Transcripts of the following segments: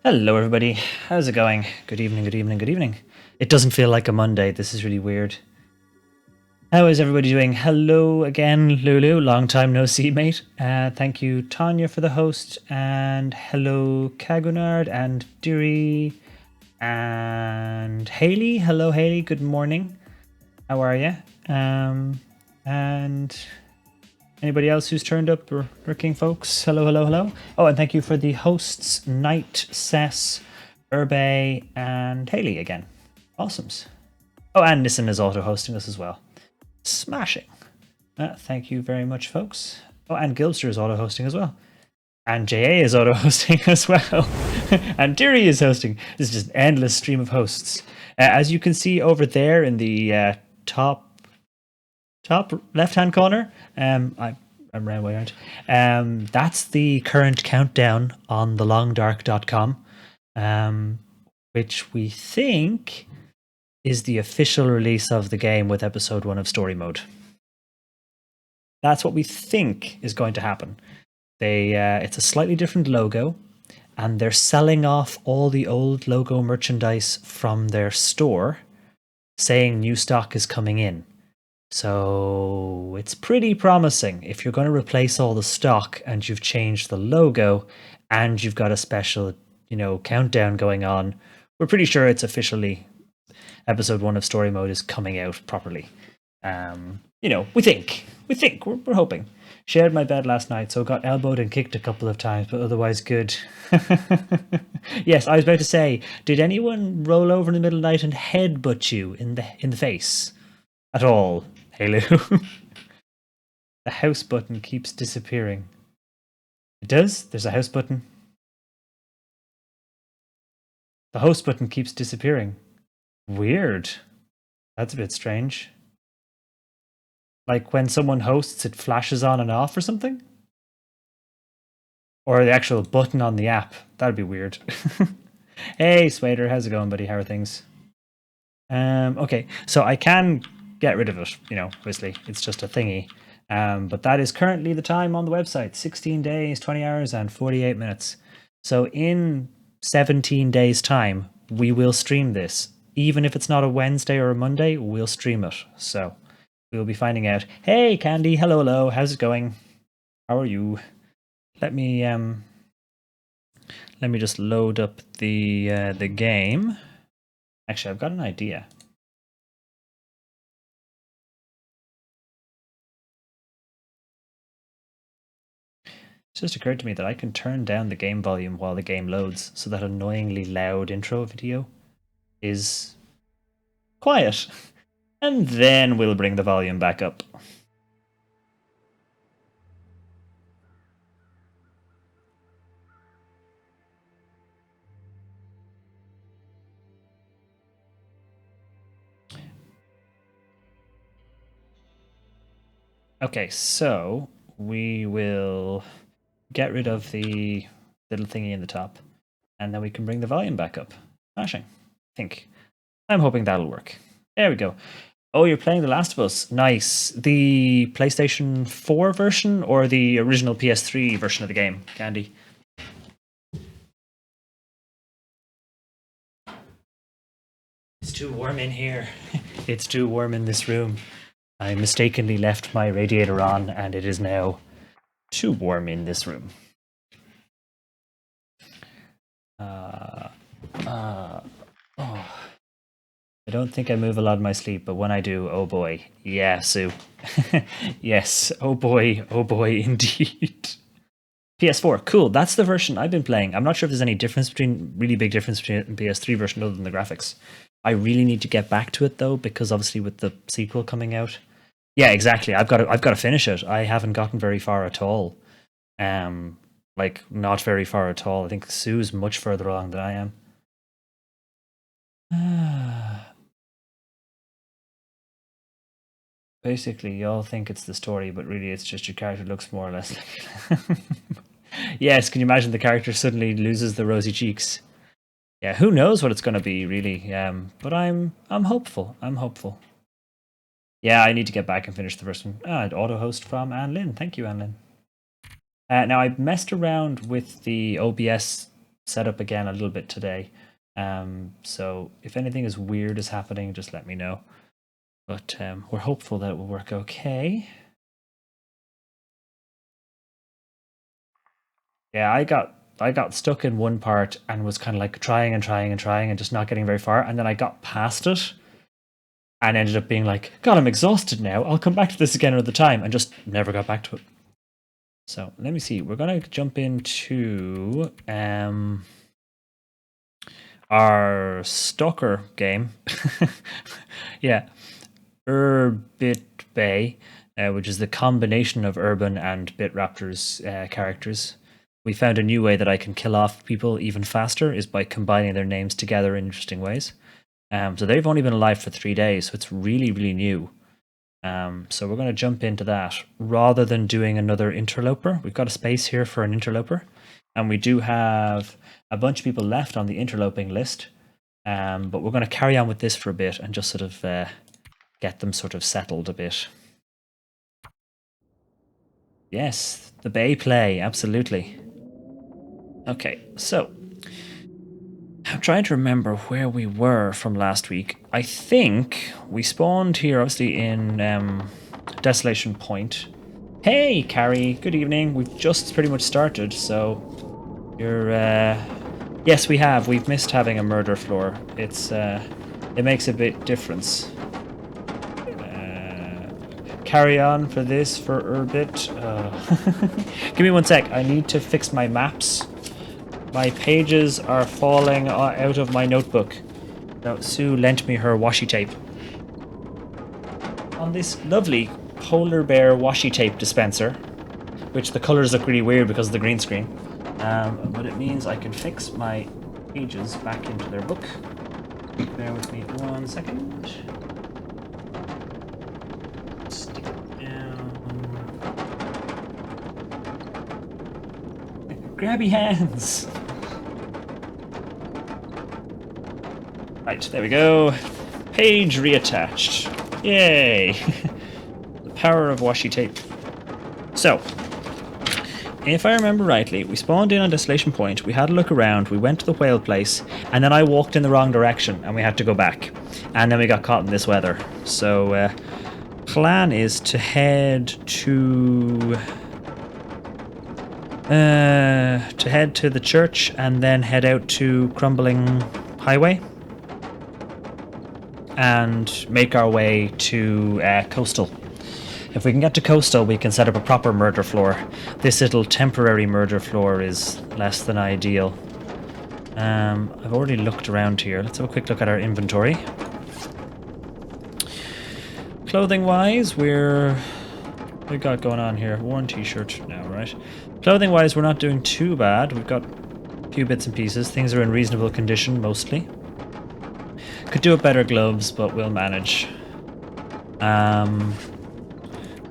Hello, everybody. How's it going? Good evening, good evening, good evening. It doesn't feel like a Monday. This is really weird. How is everybody doing? Hello again, Lulu. Long time no see, mate. Thank you, Tanya, for the host. And hello, Kagunard and Diri and Haley. Hello, Haley. Good morning. How are you? And anybody else who's turned up or lurking, folks? Hello, hello, hello. Oh, and thank you for the hosts, Knight, Cess, Urbe, and Haley again. Awesomes. Oh, and Nissan is auto hosting us as well. Smashing. Thank you very much, folks. Oh, and Gilbster is auto hosting as well. And JA is auto hosting as well. And Deary is hosting. This is just an endless stream of hosts. As you can see over there in the top left hand corner, I'm round way around. That's the current countdown on thelongdark.com, which we think is the official release of the game with episode 1 of story mode. That's what we think is going to happen. It's a slightly different logo, and they're selling off all the old logo merchandise from their store, saying new stock is coming in. So it's pretty promising. If you're going to replace all the stock and you've changed the logo and you've got a special, countdown going on, we're pretty sure it's officially episode 1 of story mode is coming out properly. We think. We're hoping. Shared my bed last night, so got elbowed and kicked a couple of times, but otherwise good. Yes, I was about to say, did anyone roll over in the middle of the night and headbutt you in the face at all? Halo. The house button keeps disappearing. It does? There's a house button. The host button keeps disappearing. Weird. That's a bit strange. Like when someone hosts, it flashes on and off or something? Or the actual button on the app. That'd be weird. Hey, Swader, how's it going, buddy? How are things? Okay, so I can get rid of it, obviously. It's just a thingy. But that is currently the time on the website. 16 days, 20 hours, and 48 minutes. So in 17 days' time, we will stream this. Even if it's not a Wednesday or a Monday, we'll stream it. So we'll be finding out. Hey, Candy. Hello. How's it going? How are you? Let me just load up the game. Actually, I've got an idea. It just occurred to me that I can turn down the game volume while the game loads, so that annoyingly loud intro video is quiet. And then we'll bring the volume back up. Okay, so we will get rid of the little thingy in the top, and then we can bring the volume back up. Smashing. I'm hoping that'll work. There we go. Oh, you're playing The Last of Us. Nice. The PlayStation 4 version or the original PS3 version of the game, Candy? It's too warm in here. It's too warm in this room. I mistakenly left my radiator on, and it is now too warm in this room. I don't think I move a lot in my sleep, but when I do, oh boy. Yeah, Sue. Yes, oh boy, indeed. PS4, cool. That's the version I've been playing. I'm not sure if there's any really big difference between it and PS3 version other than the graphics. I really need to get back to it though, because obviously with the sequel coming out. Yeah, exactly. I've got to finish it. I haven't gotten very far at all. Like not very far at all. I think Sue's much further along than I am. Basically, y'all think it's the story, but really it's just your character looks more or less like Yes, can you imagine the character suddenly loses the rosy cheeks? Yeah, who knows what it's going to be, really. But I'm hopeful. Yeah, I need to get back and finish the first one. Auto host from Anne Lynn. Thank you, Anne Lynn. Now, I messed around with the OBS set up again a little bit today. So if anything is weird is happening, just let me know. But we're hopeful that it will work okay. Yeah, I got stuck in one part and was kind of like trying and trying and trying and just not getting very far. And then I got past it and ended up being like, God, I'm exhausted now. I'll come back to this again another time, and just never got back to it. So let me see. We're gonna jump into our Stalker game. Yeah, Urbit Bay, which is the combination of Urban and BitRaptor's characters. We found a new way that I can kill off people even faster is by combining their names together in interesting ways. So they've only been alive for 3 days, so it's really, really new. So we're going to jump into that rather than doing another interloper. We've got a space here for an interloper, and we do have a bunch of people left on the interloping list. But we're going to carry on with this for a bit and just sort of get them sort of settled a bit. Yes, the Bay play, absolutely. Okay, so I'm trying to remember where we were from last week. I think we spawned here, obviously, in Desolation Point. Hey, Carrie, good evening. We've just pretty much started, so you're... Yes, we have. We've missed having a murder floor. It makes a bit difference. Carry on for this, for Urbit. Give me one sec. I need to fix my maps. My pages are falling out of my notebook. Now, Sue lent me her washi tape. On this lovely polar bear washi tape dispenser, which the colors look really weird because of the green screen, but it means I can fix my pages back into their book. Bear with me 1 second. Stick it down. Grabby hands! Right, there we go. Page reattached. Yay! The power of washi tape. So, if I remember rightly, we spawned in on Desolation Point, we had a look around, we went to the whale place, and then I walked in the wrong direction and we had to go back. And then we got caught in this weather. So, plan is to head to the church and then head out to Crumbling Highway and make our way to Coastal. If we can get to Coastal, we can set up a proper murder floor. This little temporary murder floor is less than ideal. I've already looked around here. Let's have a quick look at our inventory. Clothing-wise, we got going on here? One t-shirt now, right? Clothing-wise, we're not doing too bad. We've got a few bits and pieces. Things are in reasonable condition, mostly. Could do with better gloves, but we'll manage.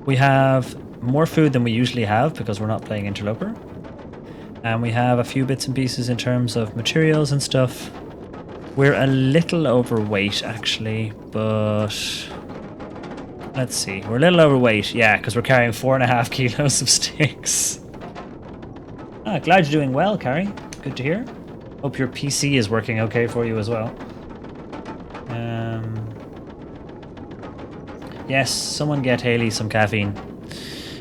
We have more food than we usually have because we're not playing Interloper. And we have a few bits and pieces in terms of materials and stuff. We're a little overweight, actually, but... let's see. We're a little overweight, yeah, because we're carrying 4.5 kilos of sticks. Ah, glad you're doing well, Carrie. Good to hear. Hope your PC is working okay for you as well. Yes, someone get Haley some caffeine.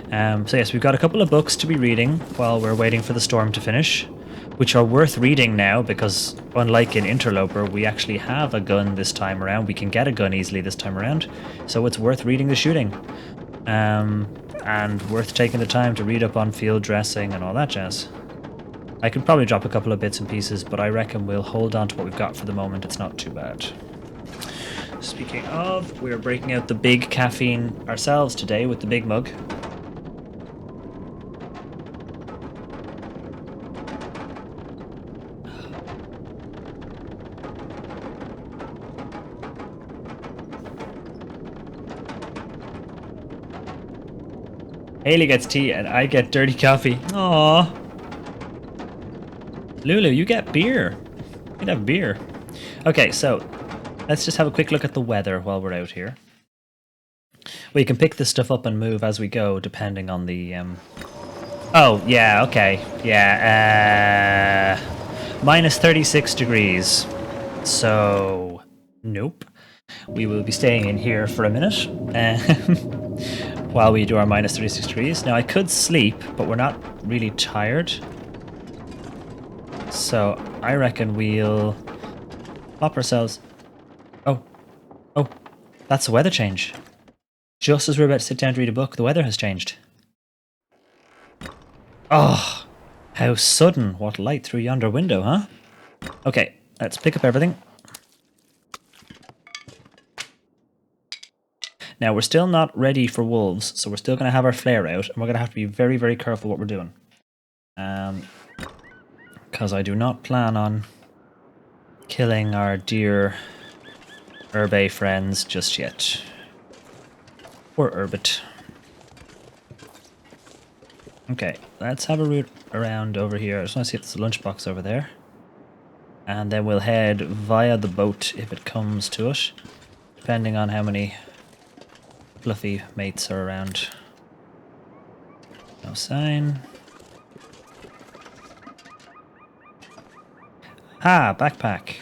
So yes, we've got a couple of books to be reading while we're waiting for the storm to finish, which are worth reading now because unlike in Interloper, we actually have a gun this time around. We can get a gun easily this time around, so it's worth reading the shooting. And worth taking the time to read up on field dressing and all that jazz. I could probably drop a couple of bits and pieces, but I reckon we'll hold on to what we've got for the moment. It's not too bad. Speaking of, we're breaking out the big caffeine ourselves today with the big mug. Haley gets tea and I get dirty coffee. Aww. Lulu, you get beer. You can have beer. Okay, so let's just have a quick look at the weather while we're out here. We can pick this stuff up and move as we go, depending on the... Oh, yeah, okay. Yeah, minus 36 degrees. So, nope. We will be staying in here for a minute while we do our minus 36 degrees. Now, I could sleep, but we're not really tired. So, I reckon we'll pop ourselves... Oh, that's a weather change. Just as we're about to sit down to read a book, the weather has changed. Oh, how sudden. What light through yonder window, huh? Okay, let's pick up everything. Now, we're still not ready for wolves, so we're still going to have our flare out, and we're going to have to be very, very careful what we're doing. Because I do not plan on killing our dear Herbe friends just yet. Or Herbit. Okay, let's have a route around over here. I just want to see if there's a lunchbox over there. And then we'll head via the boat if it comes to it, depending on how many fluffy mates are around. No sign. Ah, backpack.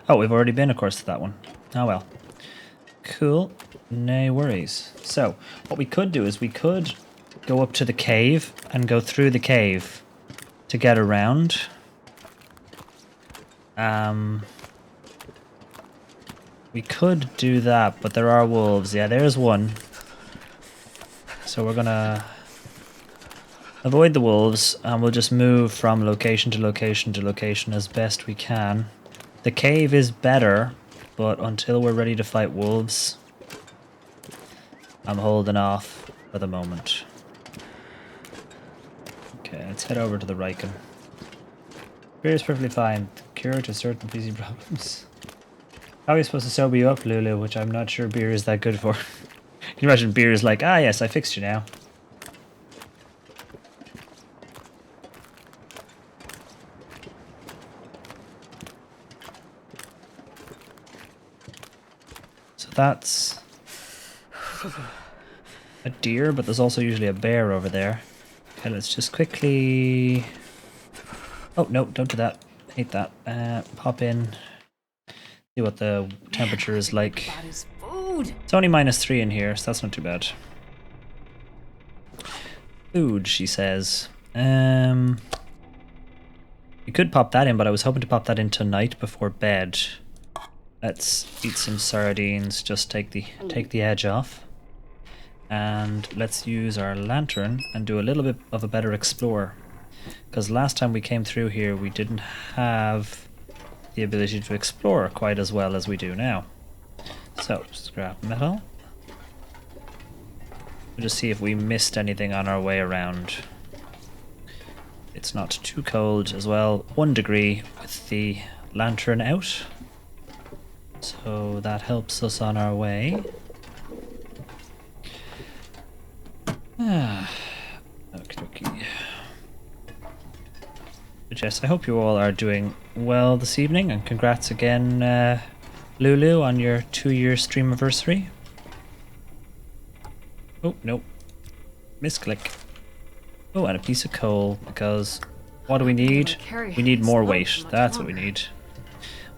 Oh, we've already been, of course, to that one. Oh well. Cool. No worries. So, what we could do is we could go up to the cave and go through the cave to get around. We could do that, but there are wolves. Yeah, there's one. So we're gonna avoid the wolves, and we'll just move from location to location to location as best we can. The cave is better, but until we're ready to fight wolves, I'm holding off for the moment. Okay, let's head over to the Riken. Beer is perfectly fine. Cure to certain PC problems. How are you supposed to sober you up, Lulu? Which I'm not sure beer is that good for. Can you imagine beer is like, ah yes, I fixed you now. So that's a deer, but there's also usually a bear over there. Okay, let's just quickly... Oh, no, don't do that. Hate that. Pop in. See what the temperature is like. It's only -3 in here, so that's not too bad. Food, she says. We could pop that in, but I was hoping to pop that in tonight before bed. Let's eat some sardines, just take the edge off. And let's use our lantern and do a little bit of a better explore. Because last time we came through here, we didn't have the ability to explore quite as well as we do now. So, scrap metal. We'll just see if we missed anything on our way around. It's not too cold as well. 1 degree with the lantern out. So that helps us on our way. Okie. But yes, I hope you all are doing well this evening, and congrats again, Lulu, on your 2-year stream anniversary. Oh, no. Misclick. Oh, and a piece of coal, because what do we need? We need more weight. That's what we need.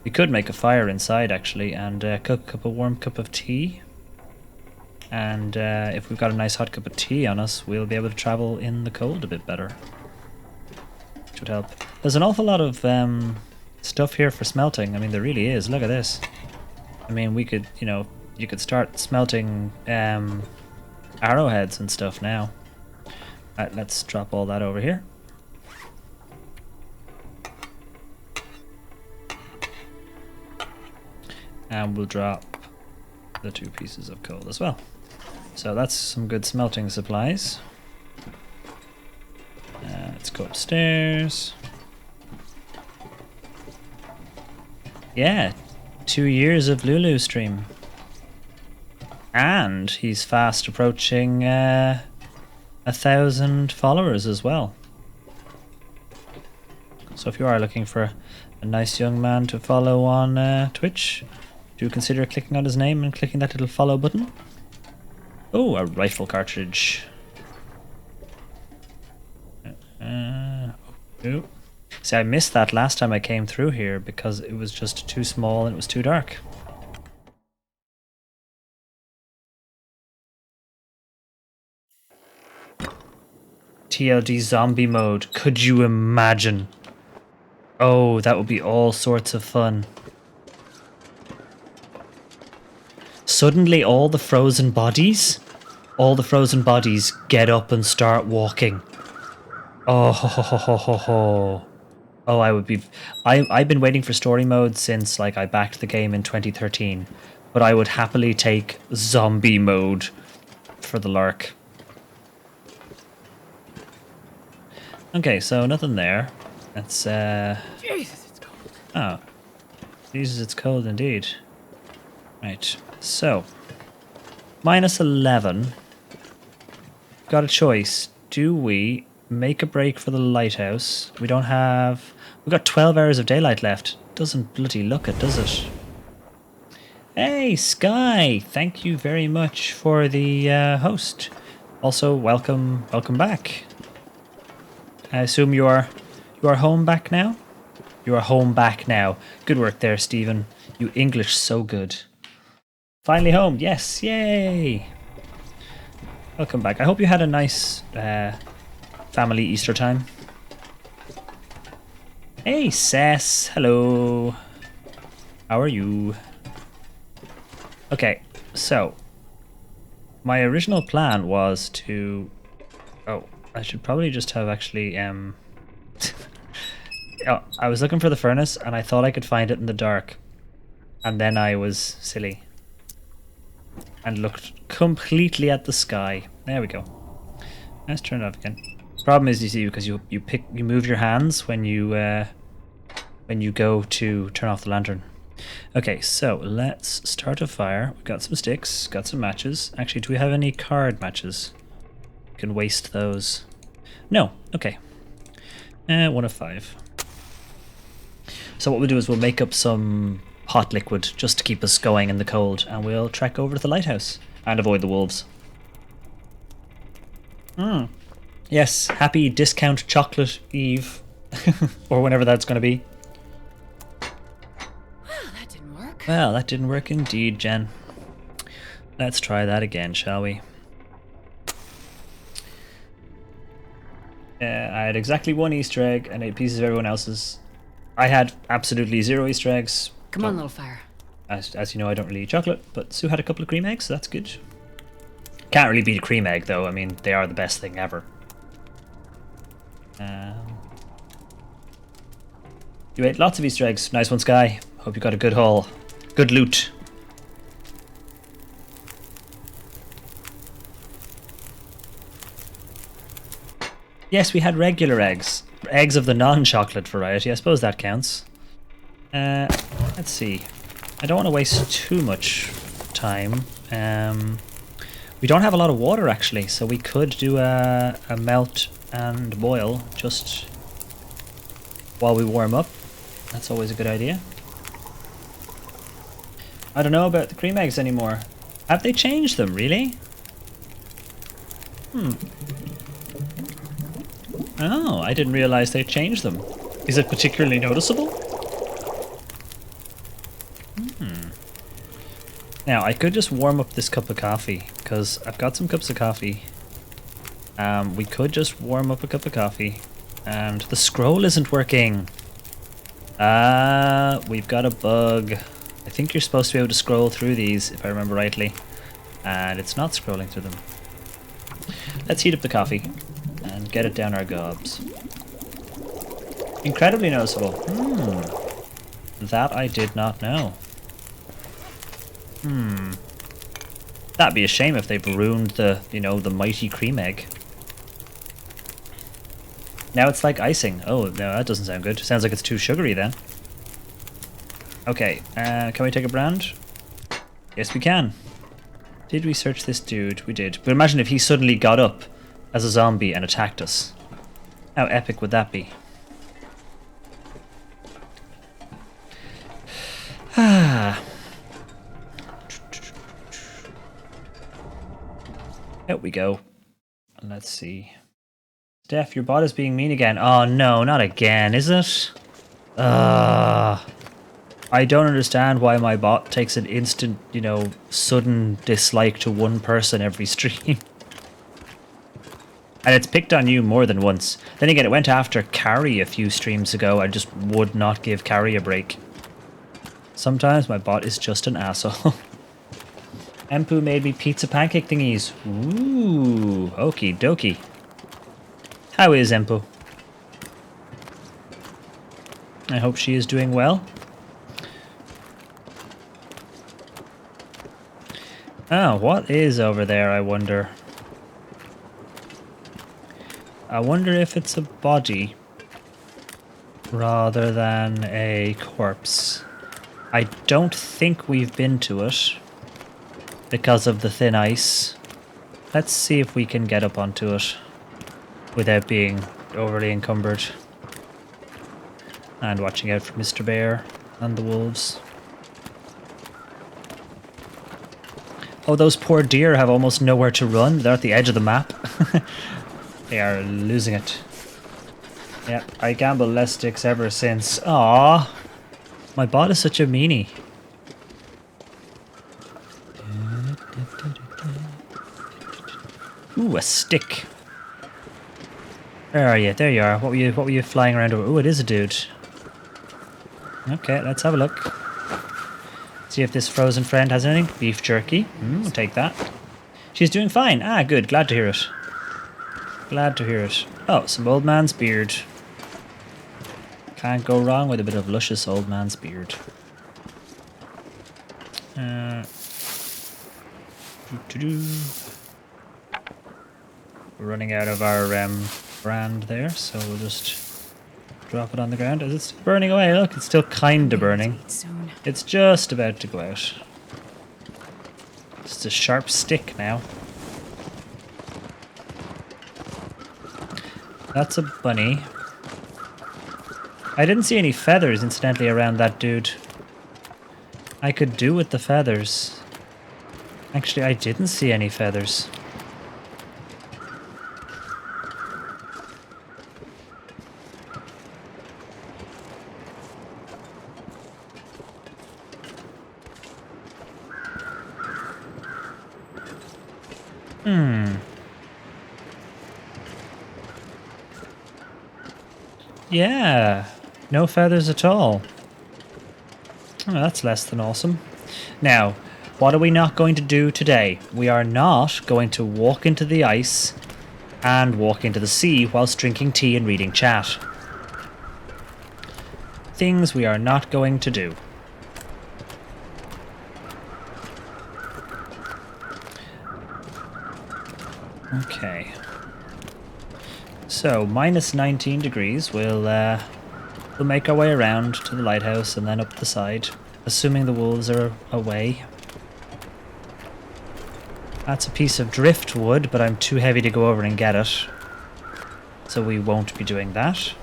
We could make a fire inside, actually, and cook a warm cup of tea. And if we've got a nice hot cup of tea on us, we'll be able to travel in the cold a bit better. Which would help. There's an awful lot of stuff here for smelting. I mean, there really is. Look at this. I mean, we could, you could start smelting arrowheads and stuff now. Right, let's drop all that over here. And we'll drop the 2 pieces of coal as well. So that's some good smelting supplies. Let's go upstairs. Yeah, 2 years of Lulu stream. And he's fast approaching 1,000 followers as well. So if you are looking for a nice young man to follow on Twitch, do consider clicking on his name and clicking that little follow button. Oh, a rifle cartridge. Oh. See, I missed that last time I came through here because it was just too small and it was too dark. TLD zombie mode. Could you imagine? Oh, that would be all sorts of fun. Suddenly all the frozen bodies get up and start walking. Oh, ho, ho, ho, ho, ho. Oh, I would be... I've been waiting for story mode since like I backed the game in 2013. But I would happily take zombie mode for the lark. Okay, so nothing there. That's Jesus, it's cold. Oh. Jesus, it's cold indeed. Right, so minus 11. Got a choice. Do we make a break for the lighthouse? We don't have... We've got 12 hours of daylight left. Doesn't bloody look it, does it? Hey, Sky! Thank you very much for the host. Also, welcome back. I assume you are home back now? You are home back now. Good work there, Stephen. You English so good. Finally home. Yes, yay! Welcome back. I hope you had a nice family Easter time. Hey, Sess. Hello. How are you? Okay, so my original plan was to... Oh, I should probably just have actually... Oh, I was looking for the furnace and I thought I could find it in the dark. And then I was silly. And looked completely at the sky. There we go. Let's turn it off again. Problem is, you see, because you move your hands when you go to turn off the lantern. Okay, so let's start a fire. We've got some sticks, got some matches. Actually, do we have any card matches? We can waste those. No, okay. 1 of 5. So what we'll do is we'll make up some hot liquid just to keep us going in the cold, and we'll trek over to the lighthouse and avoid the wolves. Yes, happy discount chocolate eve, or whenever that's going to be. Well, that didn't work indeed, Jen. Let's try that again, shall we? I had exactly 1 Easter egg and 8 pieces of everyone else's. I had absolutely 0 Easter eggs. Come on, little fire. As you know, I don't really eat chocolate, but Sue had a couple of cream eggs, so that's good. Can't really beat a cream egg, though. I mean, they are the best thing ever. You ate lots of Easter eggs. Nice one, Sky. Hope you got a good haul. Good loot. Yes, we had regular eggs. Eggs of the non-chocolate variety. I suppose that counts. Let's see. I don't want to waste too much time. We don't have a lot of water, actually, so we could do a melt and boil just while we warm up. That's always a good idea. I don't know about the cream eggs anymore. Have they changed them, really? Oh, I didn't realize they changed them. Is it particularly noticeable? Now, I could just warm up this cup of coffee, because I've got some cups of coffee. We could just warm up a cup of coffee. And the scroll isn't working. We've got a bug. I think you're supposed to be able to scroll through these, if I remember rightly. And it's not scrolling through them. Let's heat up the coffee and get it down our gobs. Incredibly noticeable. That I did not know. That'd be a shame if they've ruined the, the mighty cream egg. Now it's like icing. Oh, no, that doesn't sound good. Sounds like it's too sugary then. Okay, can we take a brand? Yes, we can. Did we search this dude? We did. But imagine if he suddenly got up as a zombie and attacked us. How epic would that be? Ah. Out we go. Let's see. Steph, your bot is being mean again. Oh no, not again, is it? I don't understand why my bot takes an instant, sudden dislike to one person every stream. And it's picked on you more than once. Then again, it went after Carrie a few streams ago. I just would not give Carrie a break. Sometimes my bot is just an asshole. Empu made me pizza pancake thingies. Ooh, okie dokie. How is Empu? I hope she is doing well. Oh, what is over there, I wonder? I wonder if it's a body rather than a corpse. I don't think we've been to it because of the thin ice. Let's see if we can get up onto it without being overly encumbered. And watching out for Mr. Bear and the wolves. Oh, those poor deer have almost nowhere to run. They're at the edge of the map. They are losing it. Yeah, I gamble less sticks ever since. Aww. My bot is such a meanie. Ooh, a stick. Where are you? There you are. What were you flying around over? Ooh, it is a dude. Okay, let's have a look. See if this frozen friend has anything. Beef jerky. We'll take that. She's doing fine. Ah, good. Glad to hear it. Glad to hear it. Oh, some old man's beard. Can't go wrong with a bit of luscious old man's beard. We're running out of our brand there, so we'll just drop it on the ground. Is it still burning away? Look, it's still kind of burning. It's just about to go out. It's a sharp stick now. That's a bunny. I didn't see any feathers, incidentally, around that dude. I could do with the feathers. Actually, I didn't see any feathers. Yeah, no feathers at all. Oh, that's less than awesome. Now, what are we not going to do today? We are not going to walk into the ice and walk into the sea whilst drinking tea and reading chat. Things we are not going to do. Okay. So, minus 19 degrees, we'll make our way around to the lighthouse and then up the side, assuming the wolves are away. That's a piece of driftwood, but I'm too heavy to go over and get it. So we won't be doing that.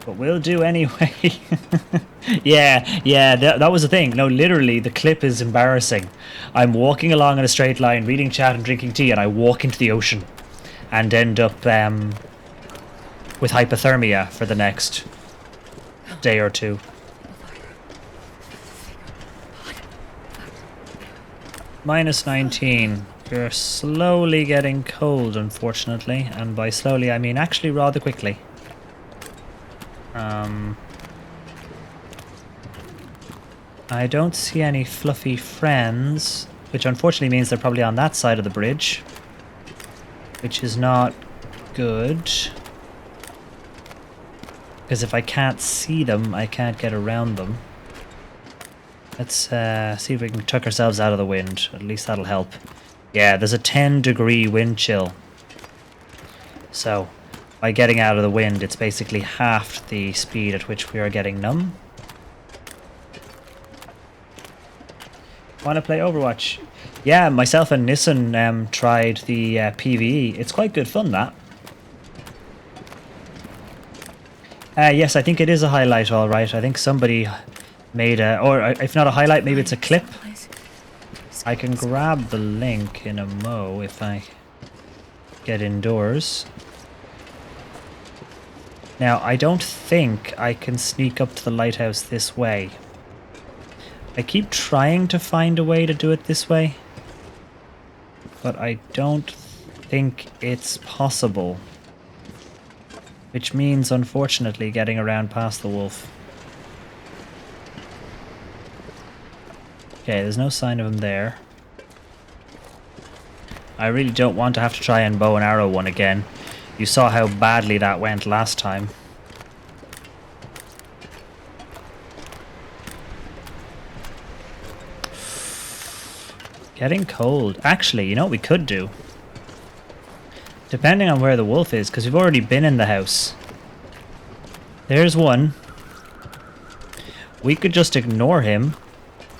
But we'll do anyway. Yeah, that was the thing. No, literally, the clip is embarrassing. I'm walking along in a straight line, reading chat and drinking tea, and I walk into the ocean and end up with hypothermia for the next day or two. Minus 19. You're slowly getting cold, unfortunately. And by slowly, I mean actually rather quickly. I don't see any fluffy friends, which unfortunately means they're probably on that side of the bridge, which is not good. Because if I can't see them, I can't get around them. Let's see if we can tuck ourselves out of the wind. At least that'll help. Yeah, there's a 10-degree wind chill. So, by getting out of the wind, it's basically half the speed at which we are getting numb. Want to play Overwatch? Yeah, myself and Nissan tried the PvE. It's quite good fun, that. Yes, I think it is a highlight, all right. I think somebody made a, or if not a highlight, maybe it's a clip I can grab the link in a mo if I get indoors. Now, I don't think I can sneak up to the lighthouse this way. I keep trying to find a way to do it this way, but I don't think it's possible. Which means, unfortunately, getting around past the wolf. Okay, there's no sign of him there. I really don't want to have to try and bow and arrow one again. You saw how badly that went last time. Getting cold. Actually, you know what we could do? Depending on where the wolf is, because we've already been in the house. There's one. We could just ignore him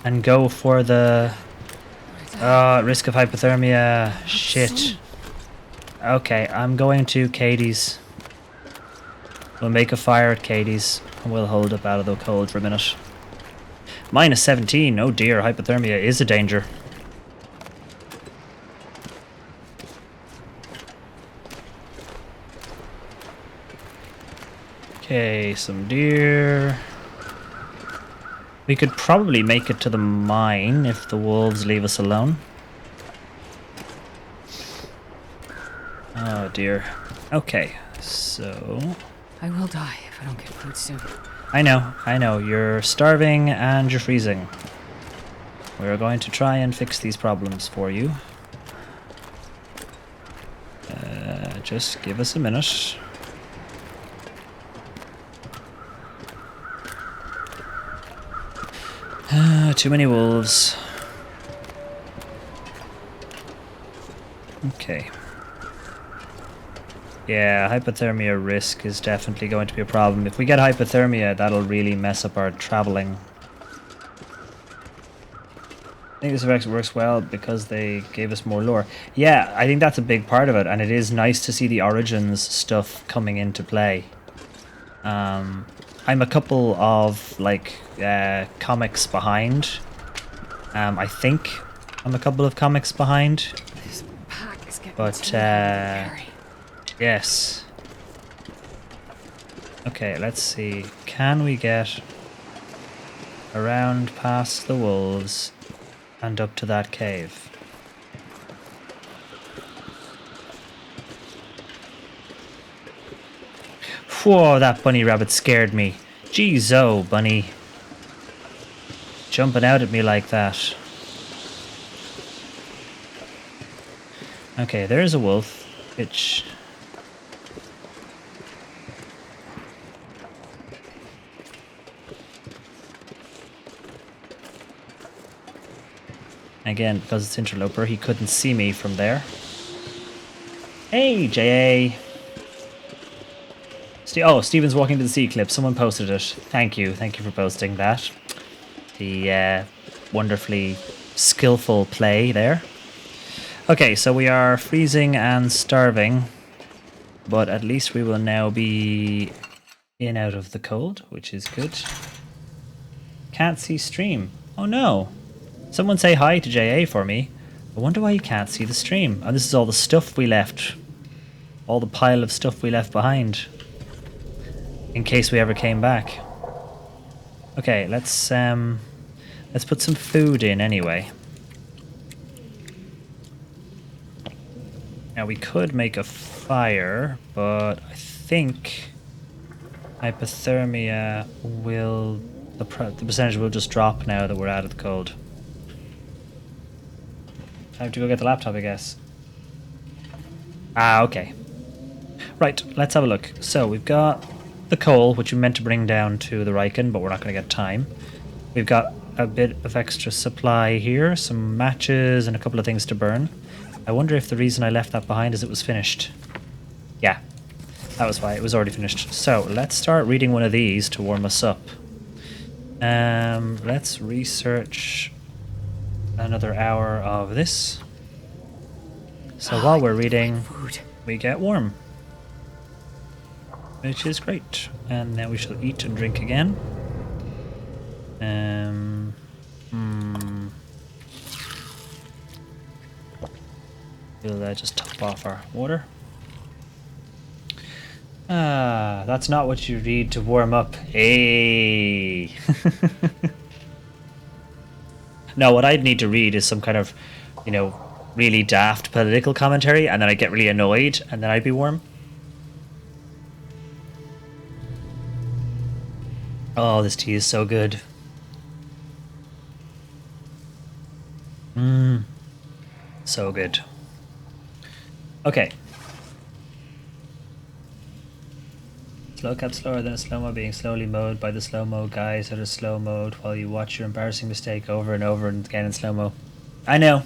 and go for the risk of hypothermia. Shit. Okay, I'm going to Katie's. We'll make a fire at Katie's and we'll hold up out of the cold for a minute. Minus 17. Oh dear, hypothermia is a danger. Okay, some deer. We could probably make it to the mine if the wolves leave us alone. Oh dear. Okay, so... I will die if I don't get food soon. I know. You're starving and you're freezing. We're going to try and fix these problems for you. Just give us a minute. Too many wolves. Okay. Yeah, hypothermia risk is definitely going to be a problem. If we get hypothermia, that'll really mess up our traveling. I think this effect works well because they gave us more lore. Yeah, I think that's a big part of it, and it is nice to see the Origins stuff coming into play. I'm a couple of, like, comics behind. I think I'm a couple of comics behind. This pack is getting But, too heavy to carry. yes. Okay, let's see. Can we get around past the wolves and up to that cave? Whoa, that bunny rabbit scared me. Jeez, oh, bunny. Jumping out at me like that. Okay, there's a wolf. Which... Again, because it's interloper, he couldn't see me from there. Hey, J.A. Oh, Steven's walking to the sea clip. Someone posted it. Thank you. Thank you for posting that. The wonderfully skillful play there. Okay, so we are freezing and starving. But at least we will now be in out of the cold, which is good. Can't see stream. Oh no. Someone say hi to JA for me. I wonder why you can't see the stream. Oh, this is all the stuff we left. All the pile of stuff we left behind. In case we ever came back. Okay, let's put some food in anyway. Now we could make a fire, but I think hypothermia will... the percentage will just drop now that we're out of the cold. Time to go get the laptop, I guess. Ah, okay. Right, let's have a look. So we've got the coal, which we meant to bring down to the Riken, but we're not going to get time. We've got a bit of extra supply here, some matches and a couple of things to burn. I wonder if the reason I left that behind is it was finished. Yeah, that was why. It was already finished. So let's start reading one of these to warm us up. Let's research another hour of this. So while we're reading, we get warm. Which is great. And now we shall eat and drink again. We'll just top off our water. Ah, that's not what you need to warm up. Hey. No, what I'd need to read is some kind of, really daft political commentary, and then I'd get really annoyed, and then I'd be warm. Oh, this tea is so good. So good. Okay. Slow cap slower than a slow-mo, being slowly mowed by the slow-mo guys that are slow mode while you watch your embarrassing mistake over and over and again in slow-mo. I know.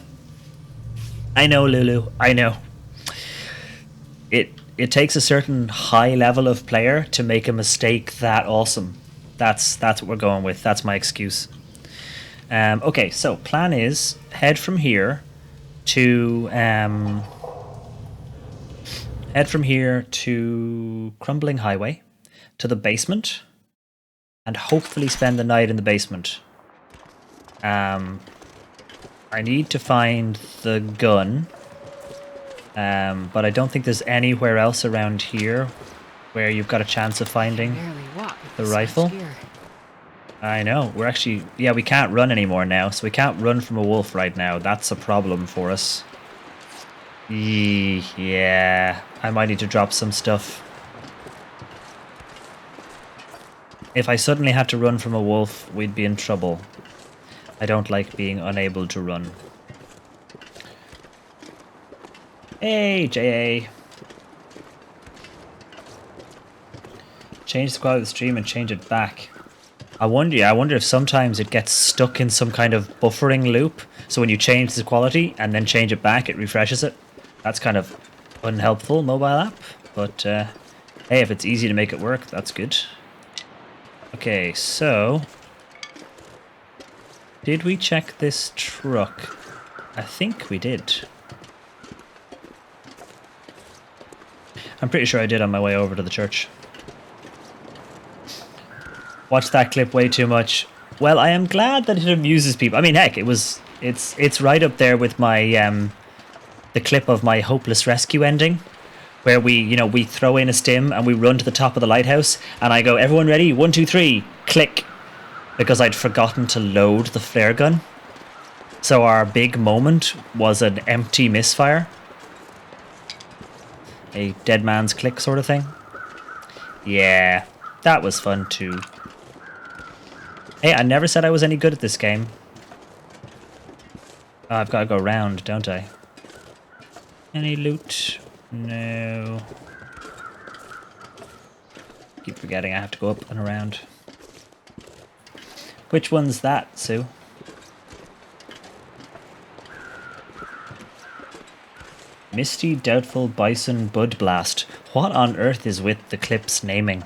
I know, Lulu. I know. It takes a certain high level of player to make a mistake that awesome. That's what we're going with. That's my excuse. Okay, so plan is head from here to Crumbling Highway to the basement and hopefully spend the night in the basement. I need to find the gun, but I don't think there's anywhere else around here where you've got a chance of finding the rifle. I know. We're actually... Yeah, we can't run anymore now, so we can't run from a wolf right now. That's a problem for us. Yeah, I might need to drop some stuff. If I suddenly had to run from a wolf, we'd be in trouble. I don't like being unable to run. Hey, JA. Change the quality of the stream and change it back. I wonder if sometimes it gets stuck in some kind of buffering loop. So when you change the quality and then change it back, it refreshes it. That's kind of unhelpful mobile app. But hey, if it's easy to make it work, that's good. Okay, so... Did we check this truck? I think we did. I'm pretty sure I did on my way over to the church. Watched that clip way too much. Well, I am glad that it amuses people. I mean, heck, it's right up there with my the clip of my hopeless rescue ending, where we throw in a stim and we run to the top of the lighthouse, and I go, everyone ready? 1, 2, 3, click, because I'd forgotten to load the flare gun. So our big moment was an empty misfire, a dead man's click sort of thing. Yeah, that was fun too. Hey, I never said I was any good at this game. Oh, I've got to go round, don't I? Any loot? No. Keep forgetting I have to go up and around. Which one's that, Sue? Misty Doubtful Bison Bud Blast. What on earth is with the clip's naming?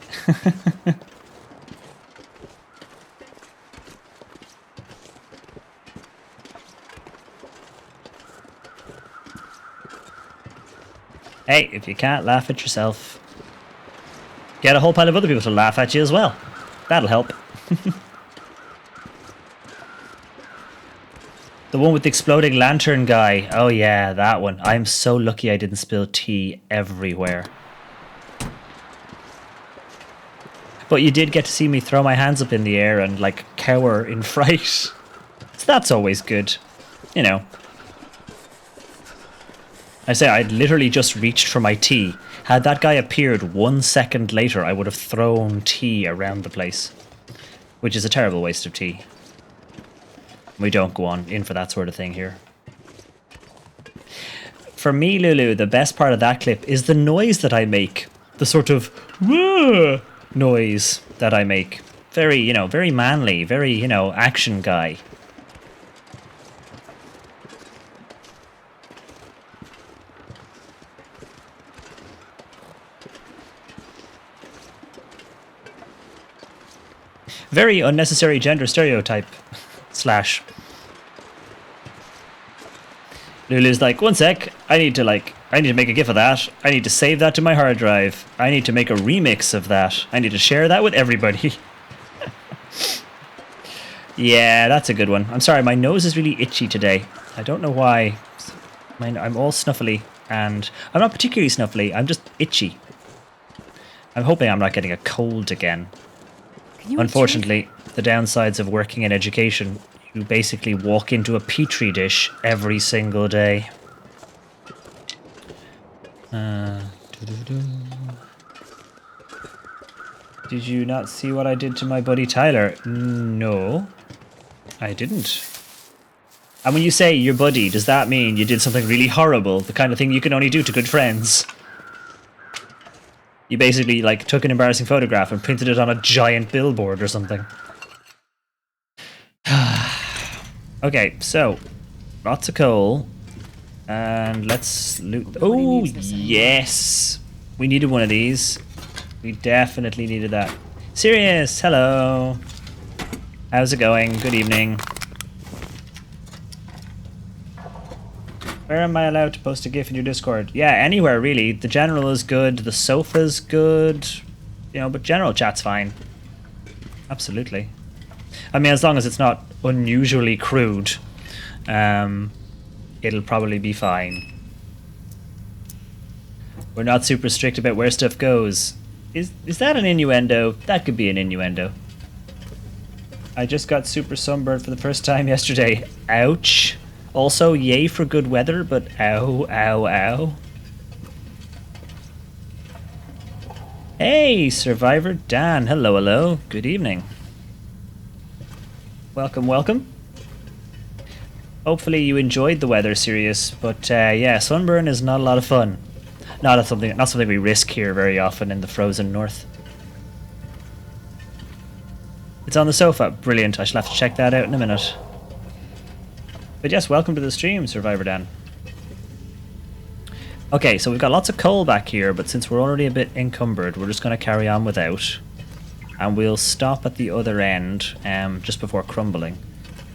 Hey, if you can't laugh at yourself, get a whole pile of other people to laugh at you as well. That'll help. The one with the exploding lantern guy. Oh yeah, that one. I'm so lucky I didn't spill tea everywhere. But you did get to see me throw my hands up in the air and like cower in fright. So that's always good. You know. I say I'd literally just reached for my tea. Had that guy appeared 1 second later, I would have thrown tea around the place. Which is a terrible waste of tea. We don't go on in for that sort of thing here. For me, Lulu, the best part of that clip is the noise that I make. The sort of "Whoa" noise that I make. Very, very manly, very, action guy. Very unnecessary gender stereotype. Slash. Lulu's like, 1 sec, I need to make a gif of that. I need to save that to my hard drive. I need to make a remix of that. I need to share that with everybody. Yeah, that's a good one. I'm sorry, my nose is really itchy today. I don't know why. I'm all snuffly, and I'm not particularly snuffly, I'm just itchy. I'm hoping I'm not getting a cold again. Can you Unfortunately, the downsides of working in education, you basically walk into a petri dish every single day. Doo-doo-doo. Did you not see what I did to my buddy Tyler? No, I didn't. And when you say your buddy, does that mean you did something really horrible? The kind of thing you can only do to good friends? You basically, like, took an embarrassing photograph and printed it on a giant billboard or something. Okay, so, lots of coal. And let's loot... Oh, yes! We needed one of these. We definitely needed that. Sirius, hello! How's it going? Good evening. Where am I allowed to post a GIF in your Discord? Yeah, anywhere really. The general is good, the sofa's good, you know, but general chat's fine. Absolutely. I mean, as long as it's not unusually crude, it'll probably be fine. We're not super strict about where stuff goes. Is that an innuendo? That could be an innuendo. I just got super sunburned for the first time yesterday. Ouch. Also, yay for good weather, but ow, ow, ow. Hey, Survivor Dan. Hello, hello. Good evening. Welcome, welcome. Hopefully you enjoyed the weather, Sirius, but yeah, sunburn is not a lot of fun. Not something we risk here very often in the frozen north. It's on the sofa. Brilliant. I shall have to check that out in a minute. But yes, welcome to the stream, Survivor Dan. Okay, so we've got lots of coal back here, but since we're already a bit encumbered, we're just going to carry on without. And we'll stop at the other end, just before crumbling.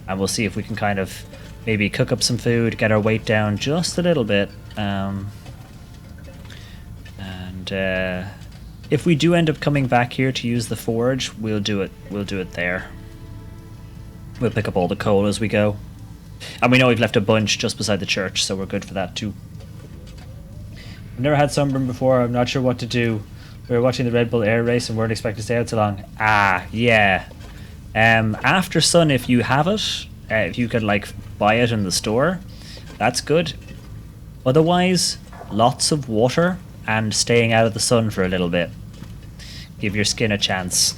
And we'll see if we can kind of maybe cook up some food, get our weight down just a little bit. If we do end up coming back here to use the forge, we'll do it. We'll do it there. We'll pick up all the coal as we go. And we know we've left a bunch just beside the church, so we're good for that too. I've never had sunburn before, I'm not sure what to do. We were watching the Red Bull Air Race and weren't expected to stay out so long. Ah, yeah. After sun, if you have it, if you could like buy it in the store, that's good. Otherwise, lots of water and staying out of the sun for a little bit. Give your skin a chance.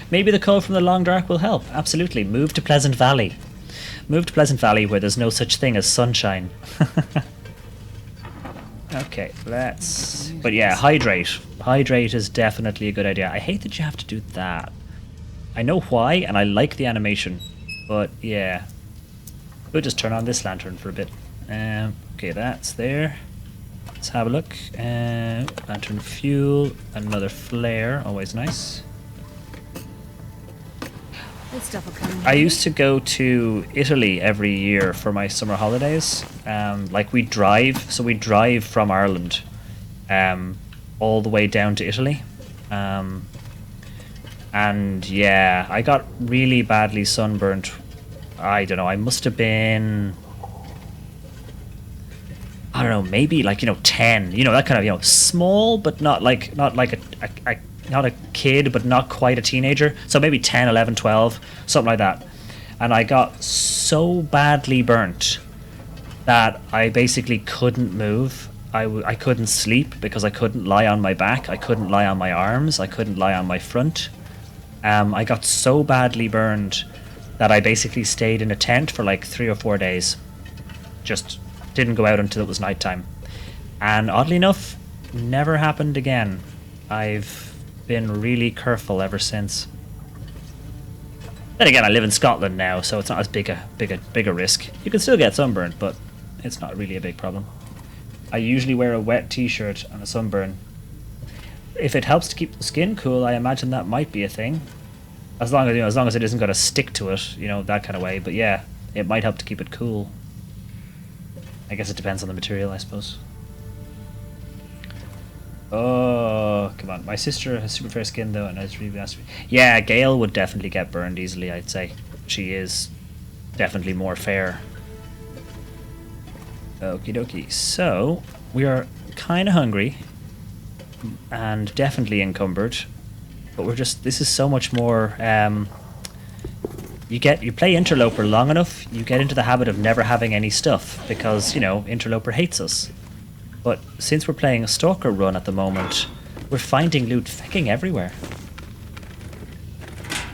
Maybe the coal from the Long Dark will help. Absolutely. Move to Pleasant Valley. Move to Pleasant Valley where there's no such thing as sunshine. Okay, let's... But yeah, hydrate. Hydrate is definitely a good idea. I hate that you have to do that. I know why, and I like the animation. But yeah. We'll just turn on this lantern for a bit. Okay, that's there. Let's have a look. Lantern fuel. Another flare. Always nice. I used to go to Italy every year for my summer holidays. Like we drive from Ireland all the way down to Italy. And yeah, I got really badly sunburnt. I don't know, I must have been, I don't know, maybe like, 10, that kind of, small, but not like a not a kid, but not quite a teenager. So maybe 10, 11, 12, something like that. And I got so badly burnt that I basically couldn't move. I couldn't sleep because I couldn't lie on my back. I couldn't lie on my arms. I couldn't lie on my front. I got so badly burned that I basically stayed in a tent for like 3 or 4 days. Just didn't go out until it was nighttime. And oddly enough, never happened again. I've been really careful ever since. Then again, I live in Scotland now, so it's not as big a risk. You can still get sunburned, but it's not really a big problem. I usually wear a wet t-shirt and a sunburn. If it helps to keep the skin cool, I imagine that might be a thing. As long as it isn't going to stick to it, that kind of way. But yeah, it might help to keep it cool. I guess it depends on the material, I suppose. Oh, come on. My sister has super fair skin, though, and it's really nasty. Yeah, Gail would definitely get burned easily, I'd say. She is definitely more fair. Okie dokie. So, we are kind of hungry and definitely encumbered, but this is so much more, you play Interloper long enough, you get into the habit of never having any stuff because, Interloper hates us. But since we're playing a Stalker run at the moment, we're finding loot fecking everywhere.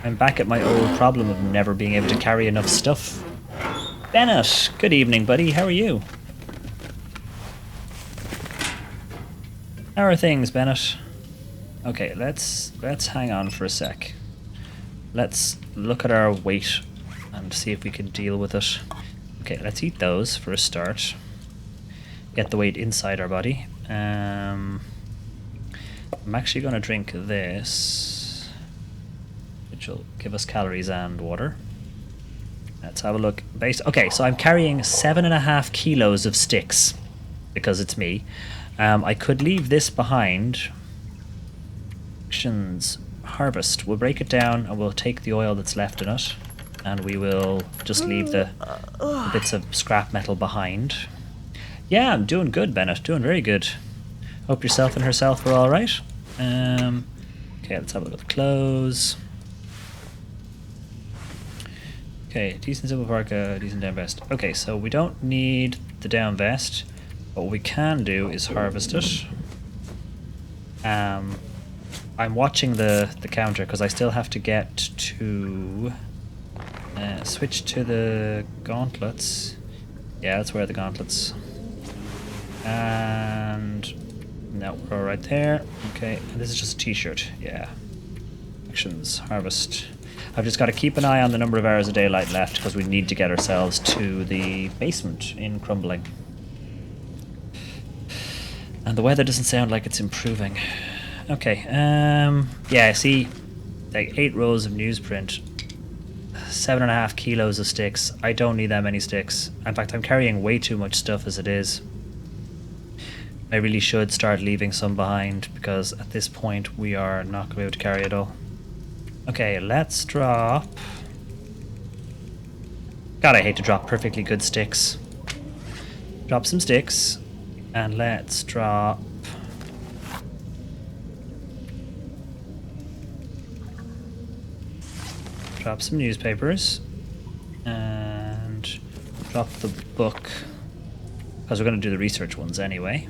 I'm back at my old problem of never being able to carry enough stuff. Bennett, good evening, buddy. How are you? How are things, Bennett? Okay, let's hang on for a sec. Let's look at our weight and see if we can deal with it. Okay, let's eat those for a start. Get the weight inside our body. I'm actually going to drink this, which will give us calories and water. Let's have a look. Okay, so I'm carrying 7.5 kilos of sticks because it's me. I could leave this behind. Actions. Harvest. We'll break it down and we'll take the oil that's left in it, and we will just leave the bits of scrap metal behind. Yeah, I'm doing good, Bennett. Doing very good. Hope yourself and herself are alright. Okay, let's have a look at the clothes. Okay, decent simple parka, decent down vest. Okay, so we don't need the down vest. What we can do is harvest it. I'm watching the counter because I still have to get to switch to the gauntlets. Yeah, let's wear the gauntlets. And no, we're all right there. Okay, and this is just a t-shirt. Yeah. Actions, harvest. I've just got to keep an eye on the number of hours of daylight left because we need to get ourselves to the basement in Crumbling. And the weather doesn't sound like it's improving. Okay, yeah, see, like 8 rows of newsprint, 7.5 kilos of sticks. I don't need that many sticks. In fact, I'm carrying way too much stuff as it is. I really should start leaving some behind because at this point we are not going to be able to carry it all. Okay, let's drop... God, I hate to drop perfectly good sticks. Drop some sticks, and let's drop... Drop some newspapers, and drop the book, because we're going to do the research ones anyway.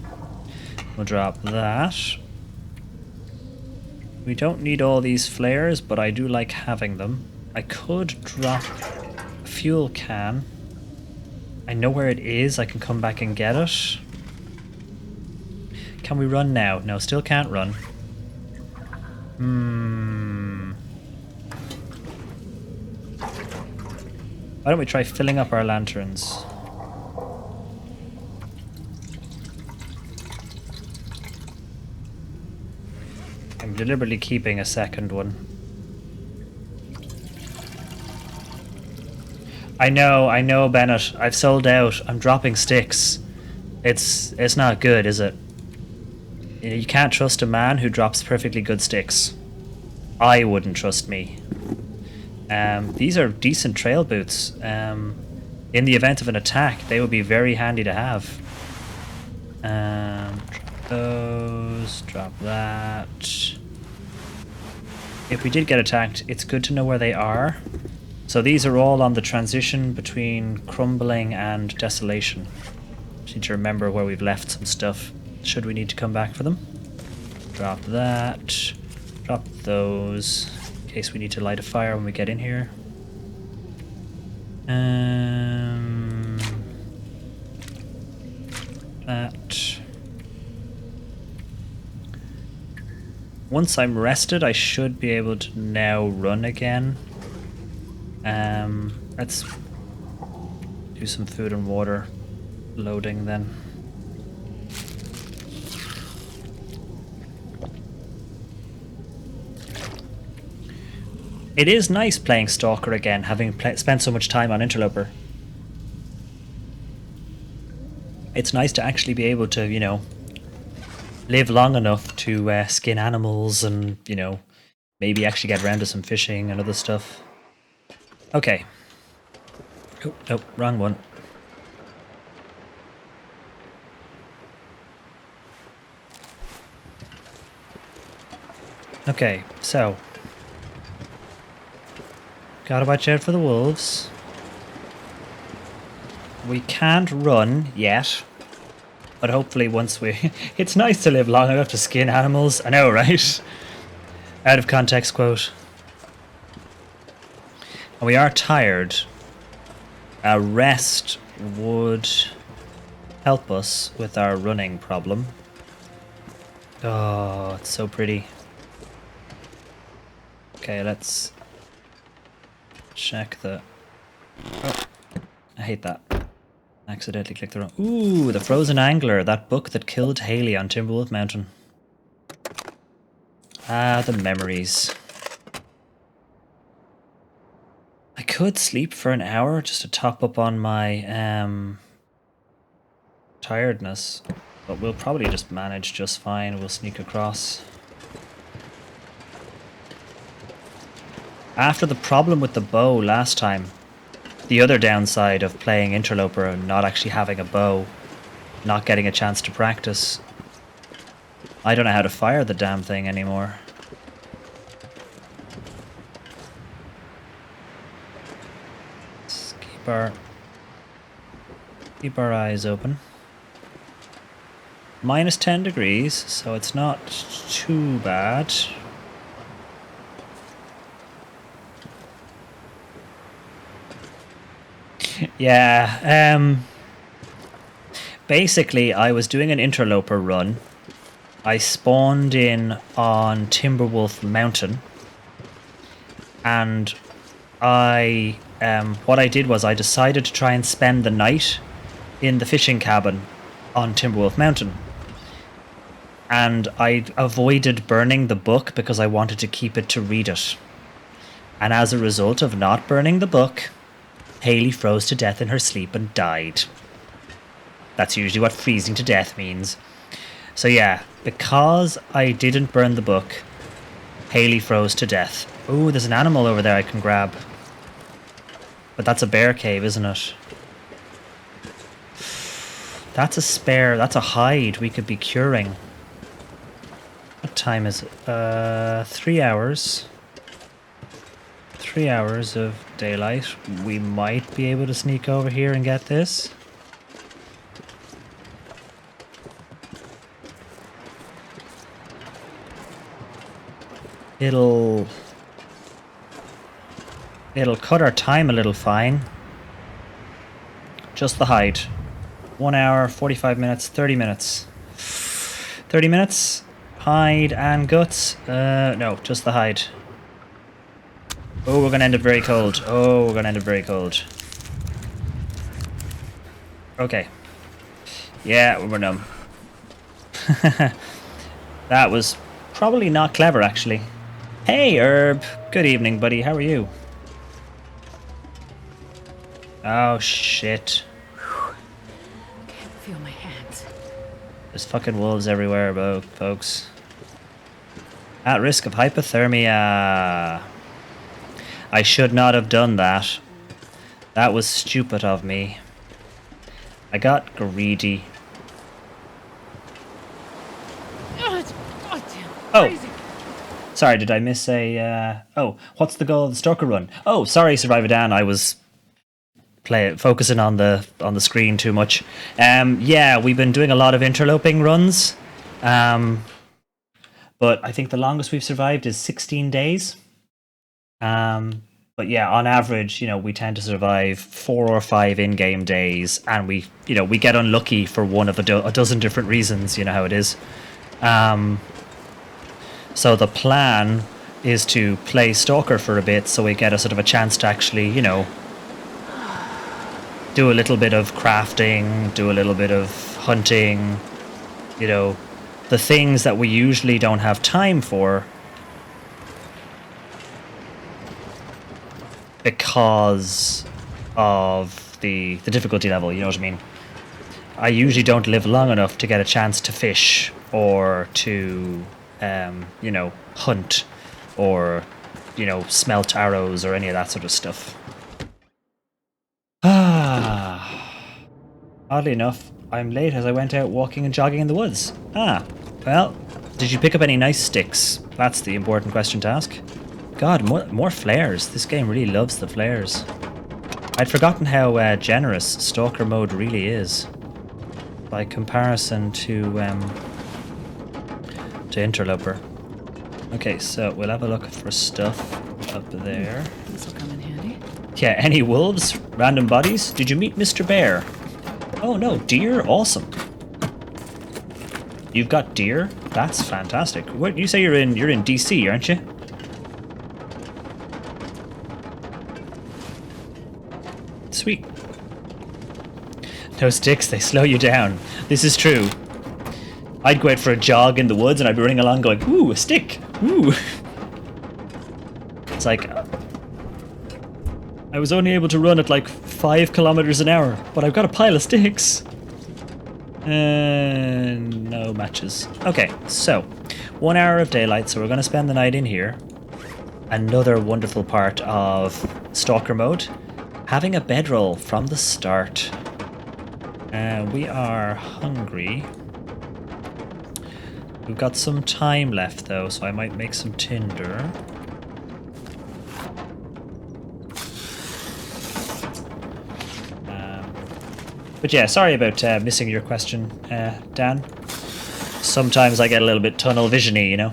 We'll drop that. We don't need all these flares, but I do like having them. I could drop a fuel can. I know where it is, I can come back and get it. Can we run now? No, still can't run. Why don't we try filling up our lanterns? I'm deliberately keeping a second one. I know, Bennett. I've sold out. I'm dropping sticks. It's not good, is it? You can't trust a man who drops perfectly good sticks. I wouldn't trust me. These are decent trail boots. In the event of an attack, they would be very handy to have. Drop those, drop that. If we did get attacked, it's good to know where they are. So these are all on the transition between Crumbling and Desolation. Just need to remember where we've left some stuff, should we need to come back for them. Drop that. Drop those, in case we need to light a fire when we get in here. That. Once I'm rested, I should be able to now run again. Let's do some food and water loading then. It is nice playing Stalker again, having spent so much time on Interloper. It's nice to actually be able to, live long enough to skin animals and, maybe actually get around to some fishing and other stuff. Okay. Oh, nope, wrong one. Okay, so gotta watch out for the wolves. We can't run yet, but hopefully once we... It's nice to live long enough to skin animals. I know, right? Out of context quote. And we are tired. A rest would help us with our running problem. Oh, it's so pretty. Okay, let's check the... Oh, I hate that. Accidentally clicked the wrong... Ooh, The Frozen Angler, that book that killed Haley on Timberwolf Mountain. Ah, the memories. I could sleep for an hour just to top up on my tiredness, but we'll probably just manage just fine. We'll sneak across. After the problem with the bow last time, the other downside of playing Interloper and not actually having a bow, not getting a chance to practice, I don't know how to fire the damn thing anymore. Let's keep our eyes open. Minus 10 degrees, so it's not too bad. Yeah, basically I was doing an interloper run. I spawned in on Timberwolf Mountain, and what I did was I decided to try and spend the night in the fishing cabin on Timberwolf Mountain. And I avoided burning the book because I wanted to keep it to read it. And as a result of not burning the book, Haley froze to death in her sleep and died. That's usually what freezing to death means. So yeah, because I didn't burn the book, Haley froze to death. Oh, there's an animal over there I can grab. But that's a bear cave, isn't it? That's a spare, that's a hide we could be curing. What time is it? 3 hours. 3 hours of daylight. We might be able to sneak over here and get this. It'll cut our time a little fine. Just the hide. 1 hour, 45 minutes, 30 minutes. 30 minutes? Hide and guts? No, just the hide. Oh, we're gonna end up very cold. Oh, we're gonna end up very cold. Okay. Yeah, we're numb. That was probably not clever, actually. Hey, Herb. Good evening, buddy. How are you? Oh, shit. Can't feel my hands. There's fucking wolves everywhere, folks. At risk of hypothermia. I should not have done that. That was stupid of me. I got greedy. Oh! Sorry, did I miss a... Oh, what's the goal of the Stalker run? Oh, sorry, Survivor Dan, I was focusing on the screen too much. Yeah, we've been doing a lot of interloping runs. But I think the longest we've survived is 16 days. But yeah, on average, we tend to survive 4 or 5 in-game days, and we get unlucky for one of a dozen different reasons. You know how it is. So the plan is to play Stalker for a bit, so we get a sort of a chance to actually, do a little bit of crafting, do a little bit of hunting, the things that we usually don't have time for because of the difficulty level, you know what I mean? I usually don't live long enough to get a chance to fish or to, hunt or, smelt arrows or any of that sort of stuff. Oddly enough, I'm late as I went out walking and jogging in the woods. Well, did you pick up any nice sticks? That's the important question to ask. God, more flares. This game really loves the flares. I'd forgotten how generous Stalker mode really is by comparison to Interloper. Okay, so we'll have a look for stuff up there. This will come in handy. Yeah, any wolves? Random bodies? Did you meet Mr. Bear? Oh no, deer? Awesome. You've got deer? That's fantastic. What you say you're in DC, aren't you? Sweet. No sticks, they slow you down. This is true. I'd go out for a jog in the woods and I'd be running along going, ooh, a stick, ooh. It's like, I was only able to run at like 5 kilometers an hour, but I've got a pile of sticks. No matches. Okay, so 1 hour of daylight, so we're going to spend the night in here. Another wonderful part of Stalker mode, having a bedroll from the start. We are hungry. We've got some time left though, so I might make some tinder. But yeah, sorry about missing your question, Dan. Sometimes I get a little bit tunnel vision-y, you know?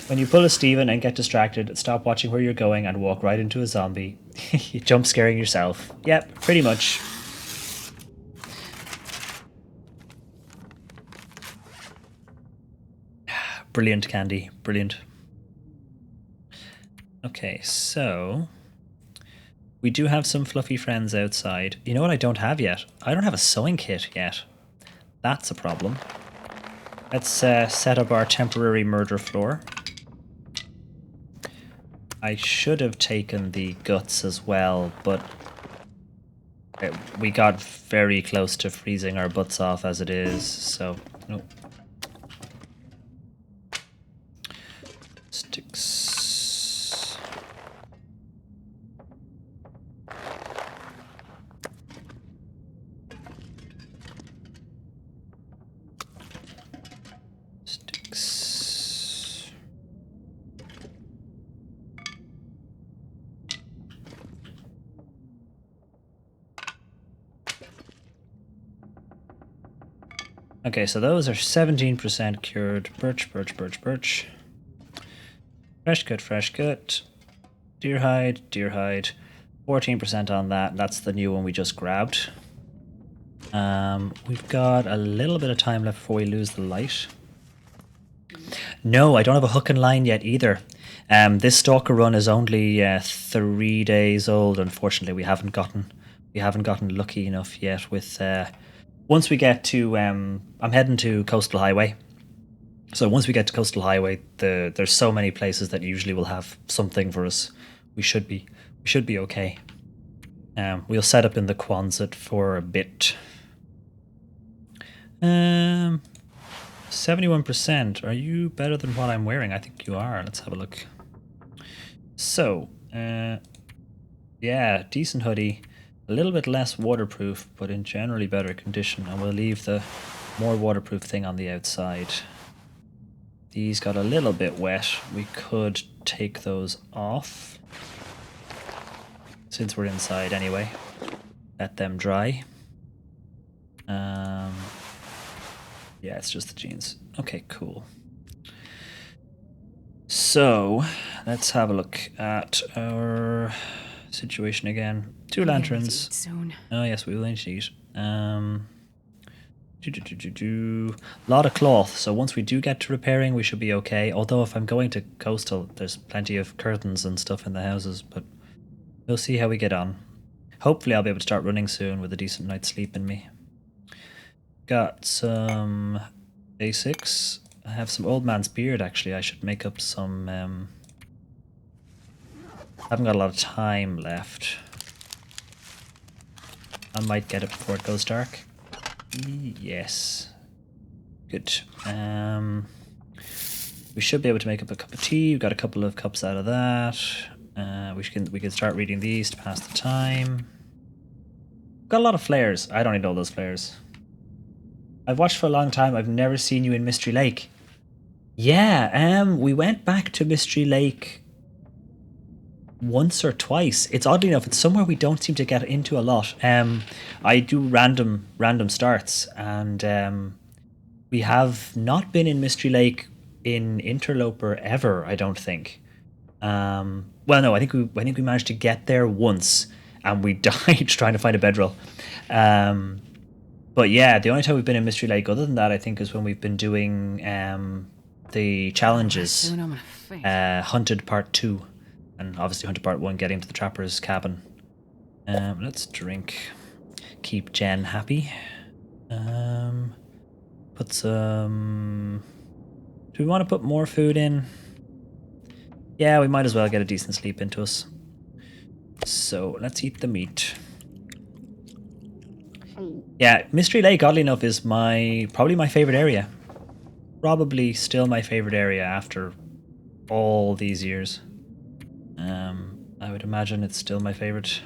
When you pull a Steven and get distracted, stop watching where you're going and walk right into a zombie. You jump scaring yourself. Yep, pretty much. Brilliant, Candy. Brilliant. Okay, so we do have some fluffy friends outside. You know what I don't have yet? I don't have a sewing kit yet. That's a problem. Let's set up our temporary murder floor. I should have taken the guts as well, but we got very close to freezing our butts off as it is, so no. Sticks. Sticks. Okay, so those are 17% cured. Birch, birch, birch, birch. Fresh cut, fresh cut. Deer hide, deer hide. 14% on that. That's the new one we just grabbed. We've got a little bit of time left before we lose the light. No, I don't have a hook and line yet either. This Stalker run is only 3 days old. Unfortunately, we haven't gotten lucky enough yet with. Once we get to, I'm heading to Coastal Highway. So once we get to Coastal Highway, there's so many places that usually will have something for us. We should be okay. We'll set up in the Quonset for a bit. 71%. Are you better than what I'm wearing? I think you are. Let's have a look. So, yeah, decent hoodie. A little bit less waterproof, but in generally better condition. And we'll leave the more waterproof thing on the outside. These got a little bit wet. We could take those off. Since we're inside anyway. Let them dry. Yeah, it's just the jeans. Okay, cool. So, let's have a look at our situation again. 2 lanterns. Soon. Oh yes, we will need to eat. Lot of cloth, so once we do get to repairing, we should be okay. Although if I'm going to Coastal, there's plenty of curtains and stuff in the houses, but we'll see how we get on. Hopefully I'll be able to start running soon with a decent night's sleep in me. Got some basics. I have some old man's beard, actually. I should make up some... I haven't got a lot of time left. I might get it before it goes dark. Yes. Good. We should be able to make up a cup of tea. We've got a couple of cups out of that. We can start reading these to pass the time. Got a lot of flares. I don't need all those flares. I've watched for a long time. I've never seen you in Mystery Lake. Yeah, we went back to Mystery Lake once or twice. It's oddly enough, it's somewhere we don't seem to get into a lot. I do random starts, and we have not been in Mystery Lake in Interloper ever. I don't think. Well, no, I think we managed to get there once, and we died trying to find a bedroll. But yeah, the only time we've been in Mystery Lake, other than that, I think, is when we've been doing the challenges, Soon I'm gonna faint. Hunted Part 2, and obviously Hunted Part 1, getting to the trapper's cabin. Let's drink. Keep Jen happy. Put some... Do we want to put more food in? Yeah, we might as well get a decent sleep into us. So let's eat the meat. Yeah, Mystery Lake, oddly enough, is probably my favorite area. Probably still my favorite area after all these years. I would imagine it's still my favorite.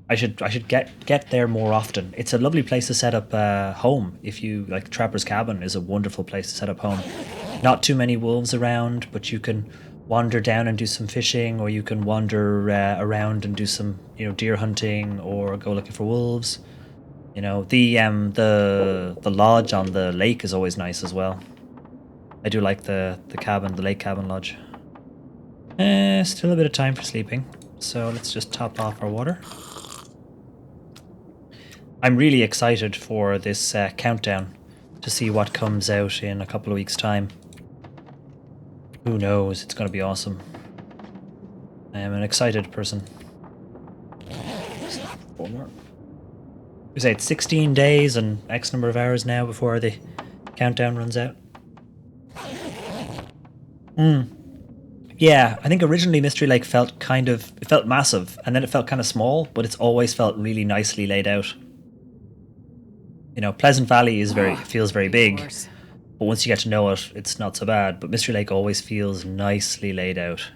I should get there more often. It's a lovely place to set up home. If you like, Trapper's Cabin is a wonderful place to set up home. Not too many wolves around, but you can wander down and do some fishing, or you can wander around and do some deer hunting, or go looking for wolves. The lodge on the lake is always nice as well. I do like the cabin, the lake cabin lodge. Still a bit of time for sleeping, so let's just top off our water. I'm really excited for this countdown to see what comes out in a couple of weeks' time. Who knows? It's going to be awesome. I am an excited person. 4 more. We say it's 16 days and X number of hours now before the countdown runs out. Yeah, I think originally Mystery Lake felt massive, and then it felt kind of small, but it's always felt really nicely laid out. Pleasant Valley feels very big, but once you get to know it, it's not so bad. But Mystery Lake always feels nicely laid out.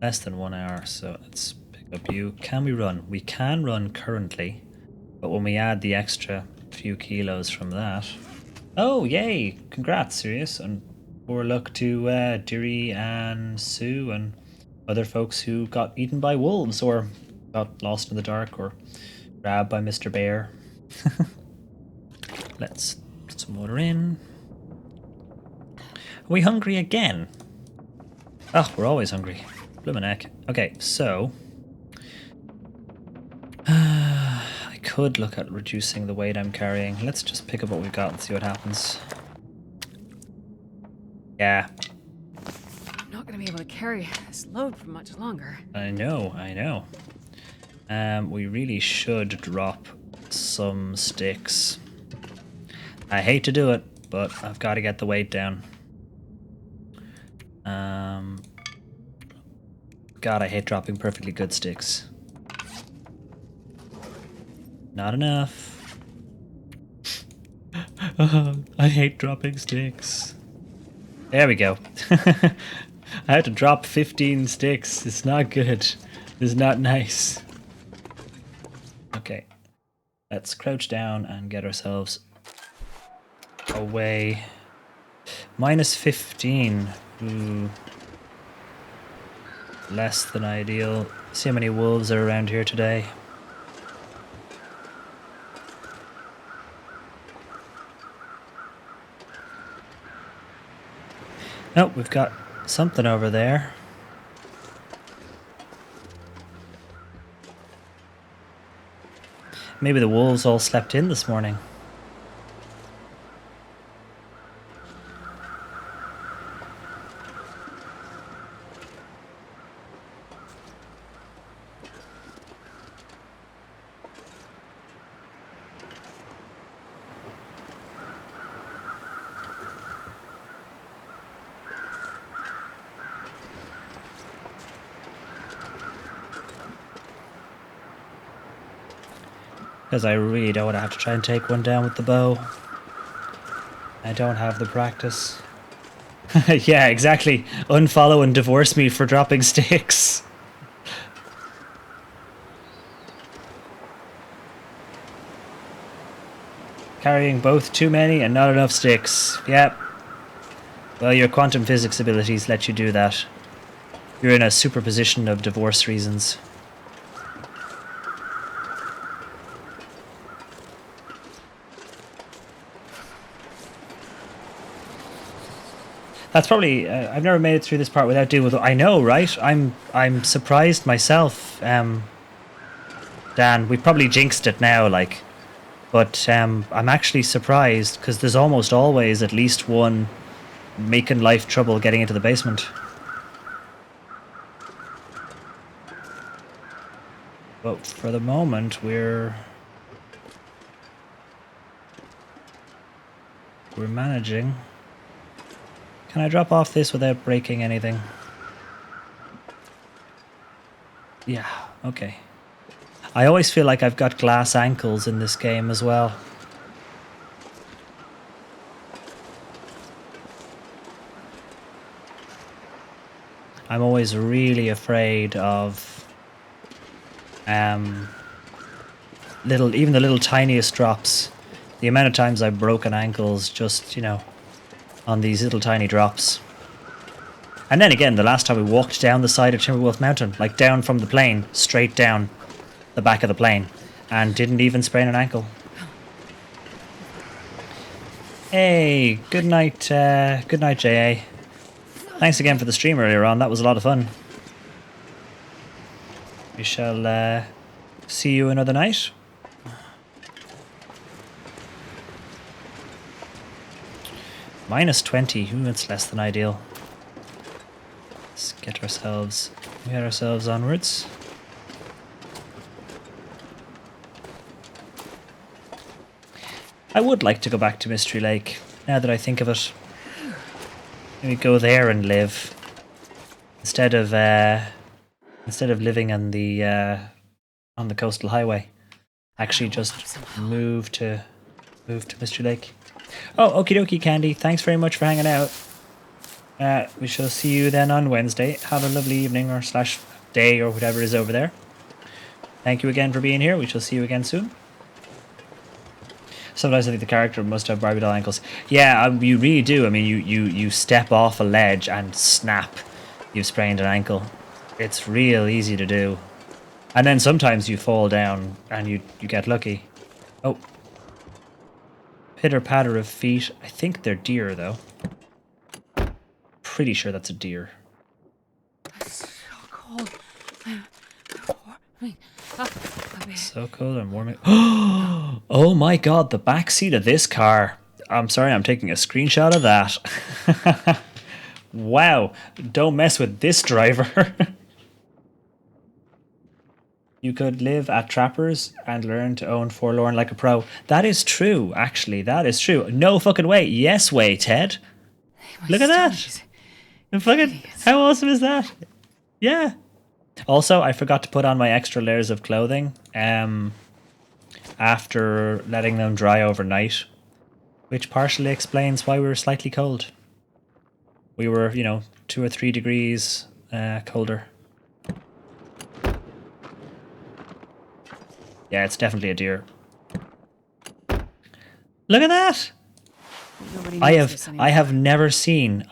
Less than 1 hour, so let's pick up you. Can we run? We can run currently, but when we add the extra few kilos from that... Oh, yay! Congrats, Sirius, and poor luck to Diri and Sue and other folks who got eaten by wolves, or got lost in the dark, or grabbed by Mr. Bear. Let's put some water in. Are we hungry again? Oh, we're always hungry. Bloomin' heck. Okay, so... I could look at reducing the weight I'm carrying. Let's just pick up what we've got and see what happens. Yeah. I'm not gonna be able to carry this load for much longer. I know. We really should drop some sticks. I hate to do it, but I've got to get the weight down. God, I hate dropping perfectly good sticks. Not enough. I hate dropping sticks. There we go. I had to drop 15 sticks. It's not good. It's not nice. Okay. Let's crouch down and get ourselves away. Minus 15. Ooh. Less than ideal. See how many wolves are around here today. Oh, we've got something over there. Maybe the wolves all slept in this morning. Because I really don't want to have to try and take one down with the bow. I don't have the practice. Yeah, exactly. Unfollow and divorce me for dropping sticks. Carrying both too many and not enough sticks. Yep. Well, your quantum physics abilities let you do that. You're in a superposition of divorce reasons. That's probably. I've never made it through this part without dealing with. I know, right? I'm surprised myself. Dan, we probably jinxed it now, like. But I'm actually surprised because there's almost always at least one making life trouble getting into the basement. But for the moment, we're managing. Can I drop off this without breaking anything? Yeah, okay. I always feel like I've got glass ankles in this game as well. I'm always really afraid of even the little tiniest drops. The amount of times I've broken ankles just, on these little tiny drops. And then again, the last time we walked down the side of Timberwolf Mountain, like down from the plane, straight down the back of the plane, and didn't even sprain an ankle. Hey, good night, JA. Thanks again for the stream earlier on. That was a lot of fun. We shall see you another night. Minus 20. Ooh, that's less than ideal. Let's get ourselves onwards. I would like to go back to Mystery Lake, now that I think of it. Maybe go there and live. Instead of living on the coastal highway. Actually just move to Mystery Lake. Oh, okie dokie, Candy. Thanks very much for hanging out. We shall see you then on Wednesday. Have a lovely evening or / day or whatever is over there. Thank you again for being here. We shall see you again soon. Sometimes I think the character must have Barbie doll ankles. Yeah, you really do. I mean, you step off a ledge and snap. You've sprained an ankle. It's real easy to do. And then sometimes you fall down and you get lucky. Oh. Pitter patter of feet. I think they're deer though. Pretty sure that's a deer. It's so cold. So cold and warm. Oh my god, the back seat of this car. I'm sorry, I'm taking a screenshot of that. Wow, don't mess with this driver. You could live at Trappers and learn to own Forlorn like a pro. That is true, actually. That is true. No fucking way. Yes way, Ted. Look at that. Fucking, how awesome is that? Yeah. Also, I forgot to put on my extra layers of clothing after letting them dry overnight, which partially explains why we were slightly cold. We were, 2 or 3 degrees colder. Yeah, it's definitely a deer. Look at that! I have never seen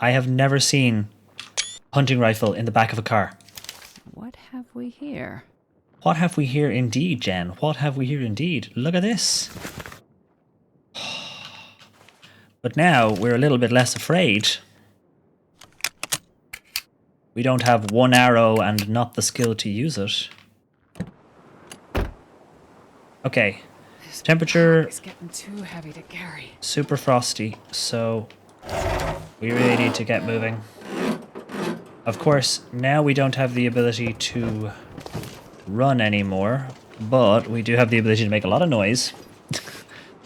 hunting rifle in the back of a car. What have we here? What have we here indeed, Jen? What have we here indeed? Look at this. But now we're a little bit less afraid. We don't have one arrow and not the skill to use it. Okay. This Temperature is getting too heavy to carry. Super frosty, so we really need to get moving. Of course, now we don't have the ability to run anymore, but we do have the ability to make a lot of noise.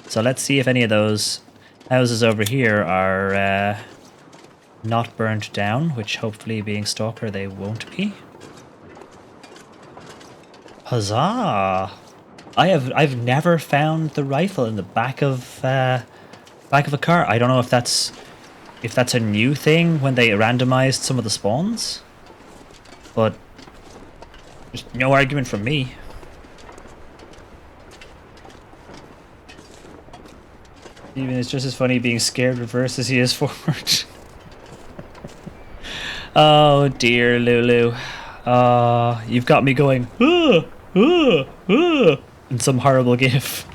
So let's see if any of those houses over here are not burnt down, which hopefully, being Stalker, they won't be. Huzzah! I've never found the rifle in the back of a car. I don't know if that's a new thing when they randomized some of the spawns, but there's no argument from me. Even it's just as funny being scared reverse as he is forward. Oh dear, Lulu. You've got me going, in some horrible gif.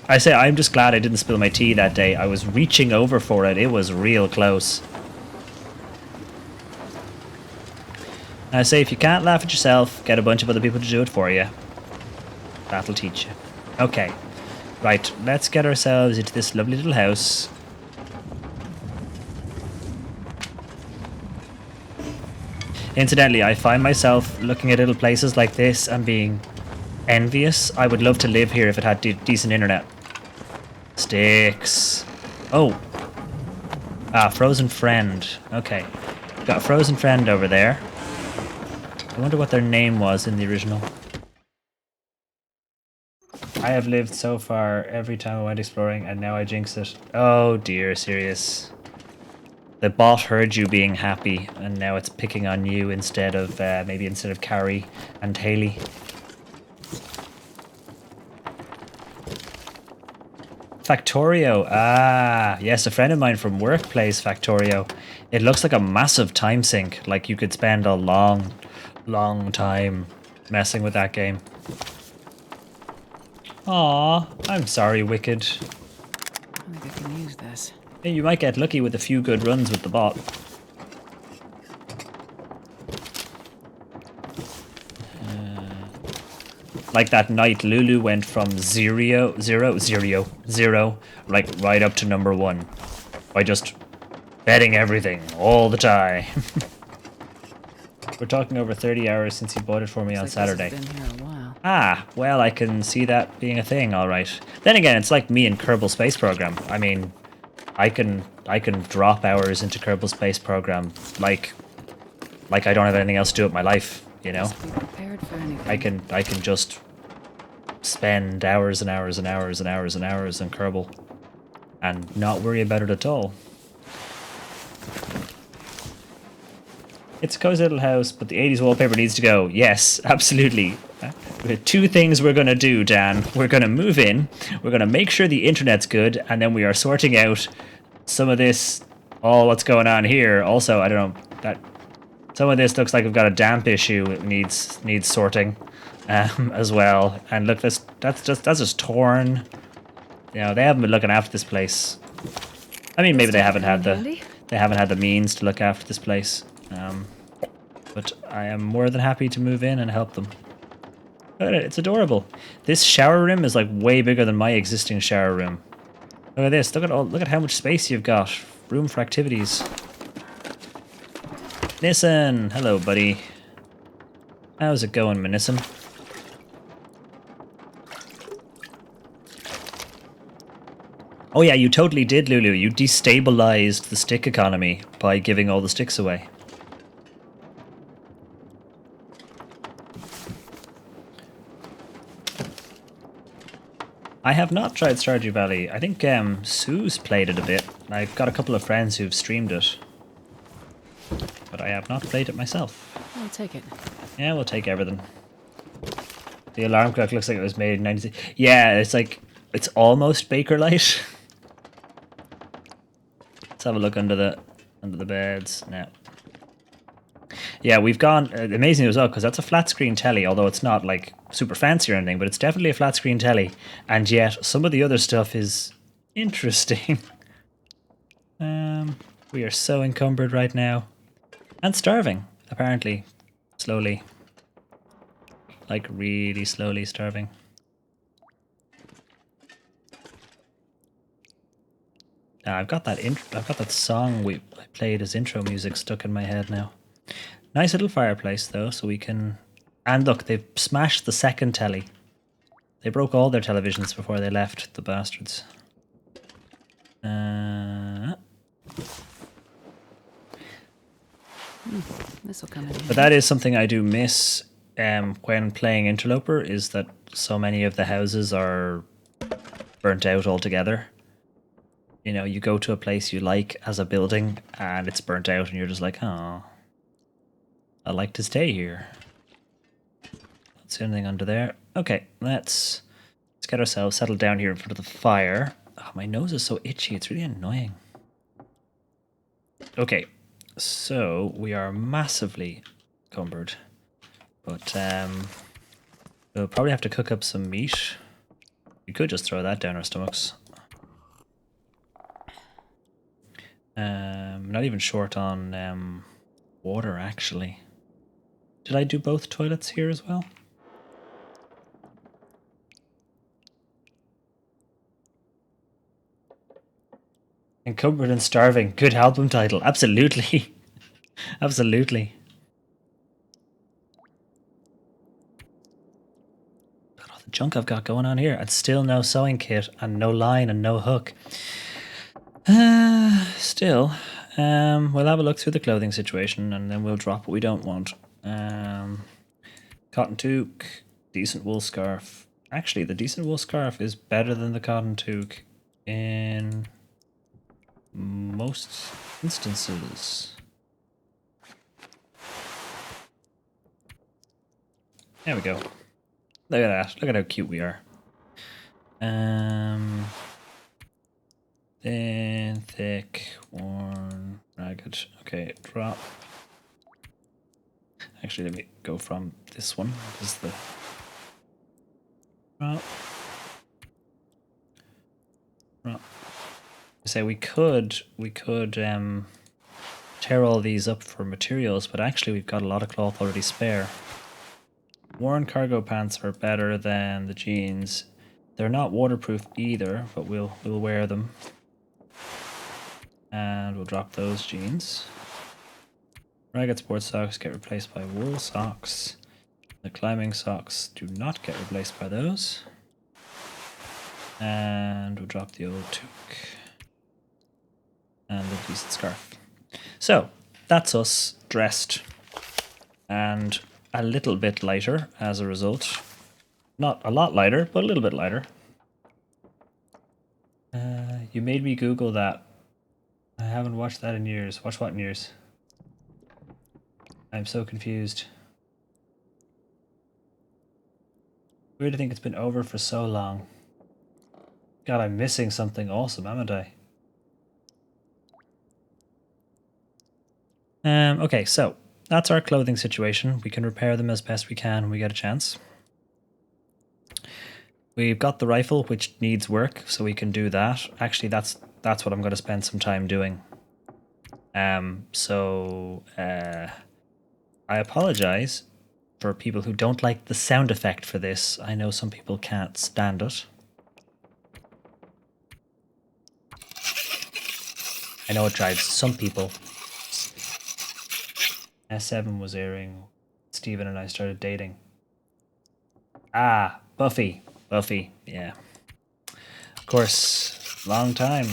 I say I'm just glad I didn't spill my tea that day. I was reaching over for it. It was real close. I say if you can't laugh at yourself, get a bunch of other people to do it for you. That'll teach you. Okay. Right, let's get ourselves into this lovely little house. Incidentally, I find myself looking at little places like this and being envious. I would love to live here if it had decent internet. Sticks. Oh. Frozen friend. Okay. Got a frozen friend over there. I wonder what their name was in the original. I have lived so far every time I went exploring and now I jinx it. Oh dear, serious. The bot heard you being happy, and now it's picking on you instead of, maybe instead of Carrie and Haley. Factorio. Ah, yes, a friend of mine from work plays Factorio. It looks like a massive time sink. Like you could spend a long, long time messing with that game. Aw, I'm sorry, Wicked. I think I can use this. Hey, you might get lucky with a few good runs with the bot. Like that night, Lulu went from zero, like right up to number 1 by just betting everything all the time. We're talking over 30 hours since you bought it for me on Saturday. This has been here a while. Ah, well, I can see that being a thing, all right. Then again, it's like me and Kerbal Space Program. I mean, I can drop hours into Kerbal Space Program like I don't have anything else to do with my life, you know? Be prepared for anything. I can just spend hours and hours and hours and hours and hours in Kerbal and not worry about it at all. It's a cozy little house, but the 80s wallpaper needs to go. Yes, absolutely. Two things we're going to do, Dan. We're going to move in, we're going to make sure the internet's good, and then we are sorting out some of this, all what's going on here. Also, I don't know, that some of this looks like we've got a damp issue. It needs sorting as well. And look, that's just torn. You know, they haven't been looking after this place. I mean, maybe they haven't had the means to look after this place. But I am more than happy to move in and help them. Look at it, it's adorable. This shower room is like way bigger than my existing shower room. Look at this. Look at how much space you've got. Room for activities. Nissen, hello, buddy. How's it going, Nissen? Oh yeah, you totally did, Lulu. You destabilized the stick economy by giving all the sticks away. I have not tried Stardew Valley. I think Sue's played it a bit. I've got a couple of friends who've streamed it. But I have not played it myself. I'll take it. Yeah, we'll take everything. The alarm clock looks like it was made in 96. Yeah, it's like, it's almost Bakelite. Let's have a look under the beds now. Yeah, we've gone amazing as well because that's a flat screen telly, although it's not like super fancy or anything, but it's definitely a flat screen telly, and yet some of the other stuff is interesting. We are so encumbered right now and starving, apparently, slowly, like really slowly starving. I've got that song I played as intro music stuck in my head now. Nice little fireplace though, so we can. And look, they've smashed the second telly. They broke all their televisions before they left, the bastards. This'll come in handy. But that is something I do miss when playing Interloper, is that so many of the houses are burnt out altogether. You know, you go to a place you like as a building and it's burnt out and you're just like, oh, I like to stay here. Don't see anything under there. Okay, let's get ourselves settled down here in front of the fire. Oh, my nose is so itchy, it's really annoying. Okay, So we are massively cumbered. But we'll probably have to cook up some meat. We could just throw that down our stomachs. Not even short on water, actually. Did I do both toilets here as well? Encumbered and starving. Good album title. Absolutely. Absolutely. Look at all the junk I've got going on here. And still no sewing kit and no line and no hook. Still, we'll have a look through the clothing situation and then we'll drop what we don't want. Cotton toque, decent wool scarf. Actually, the decent wool scarf is better than the cotton toque in most instances. There we go. Look at that. Look at how cute we are. Thin, thick, worn, ragged. Okay, drop. Actually, let me go from this one. This is the drop. Drop. I say we could tear all these up for materials, but actually we've got a lot of cloth already spare. Worn cargo pants are better than the jeans. They're not waterproof either, but we'll wear them. And we'll drop those jeans. Ragged sports socks get replaced by wool socks. The climbing socks do not get replaced by those. And we'll drop the old toque. And the decent scarf. So, that's us dressed. And a little bit lighter as a result. Not a lot lighter, but a little bit lighter. You made me Google that. I haven't watched that in years. Watch what in years? I'm so confused. Weird to think it's been over for so long. God, I'm missing something awesome, haven't I? Okay, so that's our clothing situation. We can repair them as best we can when we get a chance. We've got the rifle, which needs work, so we can do that. Actually, that's what I'm going to spend some time doing. I apologize for people who don't like the sound effect for this. I know some people can't stand it. I know it drives some people. S7 was airing. Steven and I started dating. Ah, Buffy. Buffy, yeah. Of course, long time.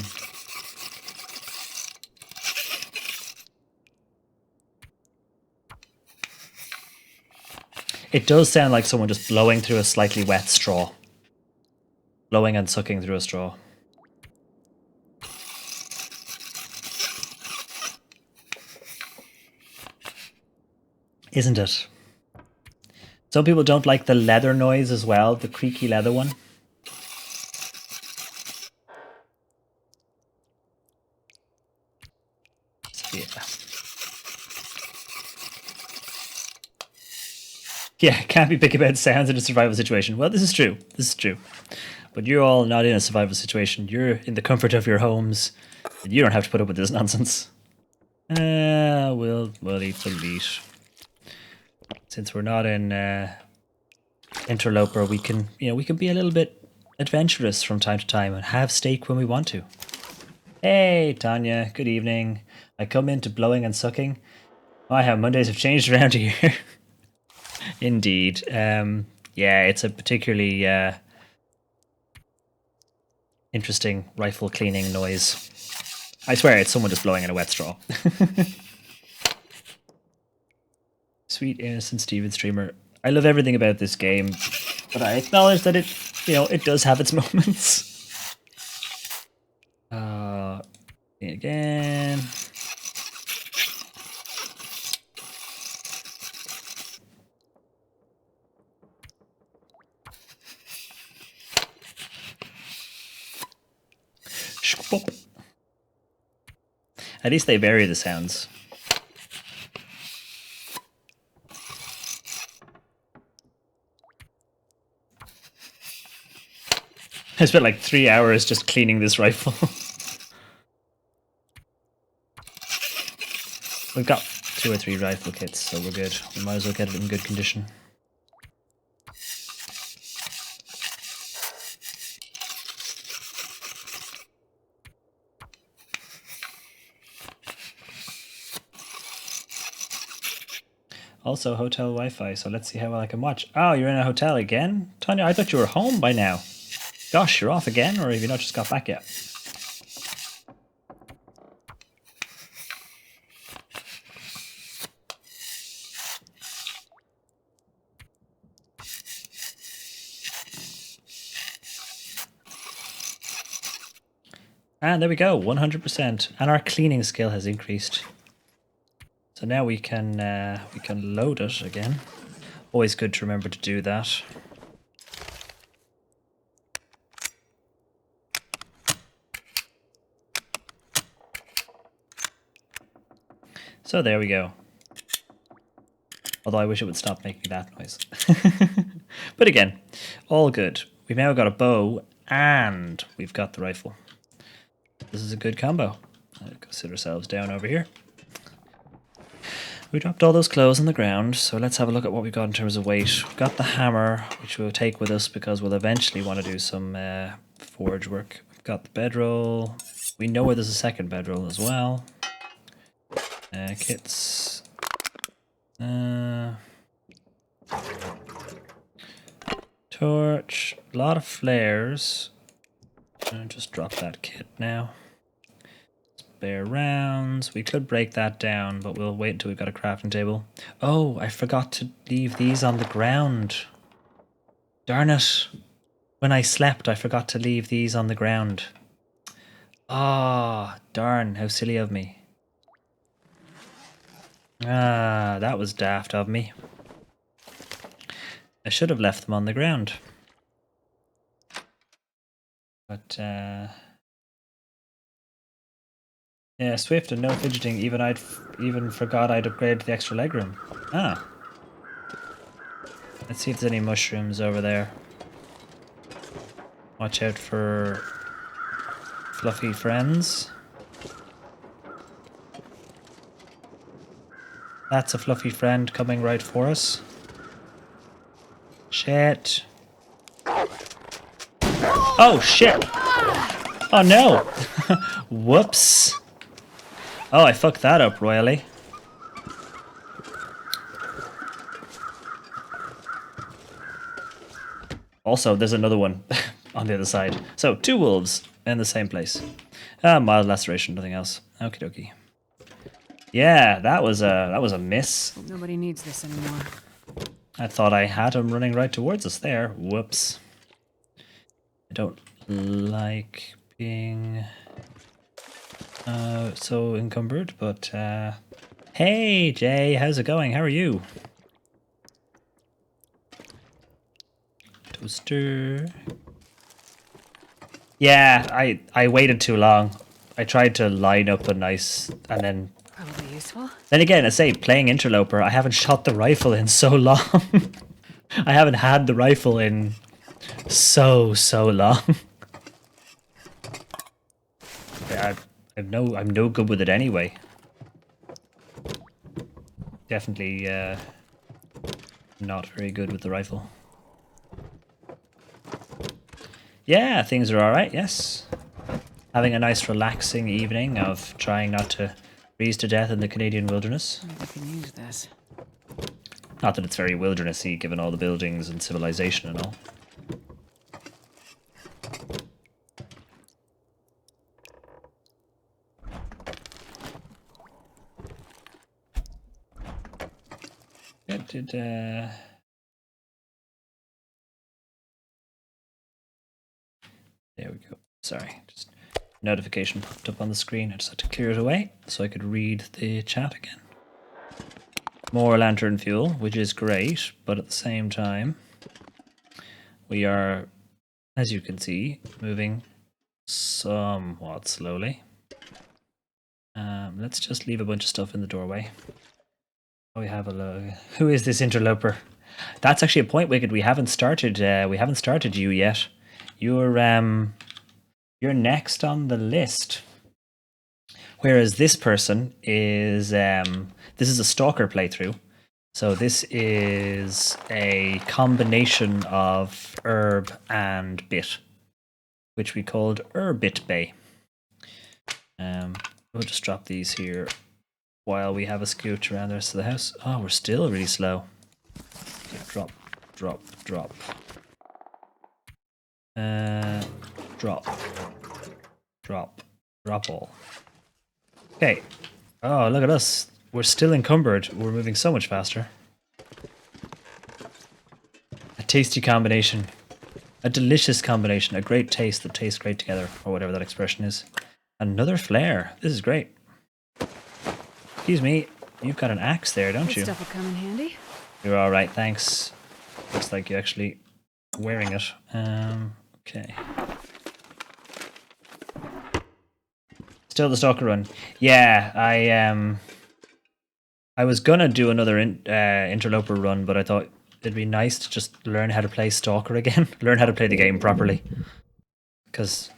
It does sound like someone just blowing through a slightly wet straw. Blowing and sucking through a straw. Isn't it? Some people don't like the leather noise as well, the creaky leather one. Yeah, can't be picky about sounds in a survival situation. Well, this is true. This is true. But you're all not in a survival situation. You're in the comfort of your homes. And you don't have to put up with this nonsense. We'll eat some meat. Since we're not in Interloper, we can be a little bit adventurous from time to time and have steak when we want to. Hey, Tanya. Good evening. I come into blowing and sucking. Oh, how Mondays have changed around here. Indeed. Yeah, it's a particularly interesting rifle cleaning noise. I swear it's someone just blowing in a wet straw. Sweet innocent Steven streamer. I love everything about this game, but I acknowledge that it does have its moments. Again. At least they vary the sounds. I spent like 3 hours just cleaning this rifle. We've got 2 or 3 rifle kits, so we're good. We might as well get it in good condition. Also, hotel Wi-Fi, so let's see how well I can watch. Oh, you're in a hotel again? Tanya, I thought you were home by now. Gosh, you're off again, or have you not just got back yet? And there we go, 100%. And our cleaning skill has increased. So now we can load it again. Always good to remember to do that. So there we go. Although I wish it would stop making that noise. But again, all good. We've now got a bow and we've got the rifle. This is a good combo. I'll go sit ourselves down over here. We dropped all those clothes on the ground, so let's have a look at what we've got in terms of weight. We've got the hammer, which we'll take with us because we'll eventually want to do some forge work. We've got the bedroll. We know where there's a second bedroll as well. Kits. Torch. A lot of flares. I'll just drop that kit now. Spare rounds. We could break that down, but we'll wait until we've got a crafting table. Oh, I forgot to leave these on the ground. Darn it. When I slept, I forgot to leave these on the ground. Ah, darn. How silly of me. Ah, that was daft of me. I should have left them on the ground. But, yeah, swift and no fidgeting. Even forgot I'd upgraded the extra legroom. Ah. Let's see if there's any mushrooms over there. Watch out for fluffy friends. That's a fluffy friend coming right for us. Shit. Oh, shit. Oh, no. Whoops. Oh, I fucked that up royally. Also, there's another one on the other side. So, 2 wolves in the same place. Mild laceration, nothing else. Okie dokie. Yeah, that was a miss. Nobody needs this anymore. I thought I had him running right towards us there. Whoops. I don't like being so encumbered, but hey Jay, how's it going? How are you? Toaster. Yeah, I waited too long. I tried to line up a nice and then Probably useful. Then again, I say, playing Interloper, I haven't shot the rifle in so long. I haven't had the rifle in so long. Yeah, I'm no good with it anyway. Definitely not very good with the rifle. Yeah, things are alright, yes. Having a nice relaxing evening of trying not to freeze to death in the Canadian wilderness. I can use this. Not that it's very wildernessy, given all the buildings and civilization and all. There we go. Sorry, just notification popped up on the screen. I just had to clear it away so I could read the chat again. More lantern fuel, which is great, but at the same time, we are, as you can see, moving somewhat slowly. Let's just leave a bunch of stuff in the doorway. We have a look. Who is this interloper? That's actually a point, Wicked. We haven't started you yet. you're next on the list. Whereas this person is this is a Stalker playthrough. So this is a combination of herb and bit, which we called Herbit Bay. We'll just drop these here while we have a scooch around the rest of the house. Oh, we're still really slow. Okay, drop, drop, drop. Drop, drop, drop all. Okay. Oh, look at us. We're still encumbered. We're moving so much faster. A tasty combination. A delicious combination. A great taste that tastes great together, or whatever that expression is. Another flare. This is great. Excuse me. You've got an axe there, don't That you? stuff will come in handy. You're all right, thanks. Looks like you're actually wearing it. Okay. Still the Stalker run. Yeah, I was gonna do another interloper run, but I thought it'd be nice to just learn how to play Stalker again. Learn how to play the game properly. Because,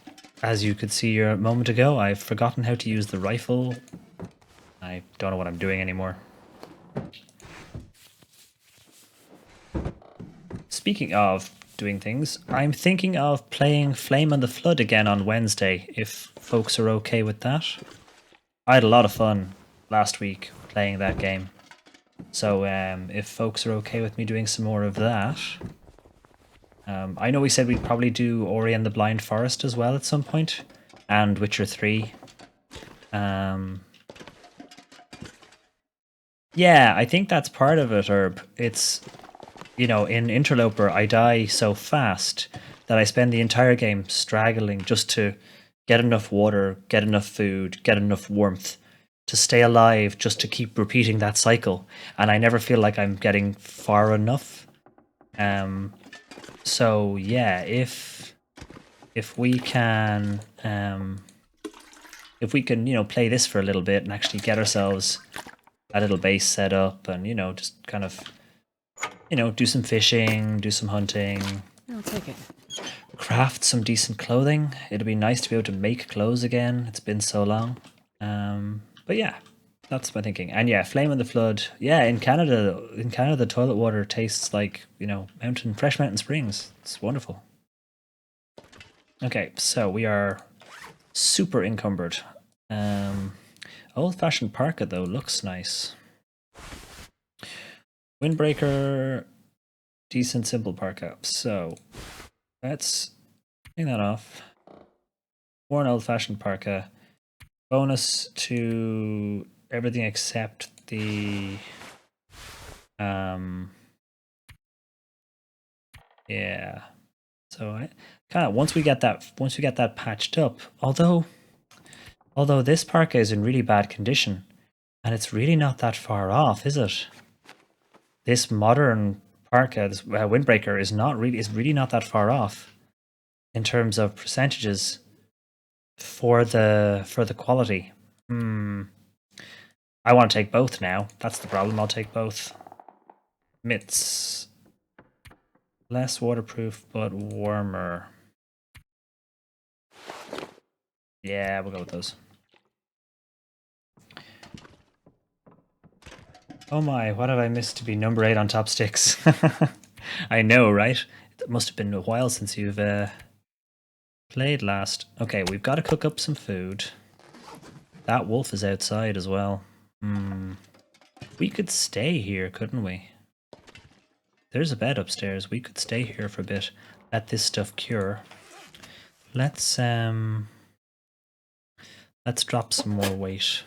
as you could see a moment ago, I've forgotten how to use the rifle. I don't know what I'm doing anymore. Speaking of doing things, I'm thinking of playing Flame on the Flood again on Wednesday, if folks are okay with that. I had a lot of fun last week playing that game. So if folks are okay with me doing some more of that. I know we said we'd probably do Ori and the Blind Forest as well at some point, and Witcher 3. Yeah, I think that's part of it, Herb. It's, you know, in Interloper, I die so fast that I spend the entire game straggling just to get enough water, get enough food, get enough warmth to stay alive, just to keep repeating that cycle. And I never feel like I'm getting far enough. So yeah, if we can you know, play this for a little bit and actually get ourselves a little base set up and, you know, just kind of, you know, do some fishing, do some hunting. I'll take it. Craft some decent clothing. It'd be nice to be able to make clothes again. It's been so long. But yeah, that's my thinking. And yeah, Flame in the Flood. Yeah, in Canada, the toilet water tastes like, you know, fresh mountain springs. It's wonderful. Okay, so we are super encumbered. Old-fashioned parka though looks nice. Windbreaker, decent simple parka. So let's take that off. More an old-fashioned parka. Bonus to everything except the yeah. So I kind of once we get that patched up, although this parka is in really bad condition, and it's really not that far off, is it? This modern parka, this windbreaker, is really not that far off in terms of percentages for the quality. I want to take both now. That's the problem. I'll take both. Mitts. Less waterproof, but warmer. Yeah, we'll go with those. Oh my, what have I missed to be number 8 on Top Sticks? I know, right? It must have been a while since you've played last. Okay, we've got to cook up some food. That wolf is outside as well. We could stay here, couldn't we? There's a bed upstairs. We could stay here for a bit. Let this stuff cure. Let's drop some more weight.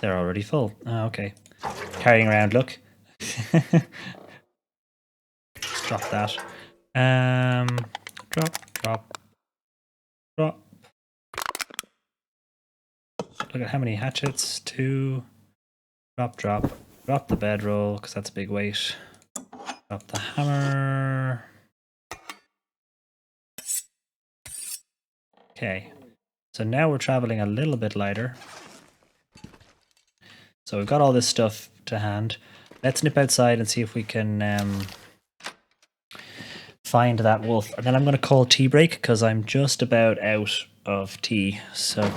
They're already full. Oh, okay. Carrying around, look. Let's drop that. Drop. Look at how many hatchets. 2. Drop. Drop the bedroll, because that's a big weight. Drop the hammer. Okay, so now we're traveling a little bit lighter. So we've got all this stuff to hand. Let's nip outside and see if we can find that wolf. And then I'm going to call tea break because I'm just about out of tea. So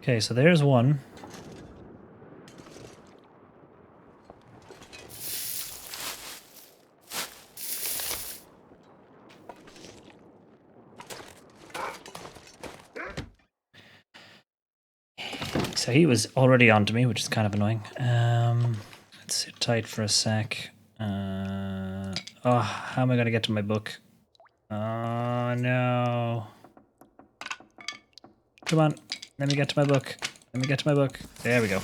okay, so there's one. So he was already onto me, which is kind of annoying. Let's sit tight for a sec. Oh, how am I going to get to my book? Oh, no. Come on, let me get to my book. Let me get to my book. There we go.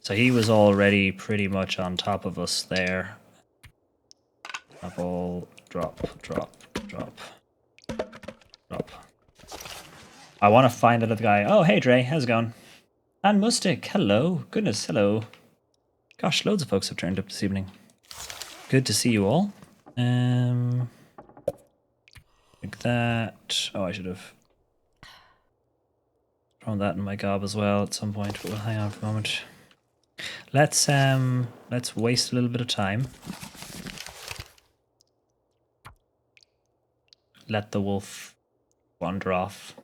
So he was already pretty much on top of us there. Apple, drop, drop, drop, drop. I want to find another guy. Oh, hey Dre, how's it going? And Mustic, hello. Goodness, hello. Gosh, loads of folks have turned up this evening. Good to see you all. Like that. Oh, I should have thrown that in my gob as well at some point, but we'll hang on for a moment. Let's waste a little bit of time. Let the wolf wander off.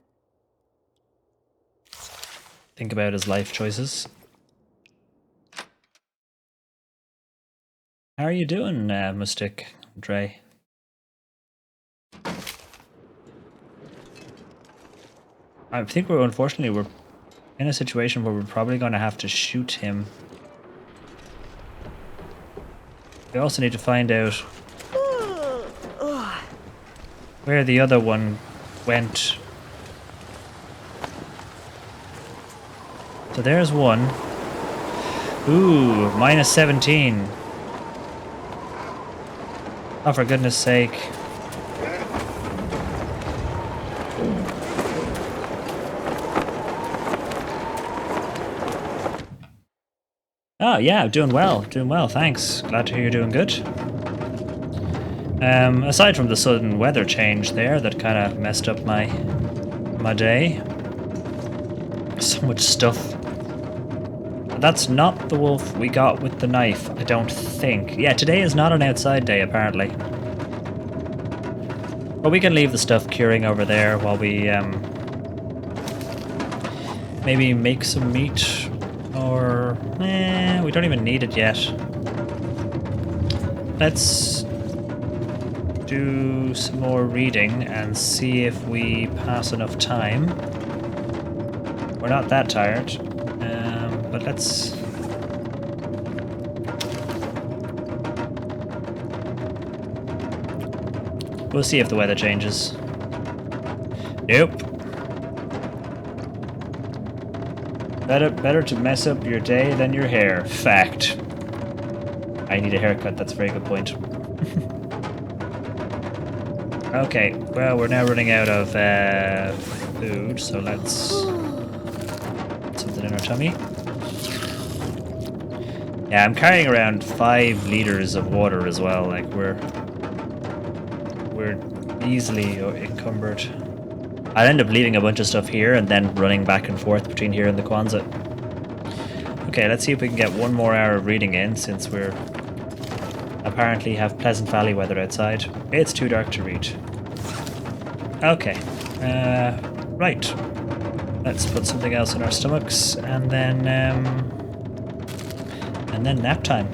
Think about his life choices. How are you doing, Mustic, Dre? I think unfortunately we're in a situation where we're probably going to have to shoot him. We also need to find out where the other one went. So there's one. Ooh, minus 17. Oh, for goodness sake. Oh, yeah, doing well, thanks. Glad to hear you're doing good. Aside from the sudden weather change there that kind of messed up my day. So much stuff. That's not the wolf we got with the knife, I don't think. Yeah, today is not an outside day, apparently. But we can leave the stuff curing over there while we maybe make some meat. Or, we don't even need it yet. Let's do some more reading and see if we pass enough time. We're not that tired, but let's... We'll see if the weather changes. Nope. Better to mess up your day than your hair. Fact. I need a haircut, that's a very good point. Okay, well, we're now running out of food, so let's put something in our tummy. Yeah, I'm carrying around 5 liters of water as well, like we're easily encumbered. I'll end up leaving a bunch of stuff here and then running back and forth between here and the Quonset. Okay, let's see if we can get one more hour of reading in since we're apparently have Pleasant Valley weather outside. It's too dark to read. Okay, right. Let's put something else in our stomachs and then nap time.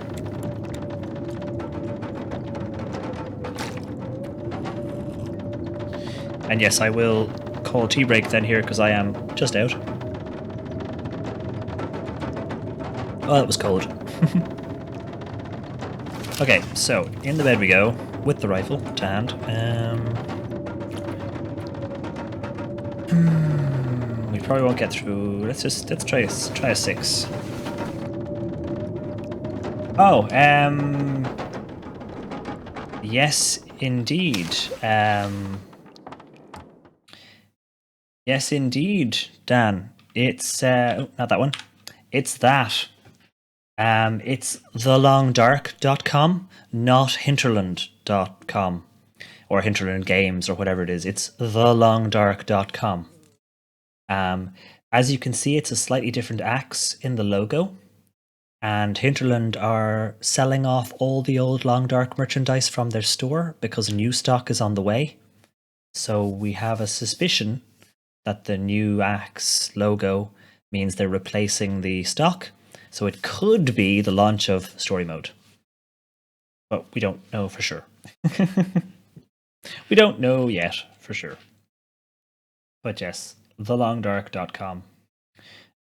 And yes, I will call tea break then here because I am just out. Oh, that was cold. Okay, so in the bed we go with the rifle to hand. We probably won't get through. Let's try a 6. Oh, yes, indeed. Yes, indeed, Dan. It's not that one. It's that. It's thelongdark.com, not hinterland.com or hinterland games or whatever it is. It's thelongdark.com. As you can see, it's a slightly different axe in the logo. And Hinterland are selling off all the old Long Dark merchandise from their store because new stock is on the way. So we have a suspicion that the new axe logo means they're replacing the stock. So it could be the launch of story mode. But we don't know for sure. We don't know yet for sure. But yes, thelongdark.com.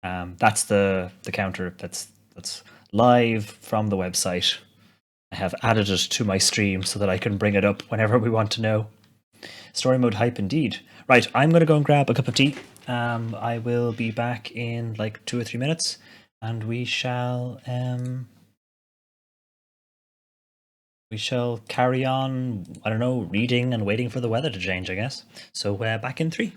That's the counter that's live from the website. I have added it to my stream so that I can bring it up whenever we want to know. Story mode hype indeed. Right, I'm going to go and grab a cup of tea. I will be back in like 2 or 3 minutes, and we shall carry on, I don't know, reading and waiting for the weather to change, I guess. So back in 3.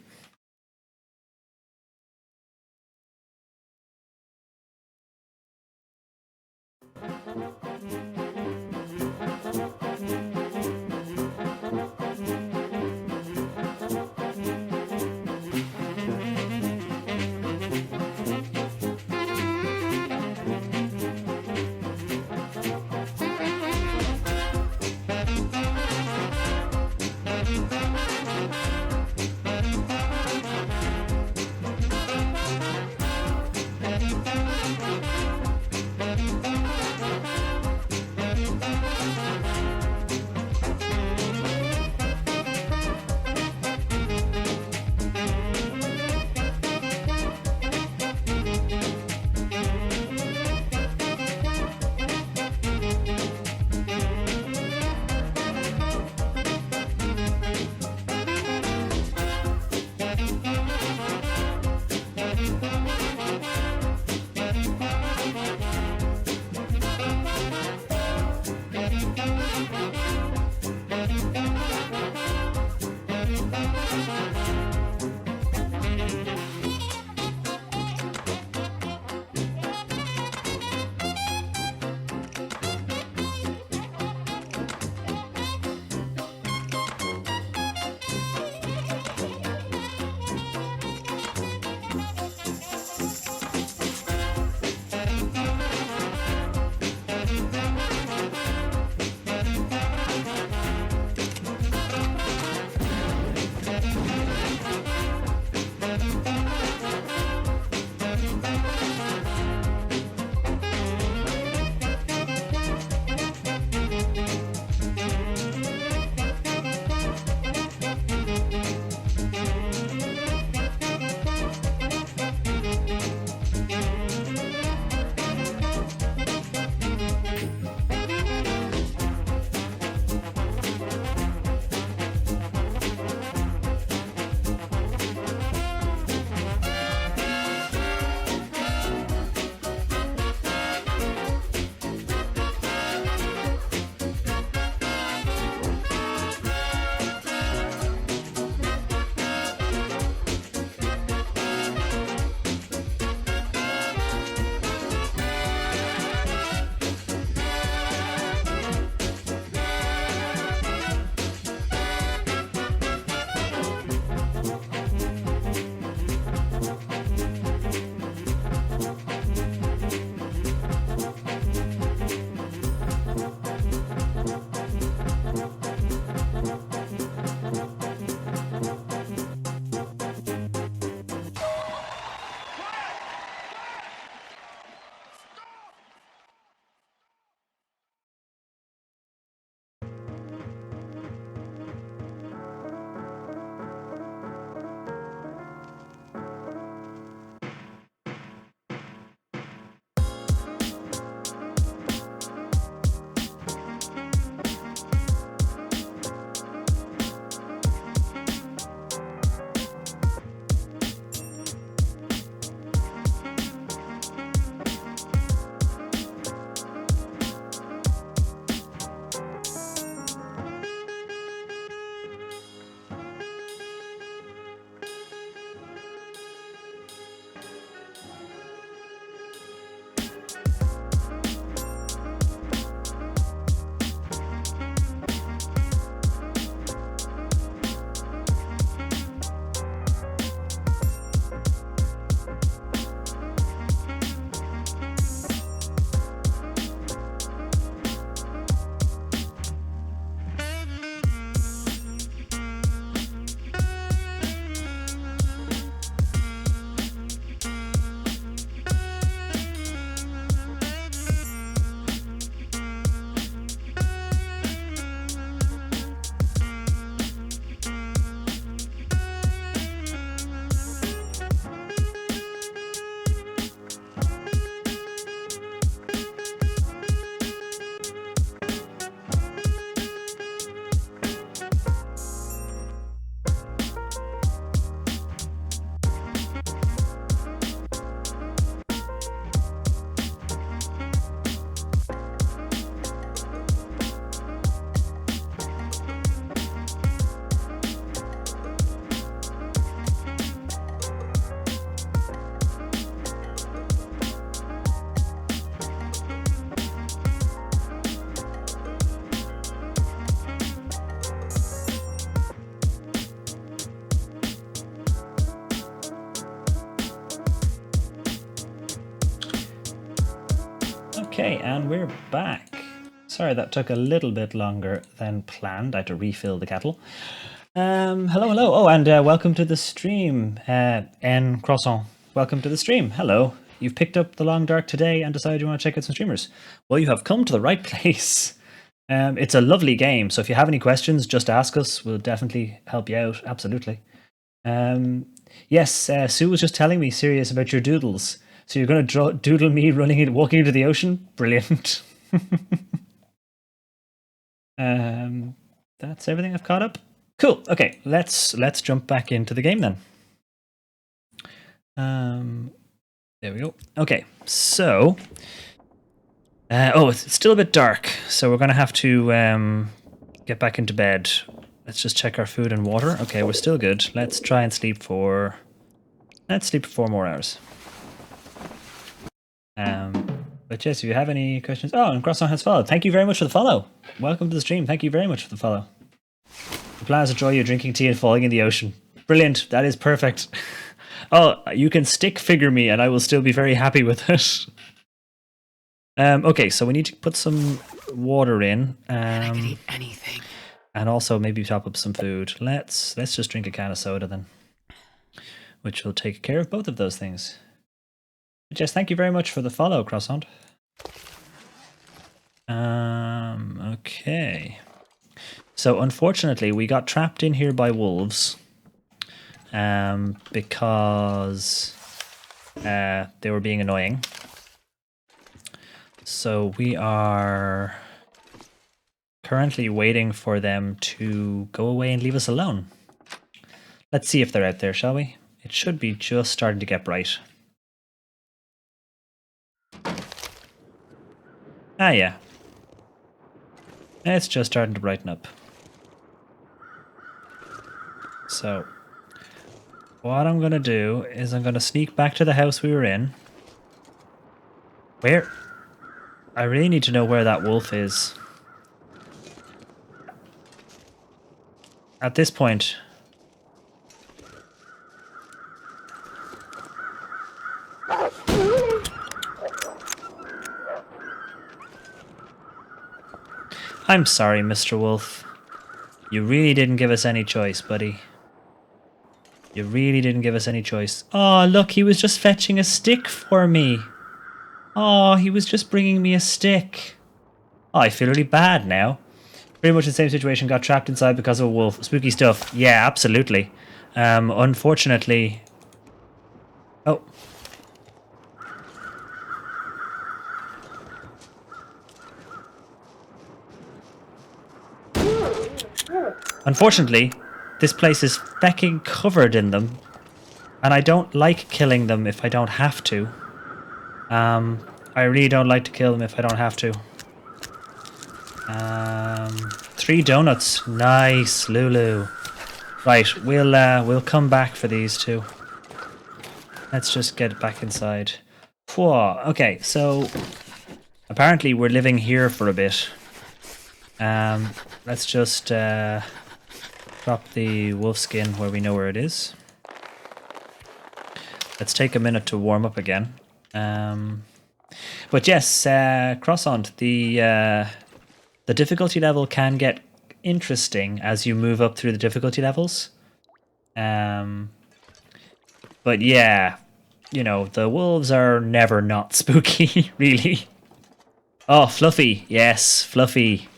Okay, and we're back. Sorry, that took a little bit longer than planned. I had to refill the kettle. Hello. Oh, and welcome to the stream, N Croissant. Welcome to the stream. Hello. You've picked up The Long Dark today and decided you want to check out some streamers. Well, you have come to the right place. It's a lovely game, so if you have any questions, just ask us. We'll definitely help you out. Absolutely. Yes, Sue was just telling me, serious, about your doodles. So you're going to doodle me walking into the ocean? Brilliant. That's everything I've caught up. Cool. Okay, let's jump back into the game then. There we go. Okay, so it's still a bit dark, so we're gonna have to get back into bed. Let's just check our food and water. Okay, we're still good. Let's try and sleep for 4 more hours. But yes, if you have any questions, and Croissant has followed. Thank you very much for the follow. Welcome to the stream. Thank you very much for the follow. The plan is to enjoy you drinking tea and falling in the ocean. Brilliant. That is perfect. Oh, you can stick figure me and I will still be very happy with it. Okay, so we need to put some water in. And I could eat anything. And also maybe top up some food. Let's just drink a can of soda then. Which will take care of both of those things. But yes, thank you very much for the follow, Croissant. Okay. So unfortunately, we got trapped in here by wolves because they were being annoying. So we are currently waiting for them to go away and leave us alone. Let's see if they're out there, shall we? It should be just starting to get bright. Ah, yeah. It's just starting to brighten up. So, what I'm going to do is I'm going to sneak back to the house we were in. Where? I really need to know where that wolf is. At this point... I'm sorry, Mr. Wolf. You really didn't give us any choice, buddy. You really didn't give us any choice. Oh, look, he was just fetching a stick for me. Oh, he was just bringing me a stick. Oh, I feel really bad now. Pretty much the same situation, got trapped inside because of a wolf. Spooky stuff. Yeah, absolutely. Unfortunately... Oh. Unfortunately, this place is fecking covered in them. And I don't like killing them if I don't have to. I really don't like to kill them if I don't have to. 3 donuts. Nice, Lulu. Right, we'll come back for these 2. Let's just get back inside. Whoa, okay, so apparently we're living here for a bit. Let's just drop the wolf skin where we know where it is. Let's take a minute to warm up again. But yes, Croissant, the difficulty level can get interesting as you move up through the difficulty levels. But yeah, you know, the wolves are never not spooky, really. Oh, Fluffy. Yes, Fluffy.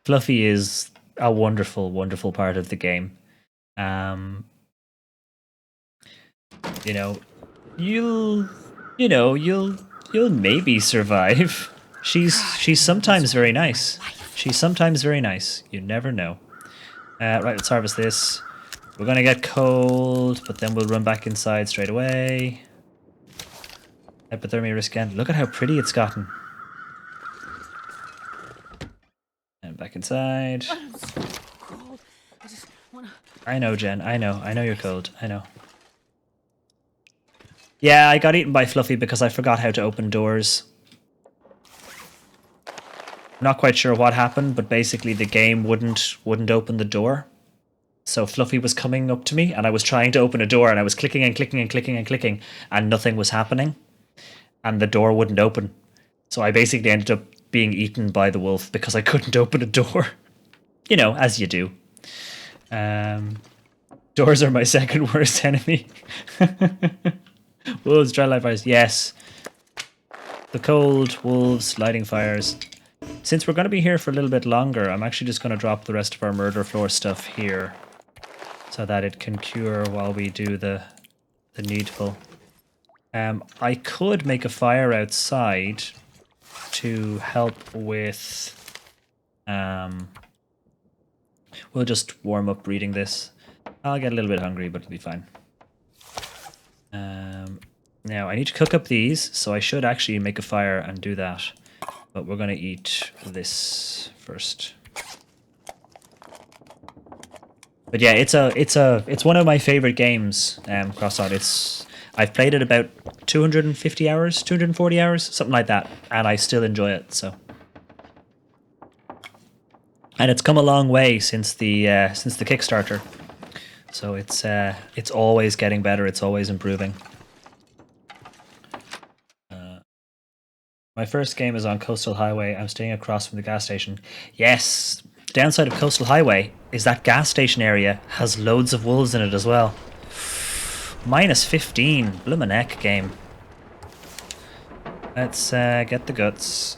Fluffy is a wonderful, wonderful part of the game. You know, you'll maybe survive. She's sometimes very nice. She's sometimes very nice. You never know. Right, let's harvest this. We're gonna get cold, but then we'll run back inside straight away. Hypothermia risk again. Look at how pretty it's gotten. And back inside. I'm so cold. I just wanna... I know, Jen. I know you're cold. I know. Yeah, I got eaten by Fluffy because I forgot how to open doors. I'm not quite sure what happened, but basically the game wouldn't open the door. So Fluffy was coming up to me and I was trying to open a door and I was clicking and clicking and clicking and clicking and nothing was happening. And the door wouldn't open. So I basically ended up being eaten by the wolf because I couldn't open a door. You know, as you do. Doors are my second worst enemy. Wolves, dry light fires. Yes. The cold, wolves, lighting fires. Since we're going to be here for a little bit longer, I'm actually just going to drop the rest of our murder floor stuff here so that it can cure while we do the needful. I could make a fire outside to help with... we'll just warm up reading this. I'll get a little bit hungry, but it'll be fine. Now, I need to cook up these, so I should actually make a fire and do that. But we're going to eat this first. But yeah, it's one of my favorite games, Crossout. I've played it about 250 hours, 240 hours, something like that, and I still enjoy it, so. And it's come a long way since the Kickstarter. So it's always getting better, it's always improving. My first game is on Coastal Highway. I'm staying across from the gas station. Yes, the downside of Coastal Highway is that gas station area has loads of wolves in it as well. Minus 15. Bloomin' heck game. Let's get the guts.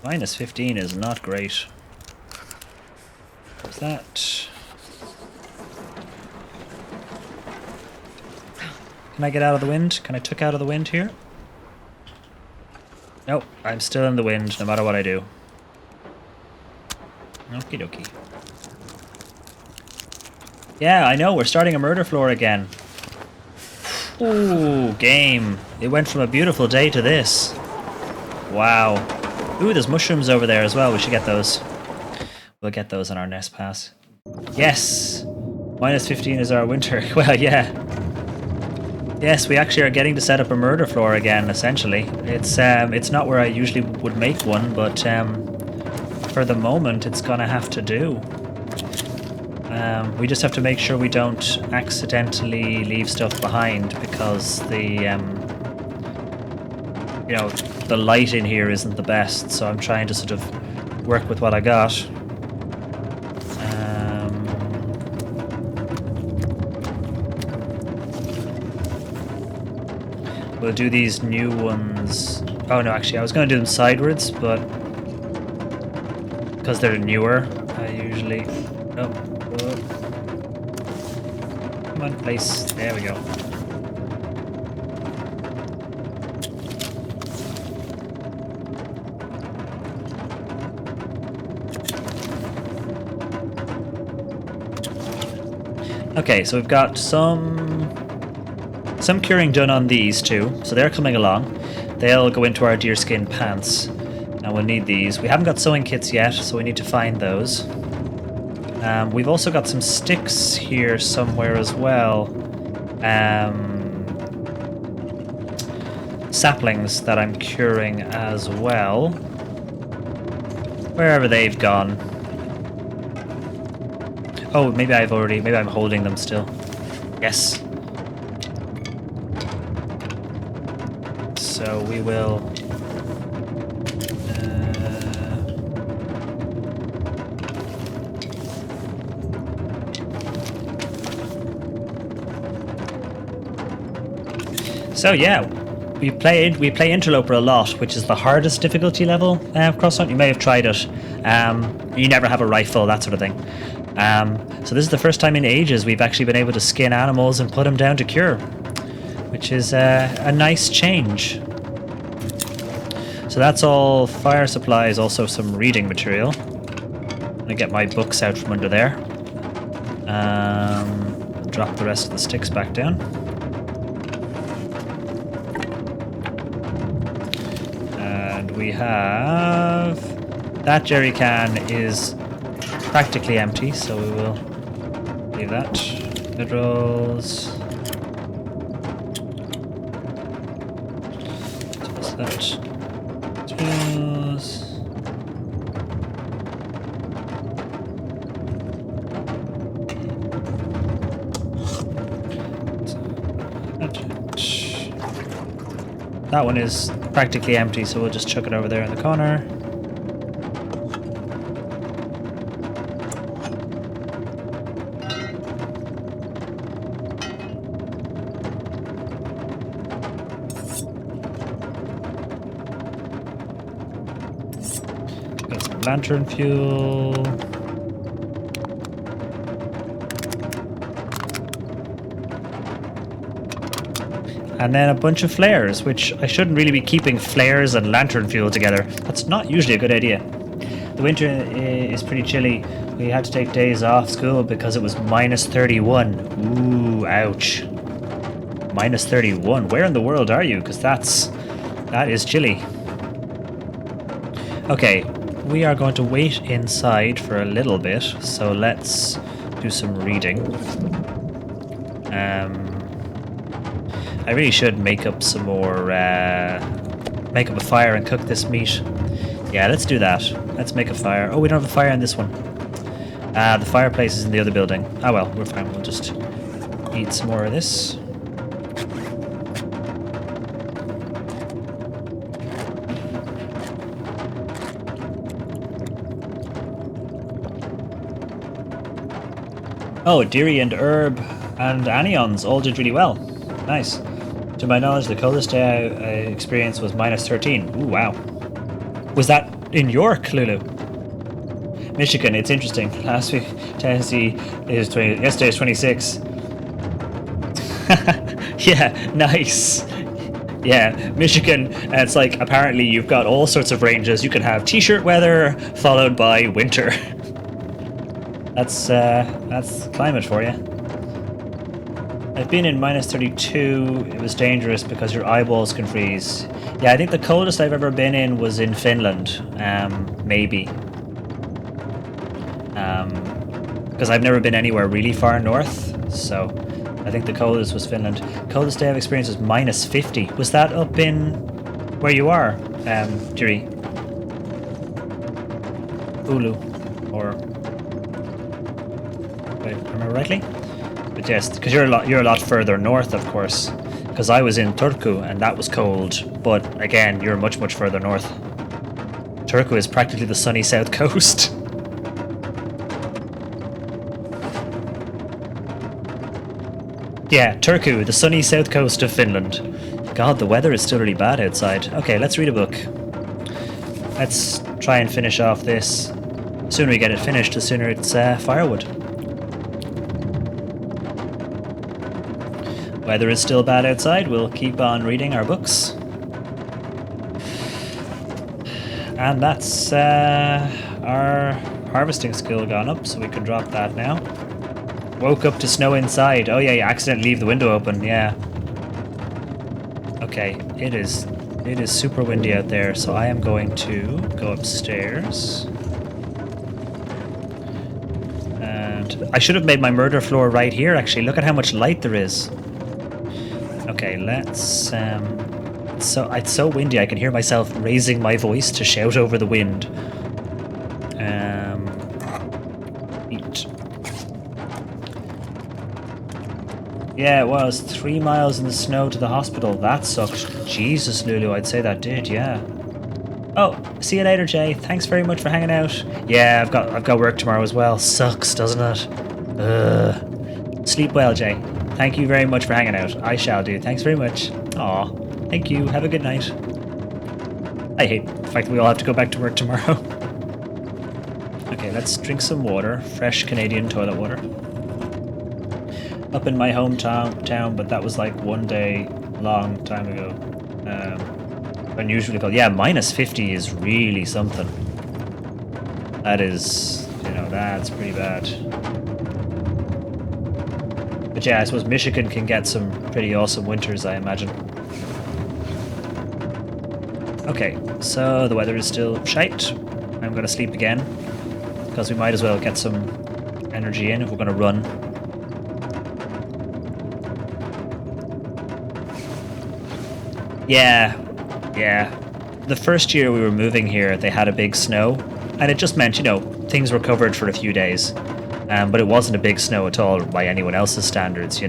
Minus 15 is not great. What's that? Can I get out of the wind? Can I tuck out of the wind here? Nope, I'm still in the wind no matter what I do. Okie dokie. Yeah, I know, we're starting a murder floor again. Ooh, game. It went from a beautiful day to this. Wow. Ooh, there's mushrooms over there as well. We should get those. We'll get those on our nest pass. Yes! Minus 15 is our winter. Well, yeah. Yes, we actually are getting to set up a murder floor again, essentially. It's not where I usually would make one, but for the moment it's gonna have to do. We just have to make sure we don't accidentally leave stuff behind because the the light in here isn't the best, so I'm trying to sort of work with what I got. We'll do these new ones. Oh no, actually I was going to do them sidewards, but because they're newer, I usually... Oh, whoa. Come on, place. There we go. Okay, so we've got some curing done on these two, so they're coming along. They'll go into our deerskin pants, and we'll need these. We haven't got sewing kits yet, so we need to find those. We've also got some sticks here somewhere as well. Saplings that I'm curing as well. Wherever they've gone. Oh, maybe I'm holding them still. Yes. So we will... So yeah, we play Interloper a lot, which is the hardest difficulty level Crosshunt. You may have tried it. You never have a rifle, that sort of thing. So this is the first time in ages we've actually been able to skin animals and put them down to cure, which is a nice change. So that's all fire supplies, also some reading material. I'm gonna get my books out from under there. Drop the rest of the sticks back down. And we have... That jerry can is practically empty, so we will leave that. Midrolls. What's that? that one is practically empty, so we'll just chuck it over there in the corner. Got some lantern fuel. And then a bunch of flares, which I shouldn't really be keeping flares and lantern fuel together. That's not usually a good idea. The winter is pretty chilly. We had to take days off school because it was -31. Ooh, ouch. -31. Where in the world are you? Because that is chilly. Okay, we are going to wait inside for a little bit. So let's do some reading. I really should make up some more, make up a fire and cook this meat. Yeah, let's do that. Let's make a fire. Oh, we don't have a fire in this one. The fireplace is in the other building. Oh well, we're fine. We'll just eat some more of this. Oh, Deary and Herb and Anions all did really well. Nice. To my knowledge, the coldest day I experienced was -13. Ooh, wow. Was that in York, Lulu? Michigan, it's interesting. Last week, Tennessee is 20. Yesterday is 26. Yeah, nice. Yeah, Michigan, it's like apparently you've got all sorts of ranges. You can have t-shirt weather followed by winter. That's climate for you. I've been in -32. It was dangerous because your eyeballs can freeze. Yeah, I think the coldest I've ever been in was in Finland. Maybe. Because I've never been anywhere really far north. So I think the coldest was Finland. Coldest day I've experienced was -50. Was that up in where you are, Jiri? Oulu, or if I remember rightly? But yes, because you're a lot further north, of course. Because I was in Turku and that was cold, but again, you're much further north. Turku is practically the sunny south coast. Yeah, Turku, the sunny south coast of Finland. God, the weather is still really bad outside. Okay, let's read a book. Let's try and finish off this. The sooner we get it finished, the sooner it's firewood. Weather is still bad outside. We'll keep on reading our books. And that's our harvesting skill gone up, so we can drop that now. Woke up to snow inside. Oh yeah, you accidentally leave the window open, yeah. Okay, it is super windy out there, so I am going to go upstairs. And I should have made my murder floor right here, actually. Look at how much light there is. Okay, let's... it's so windy, I can hear myself raising my voice to shout over the wind. Eat. Yeah, it was 3 miles in the snow to the hospital. That sucked. Jesus, Lulu, I'd say that did, yeah. Oh, see you later, Jay. Thanks very much for hanging out. Yeah, I've got work tomorrow as well. Sucks, doesn't it? Ugh. Sleep well, Jay. Thank you very much for hanging out. I shall do. Thanks very much. Aw, thank you. Have a good night. I hate the fact that we all have to go back to work tomorrow. Okay, let's drink some water. Fresh Canadian toilet water. Up in my hometown, but that was like one day, long time ago. Unusually cold. Yeah, -50 is really something. That is, that's pretty bad. But yeah, I suppose Michigan can get some pretty awesome winters, I imagine. Okay, so the weather is still shite. I'm gonna sleep again, because we might as well get some energy in if we're gonna run. Yeah. The first year we were moving here, they had a big snow, and it just meant, things were covered for a few days. But it wasn't a big snow at all by anyone else's standards,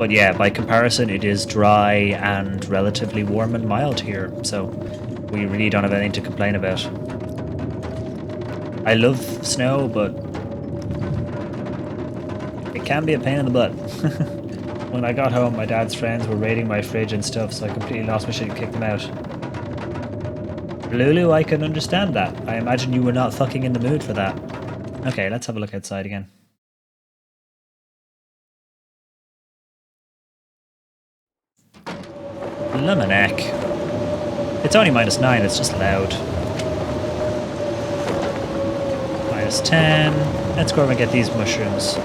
But yeah, by comparison, it is dry and relatively warm and mild here, so we really don't have anything to complain about. I love snow, but it can be a pain in the butt. When I got home, my dad's friends were raiding my fridge and stuff, so I completely lost my shit and kicked them out. Lulu, I can understand that. I imagine you were not fucking in the mood for that. Okay, let's have a look outside again. Luminac. It's only -9, it's just loud. -10. Let's go over and get these mushrooms.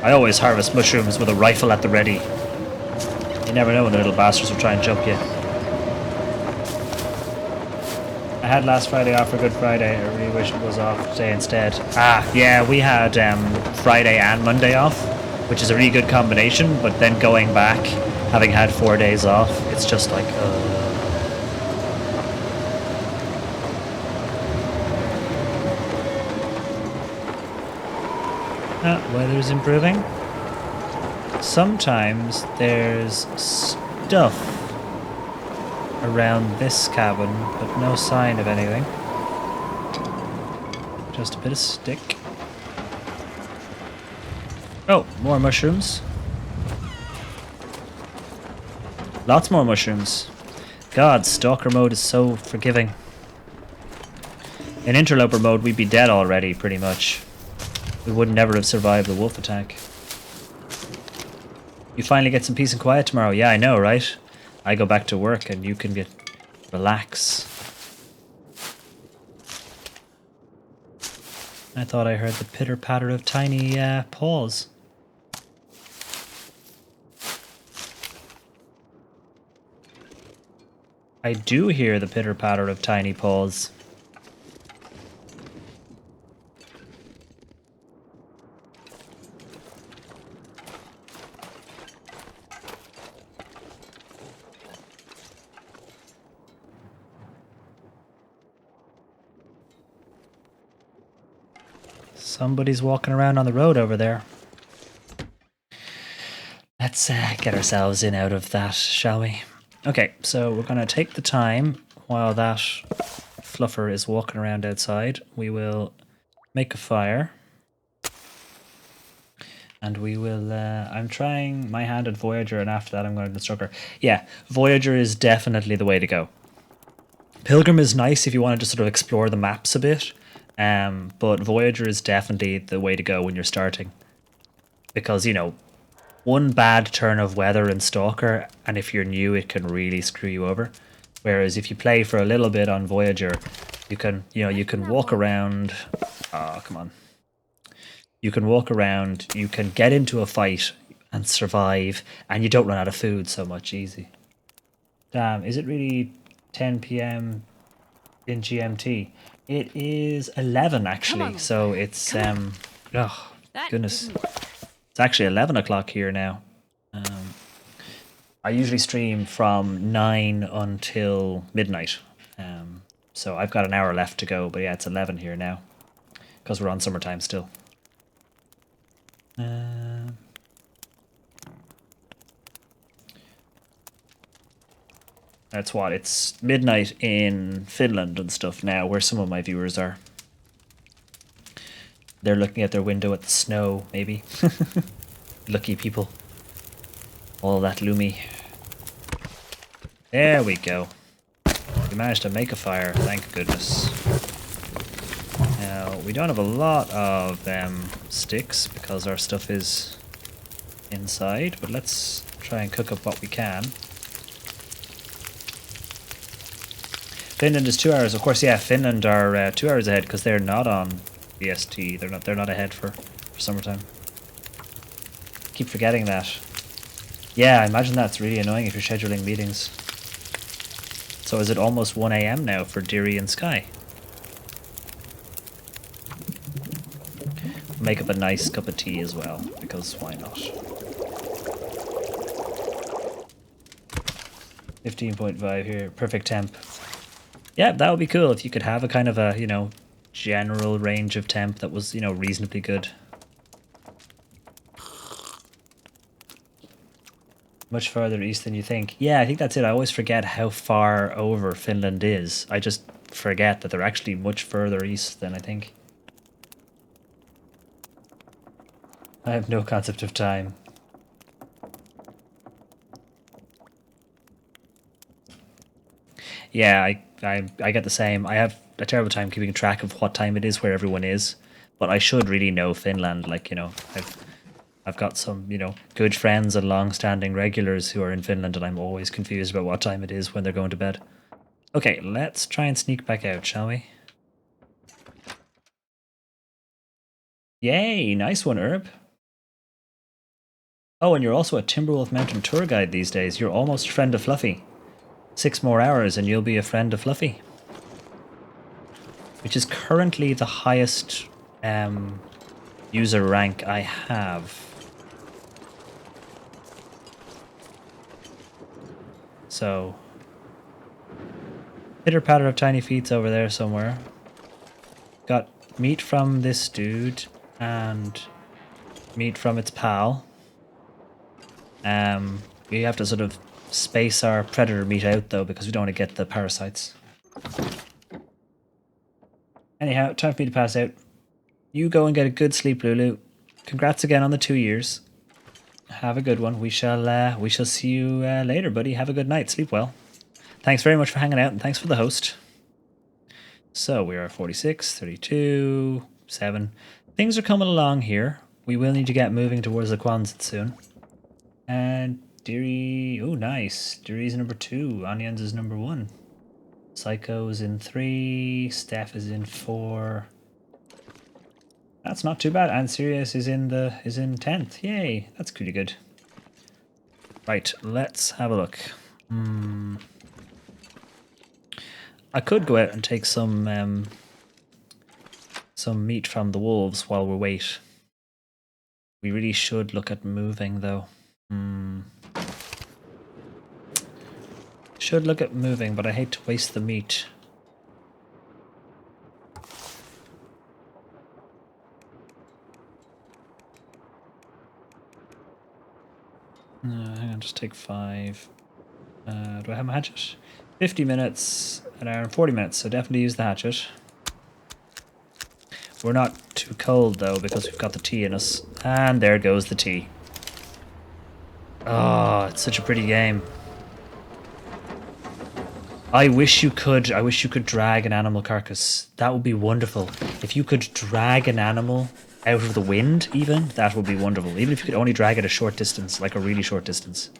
I always harvest mushrooms with a rifle at the ready. You never know when the little bastards will try and jump you. I had last Friday off for Good Friday. I really wish it was off today instead. Ah, yeah, we had Friday and Monday off, which is a really good combination, but then going back, having had 4 days off, it's just like, weather's improving. Sometimes there's stuff around this cabin, but no sign of anything. Just a bit of stick. Oh, more mushrooms. Lots more mushrooms. God, Stalker mode is so forgiving. In Interloper mode, we'd be dead already, pretty much. We would never have survived the wolf attack. You finally get some peace and quiet tomorrow. Yeah, I know, right? I go back to work and you can relax. I thought I heard the pitter-patter of tiny paws. I do hear the pitter-patter of tiny paws. Somebody's walking around on the road over there. Let's get ourselves in out of that, shall we? Okay, so we're going to take the time while that fluffer is walking around outside. We will make a fire. And we will, I'm trying my hand at Voyager, and after that I'm going to the Stalker. Yeah, Voyager is definitely the way to go. Pilgrim is nice if you want to just sort of explore the maps a bit. But Voyager is definitely the way to go when you're starting. Because, you know, one bad turn of weather in Stalker, and if you're new, it can really screw you over. Whereas if you play for a little bit on Voyager, you can, you can walk around. Oh, come on. You can walk around, you can get into a fight and survive, and you don't run out of food so much. Easy. Damn, is it really 10 p.m. in GMT? It is 11 actually, so it's oh goodness, it's actually 11 o'clock here now. I usually stream from 9 until midnight, so I've got an hour left to go. But yeah, it's 11 here now because we're on summertime still. That's what, it's midnight in Finland and stuff now, where some of my viewers are. They're looking at their window at the snow, maybe. Lucky people. All that loomy. There we go. We managed to make a fire, thank goodness. Now, we don't have a lot of sticks because our stuff is inside, but let's try and cook up what we can. Finland is 2 hours, of course. Yeah, Finland are 2 hours ahead because they're not on BST. They're not ahead for summertime. Keep forgetting that. Yeah, I imagine that's really annoying if you're scheduling meetings. So is it almost 1 a.m. now for Deary and Sky? Make up a nice cup of tea as well, because why not? 15.5 here, perfect temp. Yeah, that would be cool if you could have a kind of a, general range of temp that was, you know, reasonably good. Much further east than you think. Yeah, I think that's it. I always forget how far over Finland is. I just forget that they're actually much further east than I think. I have no concept of time. Yeah, I get the same. I have a terrible time keeping track of what time it is where everyone is, but I should really know Finland. Like, you know, I've got some, you know, good friends and long-standing regulars who are in Finland, and I'm always confused about what time it is when they're going to bed. Okay, let's try and sneak back out, shall we? Yay, nice one, Herb. Oh, and you're also a Timberwolf Mountain tour guide these days. You're almost a friend of Fluffy. 6 more hours and you'll be a friend of Fluffy. Which is currently the highest user rank I have. So, pitter patter of tiny feet over there somewhere. Got meat from this dude and meat from its pal. We have to sort of space our predator meat out though because we don't want to get the parasites. Anyhow, time for me to pass out. You go and get a good sleep, Lulu. Congrats again on the 2 years. Have a good one. We shall see you later, buddy. Have a good night. Sleep well. Thanks very much for hanging out, and thanks for the host. So we are 46, 32, 7. Things are coming along here. We will need to get moving towards the Quonset soon. And Deary, oh nice. Deary's number 2. Onions is number 1. Psycho's in 3. Steph is in 4. That's not too bad. And Sirius is in 10th. Yay, that's pretty good. Right, let's have a look. I could go out and take some meat from the wolves while we wait. We really should look at moving though. Should look at moving, but I hate to waste the meat. Hang on, just take 5. Do I have my hatchet? 50 minutes, an hour and 40 minutes, so definitely use the hatchet. We're not too cold though because we've got the tea in us. And there goes the tea. Oh, it's such a pretty game. I wish you could drag an animal carcass. That would be wonderful. If you could drag an animal out of the wind even, that would be wonderful. Even if you could only drag it a short distance, like a really short distance.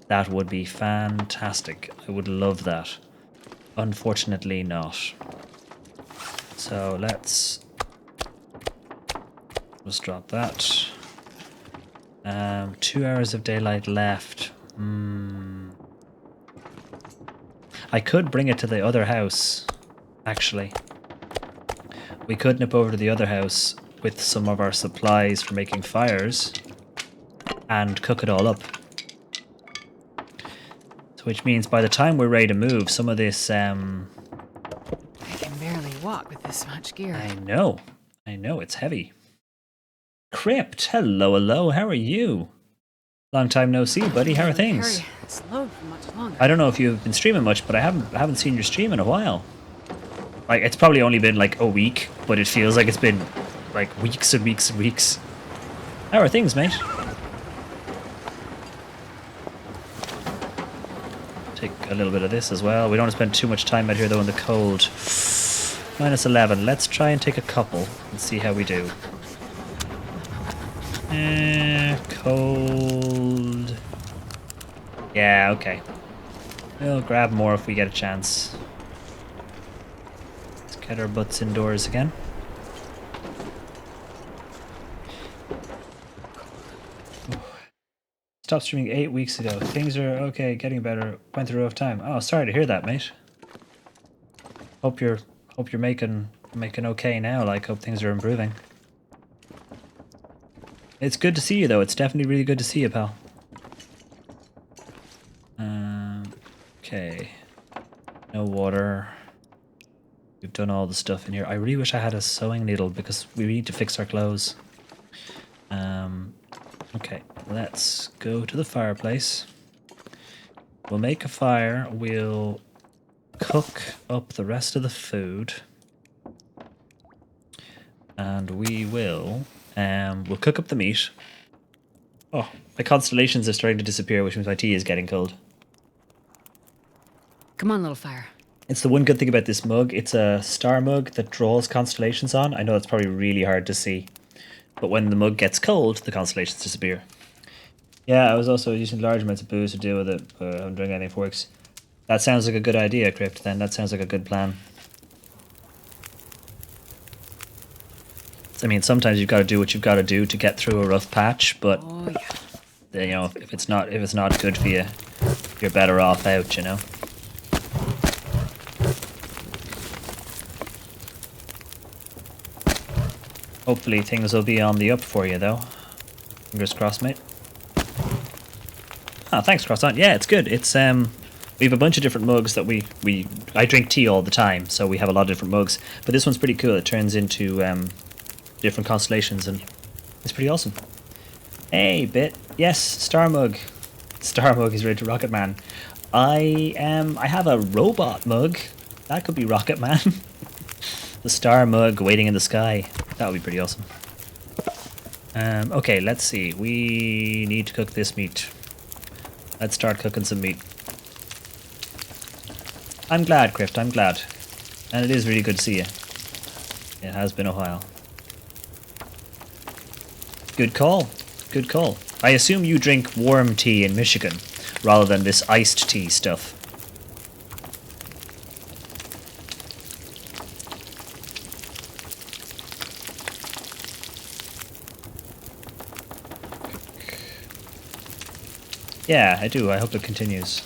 That would be fantastic. I would love that. Unfortunately not. So let's just drop that. 2 hours of daylight left. I could bring it to the other house, actually. We could nip over to the other house with some of our supplies for making fires and cook it all up. So which means by the time we're ready to move, some of this... I can barely walk with this much gear. I know, it's heavy. Crypt, hello, how are you? Long time no see, buddy. How are things? Carry this load for much longer. I don't know if you've been streaming much, but I haven't seen your stream in a while. Like, it's probably only been like a week, but it feels like it's been like weeks and weeks and weeks. How are things, mate? Take a little bit of this as well. We don't want to spend too much time out here though in the cold. -11. Let's try and take a couple and see how we do. Cold. Yeah, okay. We'll grab more if we get a chance. Let's get our butts indoors again. Stopped streaming 8 weeks ago. Things are okay, getting better. Went through a rough time. Oh, sorry to hear that, mate. Hope you're making okay now. Like, hope things are improving. It's good to see you, though. It's definitely really good to see you, pal. Okay. No water. We've done all the stuff in here. I really wish I had a sewing needle because we need to fix our clothes. Okay, let's go to the fireplace. We'll make a fire. We'll cook up the rest of the food. And we'll cook up the meat. Oh, my constellations are starting to disappear, which means my tea is getting cold. Come on, little fire. It's the one good thing about this mug. It's a star mug that draws constellations on. I know it's probably really hard to see. But when the mug gets cold, the constellations disappear. Yeah, I was also using large amounts of booze to deal with it, but I'm doing anything for works. That sounds like a good idea, Crypt, then. That sounds like a good plan. I mean, sometimes you've got to do what you've got to do to get through a rough patch, but Oh yeah. you know, if it's not good for you, you're better off out, you know. Hopefully things will be on the up for you, though. Fingers crossed, mate. Oh, thanks, Croissant. Yeah, it's good. It's we have a bunch of different mugs that I drink tea all the time, so we have a lot of different mugs. But this one's pretty cool. It turns into different constellations, and it's pretty awesome. Hey, Bit. Yes, Star Mug. Star Mug is ready to Rocket Man. I have a robot mug. That could be Rocket Man. The Star Mug waiting in the sky. That would be pretty awesome. Okay, let's see. We need to cook this meat. Let's start cooking some meat. I'm glad, Crypt, I'm glad. And it is really good to see you. It has been a while. Good call. Good call. I assume you drink warm tea in Michigan, rather than this iced tea stuff. Yeah, I do. I hope it continues.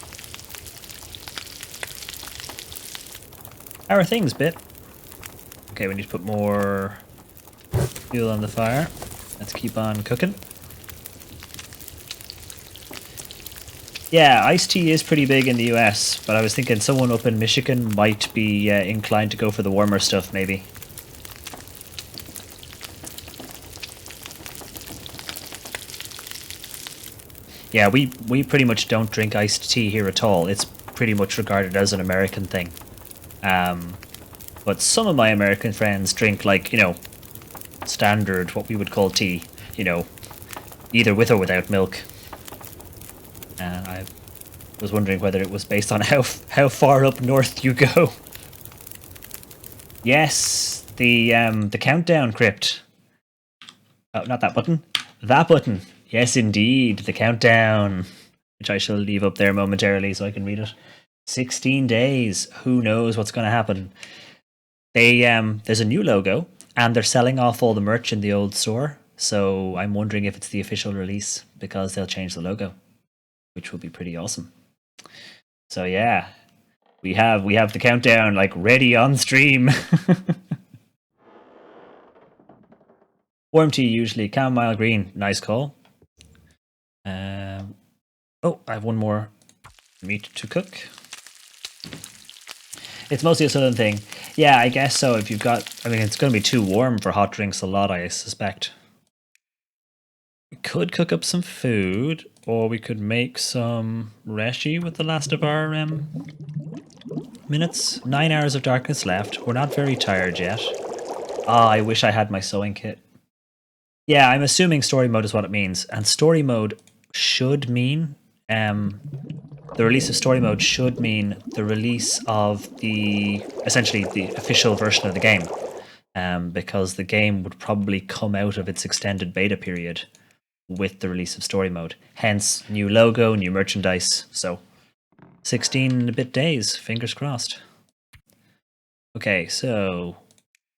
How are things, Bit? Okay, we need to put more fuel on the fire. Let's keep on cooking. Yeah, iced tea is pretty big in the US, but I was thinking someone up in Michigan might be inclined to go for the warmer stuff, maybe. Yeah, we pretty much don't drink iced tea here at all. It's pretty much regarded as an American thing. But some of my American friends drink, like, you know, standard, what we would call tea, you know, either with or without milk. And I was wondering whether it was based on how far up north you go. Yes, the countdown, Crypt. Oh, not that button. That button. Yes, indeed, the countdown, which I shall leave up there momentarily so I can read it. 16 days. Who knows what's going to happen? There's a new logo, and they're selling off all the merch in the old store. So I'm wondering if it's the official release, because they'll change the logo, which will be pretty awesome. So yeah, we have the countdown, like, ready on stream. Warm tea usually, chamomile green. Nice call. Oh, I have one more meat to cook. It's mostly a southern thing. Yeah, I guess so. If you've got, I mean, it's going to be too warm for hot drinks a lot, I suspect. We could cook up some food, or we could make some reshi with the last of our minutes. 9 hours of darkness left. We're not very tired yet. Ah, I wish I had my sewing kit. Yeah, I'm assuming story mode is what it means, and story mode should mean the release of story mode should mean the release of essentially the official version of the game, because the game would probably come out of its extended beta period with the release of story mode. Hence, new logo, new merchandise. So 16 and a bit days, fingers crossed. Okay, so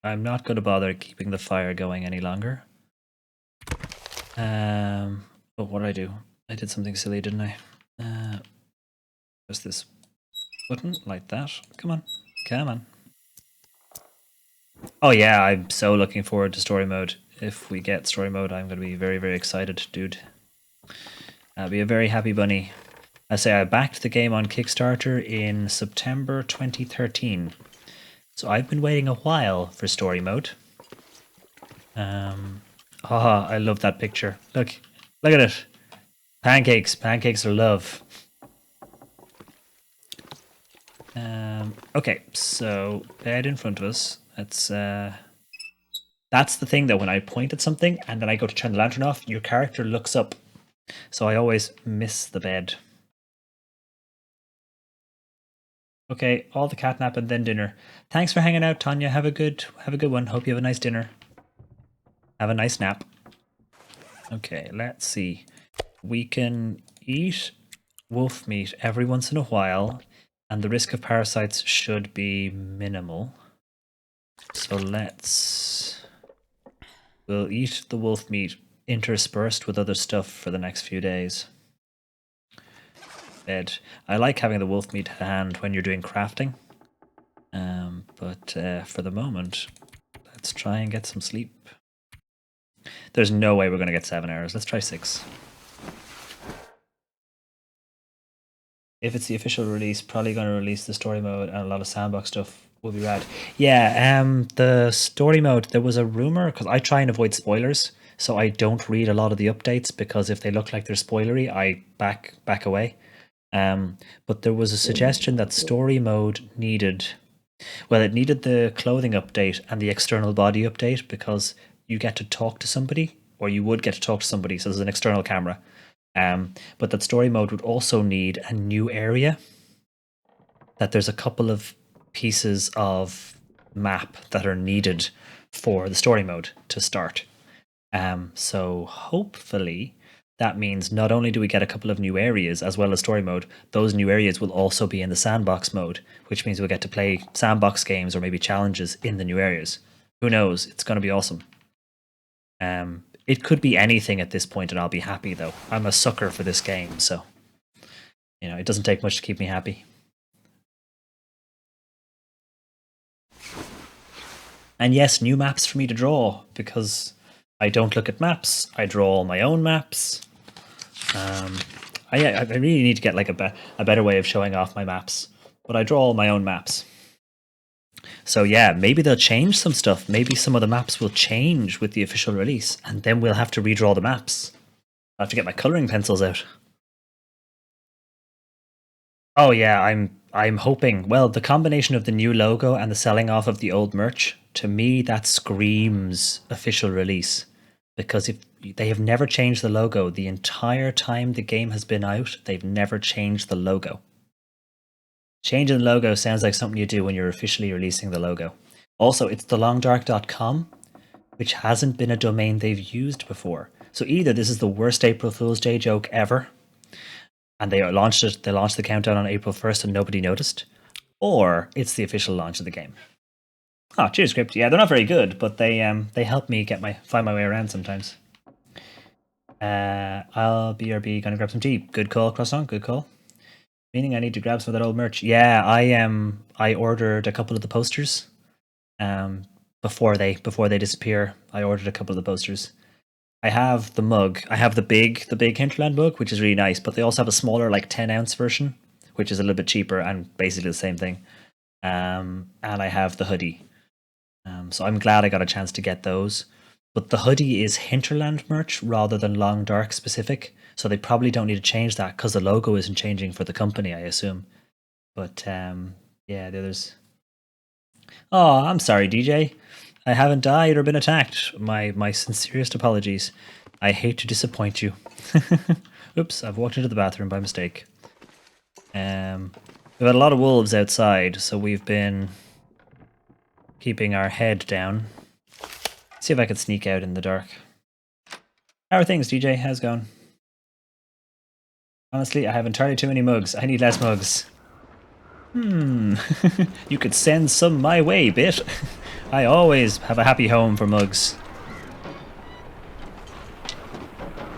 I'm not going to bother keeping the fire going any longer. Oh, what did I do? I did something silly, didn't I? Press this button like that. Come on. Come on. Oh yeah, I'm so looking forward to story mode. If we get story mode, I'm going to be very, very excited, dude. I'll be a very happy bunny. I say I backed the game on Kickstarter in September 2013. So I've been waiting a while for story mode. I love that picture. Look at it. Pancakes are love. Okay, so bed in front of us. That's the thing though, when I point at something and then I go to turn the lantern off, your character looks up. So I always miss the bed. Okay, all the catnap and then dinner. Thanks for hanging out, Tanya. Have a good one. Hope you have a nice dinner. Have a nice nap. Okay, let's see. We can eat wolf meat every once in a while, and the risk of parasites should be minimal. So we'll eat the wolf meat interspersed with other stuff for the next few days. Bed. I like having the wolf meat at hand when you're doing crafting. But for the moment, let's try and get some sleep. There's no way we're going to get 7 hours. Let's try 6. If it's the official release, probably going to release the story mode and a lot of sandbox stuff will be rad. Yeah, the story mode, there was a rumor, because I try and avoid spoilers, so I don't read a lot of the updates, because if they look like they're spoilery, I back away. But there was a suggestion that story mode needed the clothing update and the external body update, because you get to talk to somebody, or you would get to talk to somebody, so there's an external camera. But that story mode would also need a new area. That there's a couple of pieces of map that are needed for the story mode to start. So hopefully that means not only do we get a couple of new areas as well as story mode, those new areas will also be in the sandbox mode, which means we'll get to play sandbox games or maybe challenges in the new areas. Who knows? It's going to be awesome. It could be anything at this point and I'll be happy though. I'm a sucker for this game, so it doesn't take much to keep me happy. And yes, new maps for me to draw, because I don't look at maps. I draw all my own maps. I really need to get like a better way of showing off my maps, but I draw all my own maps. So yeah, maybe they'll change some stuff. Maybe some of the maps will change with the official release, and then we'll have to redraw the maps. I'll have to get my coloring pencils out. Oh yeah, I'm hoping. Well, the combination of the new logo and the selling off of the old merch, to me that screams official release. Because if they have never changed the logo the entire time the game has been out, they've never changed the logo. Changing the logo sounds like something you do when you're officially releasing the logo. Also, it's thelongdark.com, which hasn't been a domain they've used before. So either this is the worst April Fool's Day joke ever, and they launched the countdown on April 1st and nobody noticed, or it's the official launch of the game. Oh, cheers, Script. Yeah, they're not very good, but they help me find my way around sometimes. I'll BRB, gonna grab some tea. Good call, Croissant, good call. Meaning I need to grab some of that old merch. Yeah, I ordered a couple of the posters. Before they disappear, I ordered a couple of the posters. I have the mug. I have the big Hinterland mug, which is really nice, but they also have a smaller, like 10-ounce version, which is a little bit cheaper and basically the same thing. And I have the hoodie. So I'm glad I got a chance to get those. But the hoodie is Hinterland merch rather than Long Dark specific, so they probably don't need to change that because the logo isn't changing for the company, I assume. But yeah, the others. Oh, I'm sorry, DJ. I haven't died or been attacked. My sincerest apologies. I hate to disappoint you. Oops, I've walked into the bathroom by mistake. We've had a lot of wolves outside, so we've been keeping our head down. See if I could sneak out in the dark. How are things, DJ? How's it going? Honestly, I have entirely too many mugs. I need less mugs. You could send some my way, bit. I always have a happy home for mugs.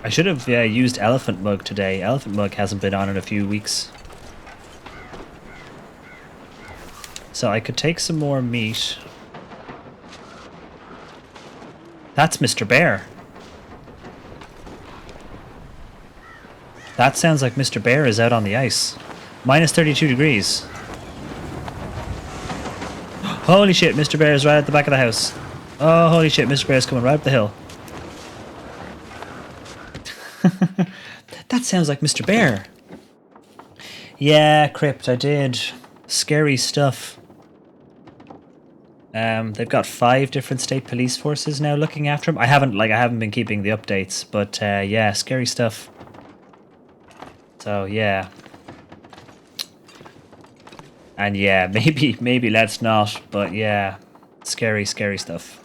I should have used Elephant Mug today. Elephant Mug hasn't been on in a few weeks. So I could take some more meat. That's Mr. Bear. That sounds like Mr. Bear is out on the ice. Minus 32 degrees. Holy shit, Mr. Bear is right at the back of the house. Oh, holy shit, Mr. Bear is coming right up the hill. That sounds like Mr. Bear. Yeah, Crypt, I did. Scary stuff. They've got 5 different state police forces now looking after him. I haven't been keeping the updates, but yeah, scary stuff. So yeah. And yeah, maybe let's not, but yeah, scary stuff.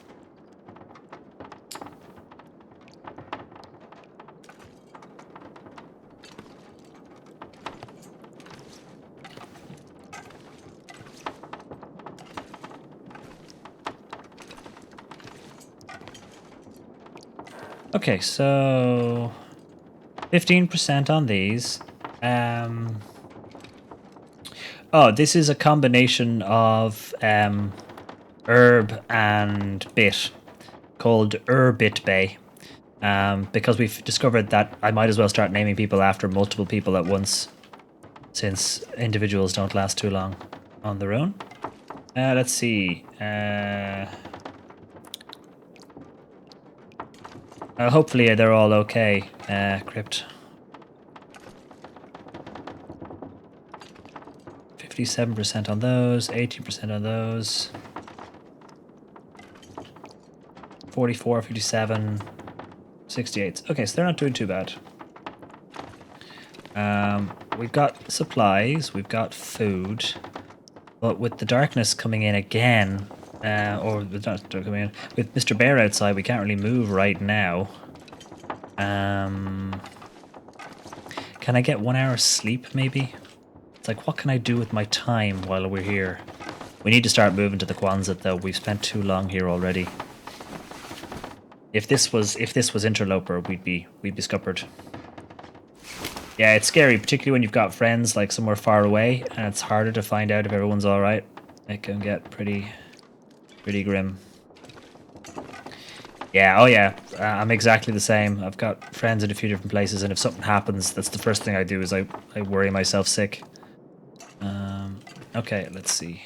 Okay, so 15% on these. Oh, this is a combination of herb and bit called Herbit Bay. Because we've discovered that I might as well start naming people after multiple people at once, since individuals don't last too long on their own. Let's see. Hopefully they're all okay, Crypt. 57% on those, 18% on those. 44, 57, 68. Okay, so they're not doing too bad. We've got supplies, we've got food, but with the darkness coming in again, or the darkness coming in, with Mr. Bear outside, we can't really move right now. Can I get 1 hour sleep, maybe? It's like, what can I do with my time while we're here? We need to start moving to the Quonset, though. We've spent too long here already. If this was Interloper, we'd be scuppered. Yeah, it's scary, particularly when you've got friends like somewhere far away, and it's harder to find out if everyone's all right. It can get pretty grim. Yeah, oh yeah, I'm exactly the same. I've got friends in a few different places, and if something happens, that's the first thing I do is I worry myself sick. Okay, let's see.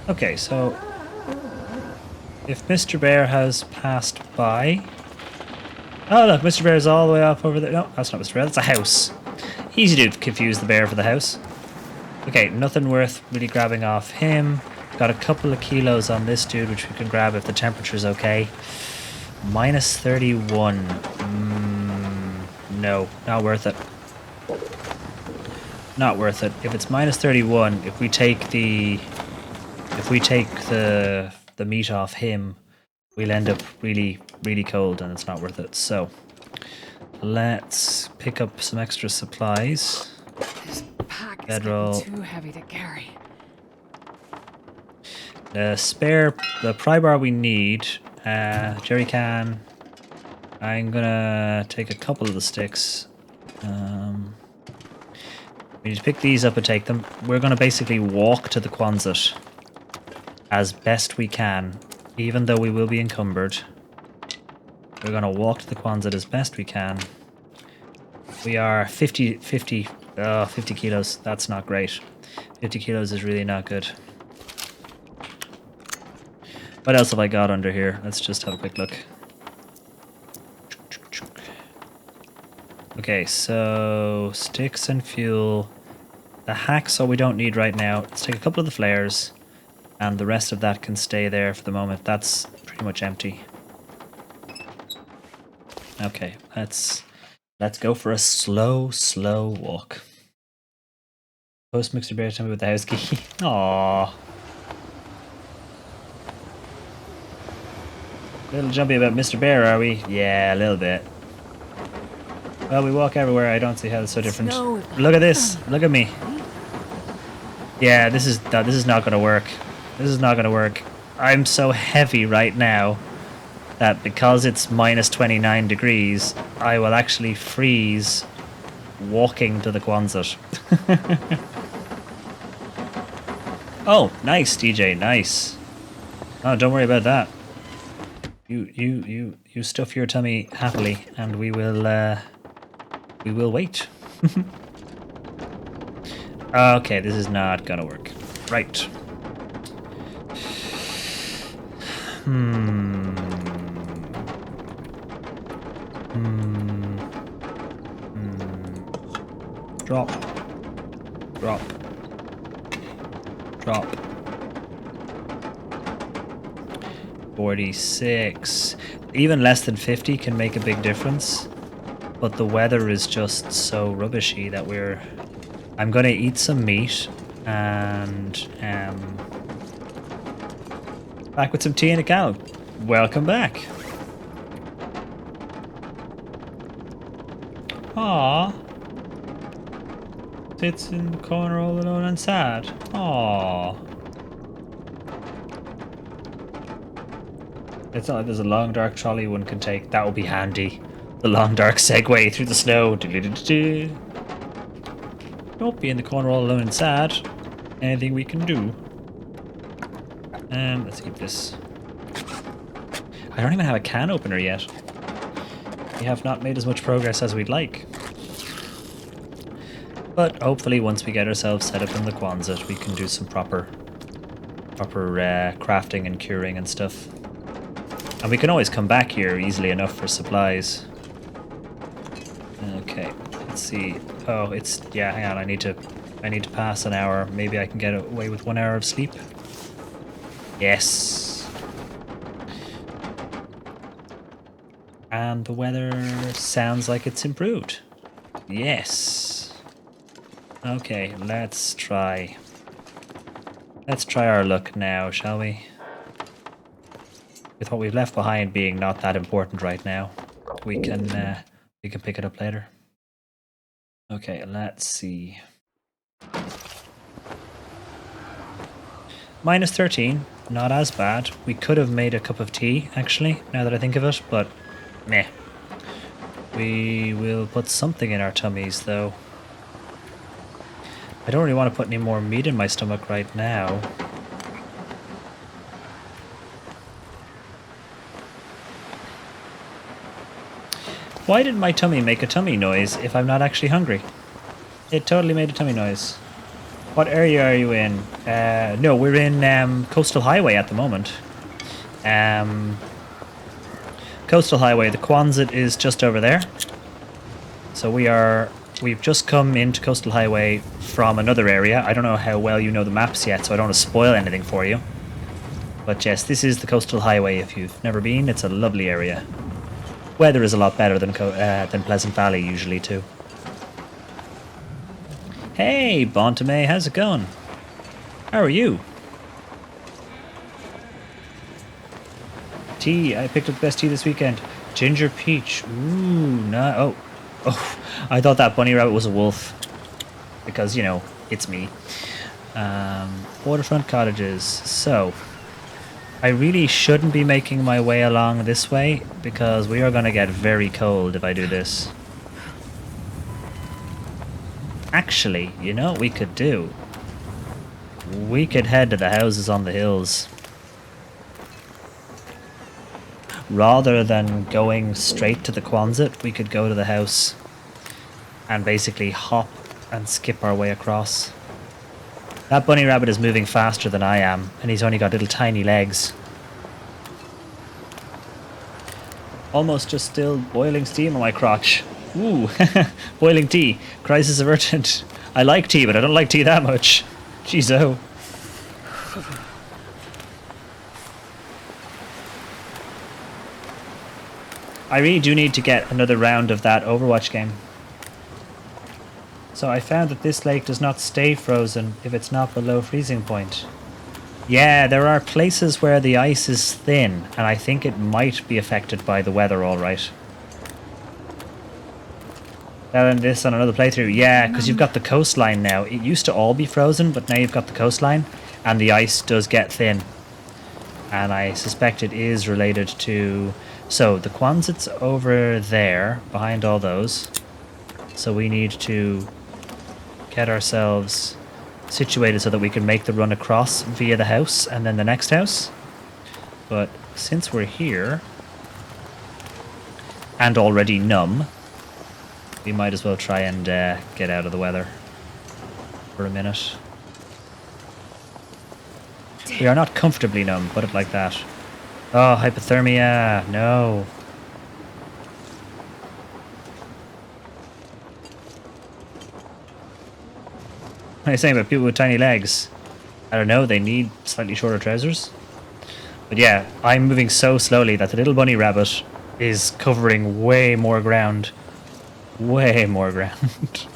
Okay, so if Mr. Bear has passed by... Oh look, Mr. Bear is all the way up over there. No, that's not Mr. Bear, that's a house. Easy to confuse the bear for the house. Okay, nothing worth really grabbing off him. Got a couple of kilos on this dude, which we can grab if the temperature's okay. Minus 31. No, not worth it. Not worth it. If it's minus 31, if we take the meat off him, we'll end up really cold, and it's not worth it. So let's pick up some extra supplies. This pack is getting too heavy to carry. The pry bar we need, jerry can. I'm gonna take a couple of the sticks. We need to pick these up and take them. We're gonna basically walk to the Quonset as best we can, even though we will be encumbered. We're gonna walk to the Quonset as best we can. We are 50 kilos. That's not great. 50 kilos is really not good. What else have I got under here? Let's just have a quick look. Okay, so sticks and fuel. The hacksaw we don't need right now. Let's take a couple of the flares, and the rest of that can stay there for the moment. That's pretty much empty. Okay, let's go for a slow walk. Post Mr. Bear, tell me with the house key. Aww. Little jumpy about Mr. Bear, are we? Yeah, a little bit. Well, we walk everywhere. I don't see how it's so different. Look at this. Look at me. Yeah, this is not gonna work. This is not gonna work. I'm so heavy right now that because it's minus 29 degrees, I will actually freeze walking to the Quonset. Oh, nice, DJ, nice. Oh, don't worry about that. You stuff your tummy happily, and we will we will wait. Okay, this is not gonna work. Right. Drop. Drop. Drop. 46. Even less than 50 can make a big difference. But the weather is just so rubbishy that I'm gonna eat some meat and back with some tea and a cow. Welcome back. Aww. Sits in the corner all alone and sad. Aww. It's not like there's a long dark trolley one can take. That would be handy. The long dark Segway through the snow. Don't be in the corner all alone and sad. Anything we can do. Let's keep this. I don't even have a can opener yet. We have not made as much progress as we'd like. But hopefully once we get ourselves set up in the Quonset, we can do some proper crafting and curing and stuff. And we can always come back here easily enough for supplies. Okay, let's see. Oh, yeah, hang on, I need to pass an hour. Maybe I can get away with 1 hour of sleep. Yes. And the weather sounds like it's improved. Yes. Okay, let's try our luck now, shall we? With what we've left behind being not that important right now, we can pick it up later. Okay, let's see. Minus 13, not as bad. We could have made a cup of tea, actually, now that I think of it, but meh. We will put something in our tummies, though. I don't really want to put any more meat in my stomach right now. Why did my tummy make a tummy noise if I'm not actually hungry? It totally made a tummy noise. What area are you in? No, we're in Coastal Highway at the moment. Coastal Highway, the Quonset is just over there. So we've just come into Coastal Highway from another area. I don't know how well you know the maps yet, so I don't want to spoil anything for you. But yes, this is the Coastal Highway if you've never been. It's a lovely area. Weather is a lot better than Pleasant Valley usually too. Hey, Bontame, how's it going? How are you? Tea, I picked up the best tea this weekend. Ginger peach. Ooh, no. Oh, I thought that bunny rabbit was a wolf. Because, you know, it's me. Waterfront cottages. So, I really shouldn't be making my way along this way because we are going to get very cold if I do this. Actually, you know what we could do? We could head to the houses on the hills. Rather than going straight to the Quonset, we could go to the house and basically hop and skip our way across. That bunny rabbit is moving faster than I am, and he's only got little tiny legs. Almost just still boiling steam on my crotch. Ooh, boiling tea. Crisis averted. I like tea, but I don't like tea that much. Jeez, oh. I really do need to get another round of that Overwatch game. So I found that this lake does not stay frozen if it's not below freezing point. Yeah, there are places where the ice is thin, and I think it might be affected by the weather, alright. And this on another playthrough. Yeah, because you've got the coastline now. It used to all be frozen, but now you've got the coastline, and the ice does get thin. And I suspect it is related to... So, the Quonset's over there, behind all those. So we need to get ourselves situated so that we can make the run across via the house and then the next house. But since we're here and already numb, we might as well try and get out of the weather for a minute. We are not comfortably numb, put it like that. Oh, hypothermia, no. What are you saying about people with tiny legs? I don't know, they need slightly shorter trousers. But yeah, I'm moving so slowly that the little bunny rabbit is covering way more ground. Way more ground.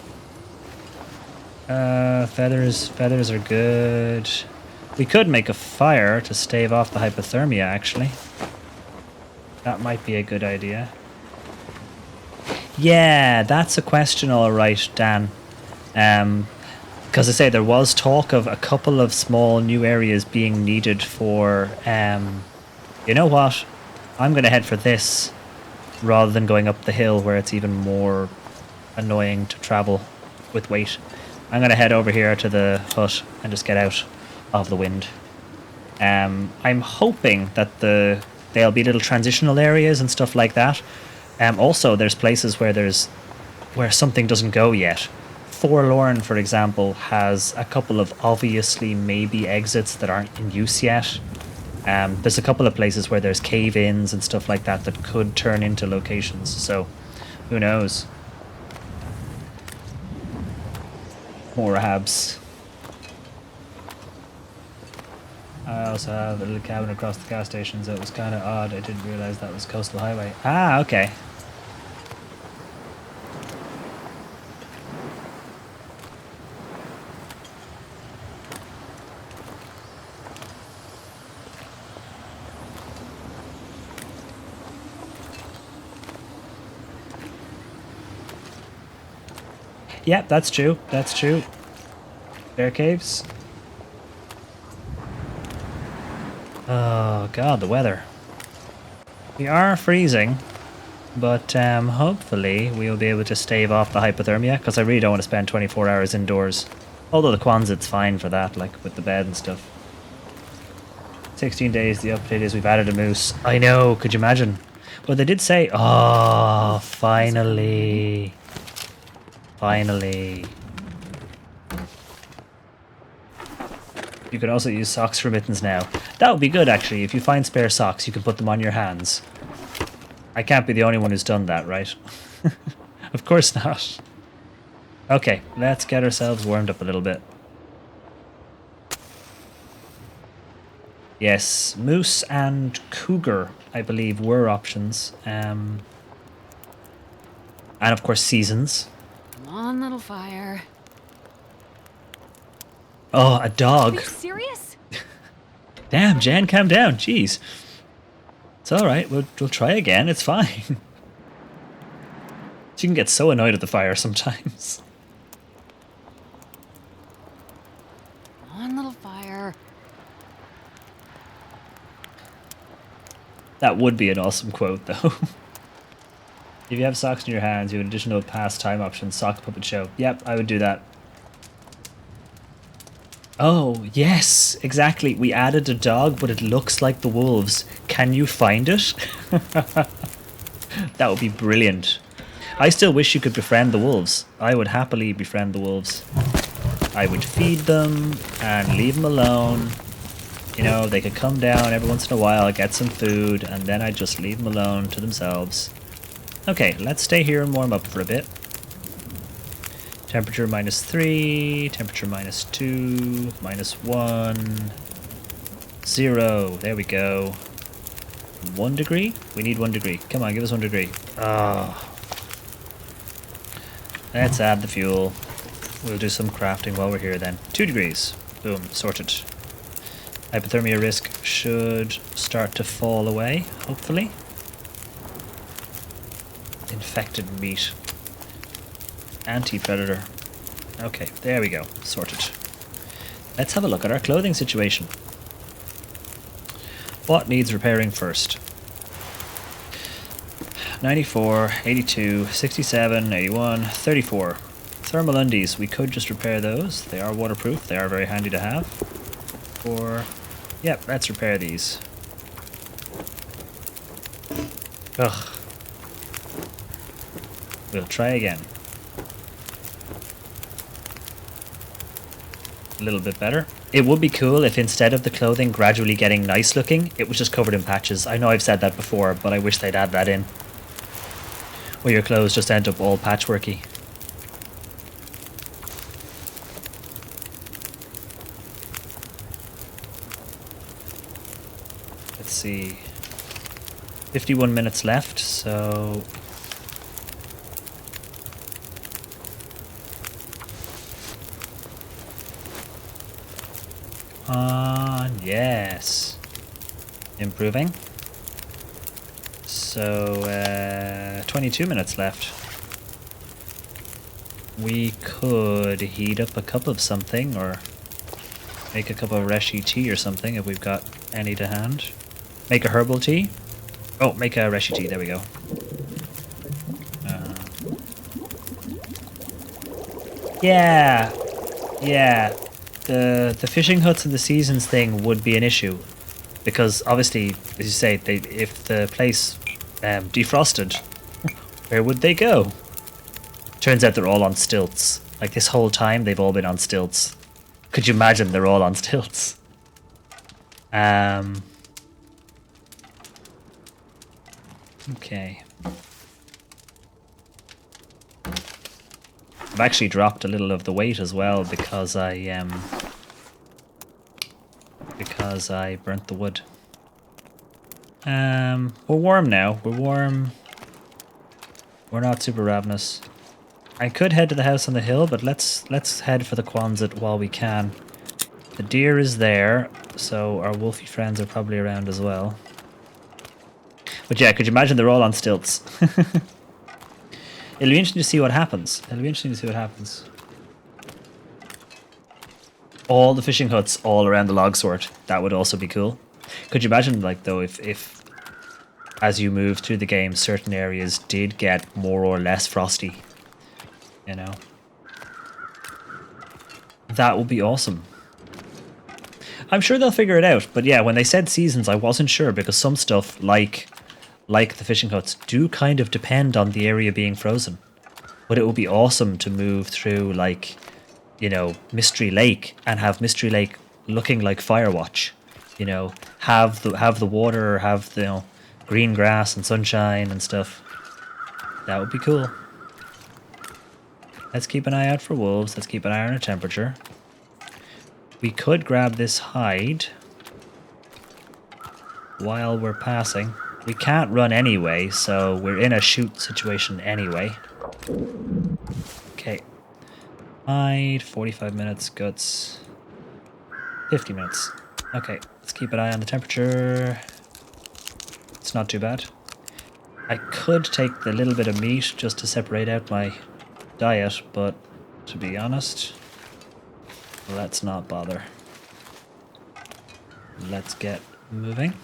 Feathers are good. We could make a fire to stave off the hypothermia, actually. That might be a good idea. Yeah, that's a question, all right, Dan. Because I say there was talk of a couple of small new areas being needed for. You know what? I'm going to head for this rather than going up the hill where it's even more annoying to travel with weight. I'm going to head over here to the hut and just get out of the wind. I'm hoping that there'll be little transitional areas and stuff like that. Also, there's places where something doesn't go yet. Forlorn, for example, has a couple of obviously maybe exits that aren't in use yet. There's a couple of places where there's cave-ins and stuff like that that could turn into locations. So, who knows? More Habs. I also have a little cabin across the gas station, so it was kind of odd. I didn't realize that was coastal highway. Ah, okay. Yep, that's true. That's true. Bear caves. Oh god, the weather. We are freezing, but hopefully we'll be able to stave off the hypothermia, because I really don't want to spend 24 hours indoors. Although the Quonsit's fine for that, like with the bed and stuff. 16 days, the update is we've added a moose. I know, could you imagine? Well, they did say, oh, finally. Finally. You can also use socks for mittens now. That would be good, actually. If you find spare socks, you can put them on your hands. I can't be the only one who's done that, right? Of course not. Okay, let's get ourselves warmed up a little bit. Yes, moose and cougar, I believe, were options. And of course, seasons. Come on, little fire. Oh, a dog. Are you serious? Damn, Jen, calm down. Jeez. It's alright, we'll try again, it's fine. She can get so annoyed at the fire sometimes. Come on, little fire. That would be an awesome quote, though. If you have socks in your hands, you have an additional pastime option, sock puppet show. Yep, I would do that. Oh, yes, exactly. We added a dog, but it looks like the wolves. Can you find it? That would be brilliant. I still wish you could befriend the wolves. I would happily befriend the wolves. I would feed them and leave them alone. You know, they could come down every once in a while, get some food, and then I'd just leave them alone to themselves. Okay, let's stay here and warm up for a bit. Temperature -3, temperature -2, -1, 0. There we go. 1 degree? We need 1 degree. Come on, give us 1 degree. Ah. Let's add the fuel. We'll do some crafting while we're here then. 2 degrees. Boom, sorted. Hypothermia risk should start to fall away, hopefully. Infected meat. Anti-predator. Okay, there we go. Sorted. Let's have a look at our clothing situation. What needs repairing first? 94, 82, 67, 81, 34. Thermal undies. We could just repair those. They are waterproof. They are very handy to have. Or, yep, let's repair these. Ugh. We'll try again. a little bit better. It would be cool if instead of the clothing gradually getting nice looking, it was just covered in patches. I know I've said that before, but I wish they'd add that in. Where your clothes just end up all patchworky. Let's see. 51 minutes left, so... yes. Improving. So, 22 minutes left. We could heat up a cup of something, or make a cup of reshi tea or something if we've got any to hand. Make a herbal tea. Oh, make a reshi tea, there we go. Yeah. The fishing huts and the seasons thing would be an issue. Because obviously, as you say, if the place defrosted, where would they go? Turns out they're all on stilts. Like this whole time, they've all been on stilts. Could you imagine they're all on stilts? Okay. I've actually dropped a little of the weight as well because I burnt the wood. We're warm now. We're warm. We're not super ravenous. I could head to the house on the hill, but let's head for the Quonset while we can. The deer is there, so our wolfy friends are probably around as well. But yeah, could you imagine they're all on stilts? It'll be interesting to see what happens. All the fishing huts all around the log sort. That would also be cool. Could you imagine, like, though, if as you move through the game, certain areas did get more or less frosty? You know? That would be awesome. I'm sure they'll figure it out. But yeah, when they said seasons, I wasn't sure because some stuff, like the fishing huts, do kind of depend on the area being frozen. But it would be awesome to move through, like, you know, Mystery Lake and have Mystery Lake looking like Firewatch. You know, have the water, have the, you know, green grass and sunshine and stuff. That would be cool. Let's keep an eye out for wolves. Let's keep an eye on our temperature. We could grab this hide while we're passing. We can't run anyway, so we're in a shoot situation anyway. Okay. Hide, 45 minutes, guts, 50 minutes. Okay, let's keep an eye on the temperature. It's not too bad. I could take the little bit of meat just to separate out my diet, but to be honest, let's not bother. Let's get moving.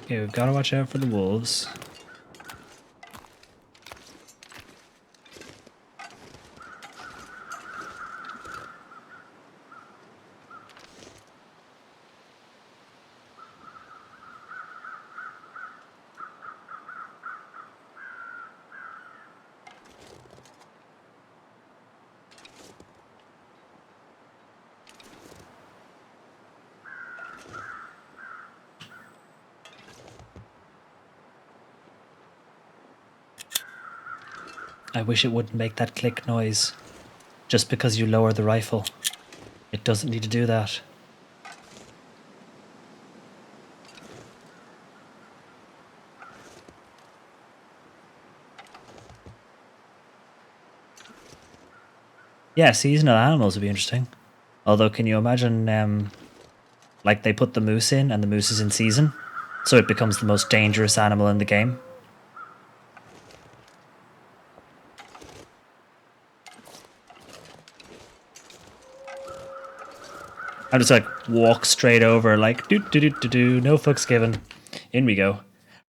Okay, we've got to watch out for the wolves. I wish it wouldn't make that click noise just because you lower the rifle. It doesn't need to do that. Yeah, seasonal animals would be interesting. Although, can you imagine, like they put the moose in and the moose is in season, so it becomes the most dangerous animal in the game? I just like walk straight over, like do, no fucks given. In we go.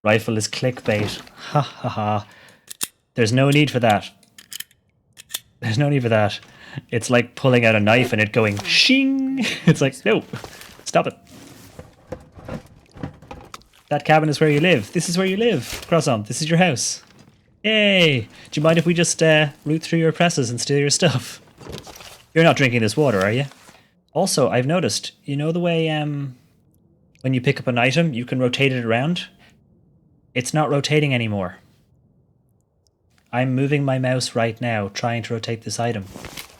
Rifle is clickbait. Ha ha ha. There's no need for that. There's no need for that. It's like pulling out a knife and it going shing. It's like, no, stop it. That cabin is where you live. This is where you live. Cross on. This is your house. Yay! Do you mind if we just root through your presses and steal your stuff? You're not drinking this water, are you? Also, I've noticed, you know the way when you pick up an item, you can rotate it around? It's not rotating anymore. I'm moving my mouse right now, trying to rotate this item.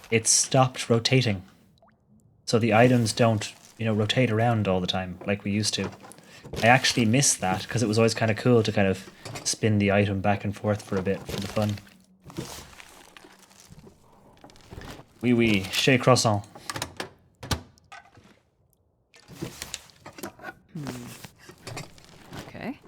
It's stopped rotating. So the items don't, rotate around all the time like we used to. I actually missed that because it was always kind of cool to kind of spin the item back and forth for a bit for the fun. Oui, oui, chez croissant. Okay.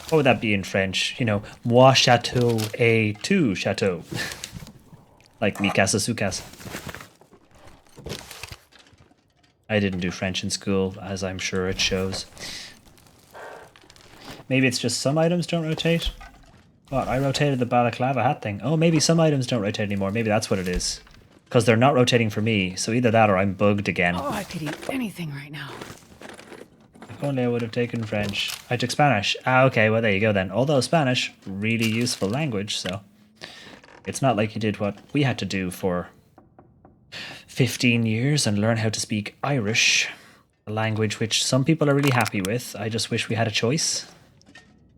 What would that be in French? Moi chateau et tu chateau. Like mi casa su casa. I didn't do French in school, as I'm sure it shows. Maybe it's just some items don't rotate? What, I rotated the balaclava hat thing. Oh, maybe some items don't rotate anymore. Maybe that's what it is. Because they're not rotating for me, so either that or I'm bugged again. Oh, I could eat anything right now. If only I would have taken French. I took Spanish. Ah, okay, well there you go then. Although Spanish, really useful language, so... It's not like you did what we had to do for 15 years and learn how to speak Irish. A language which some people are really happy with. I just wish we had a choice.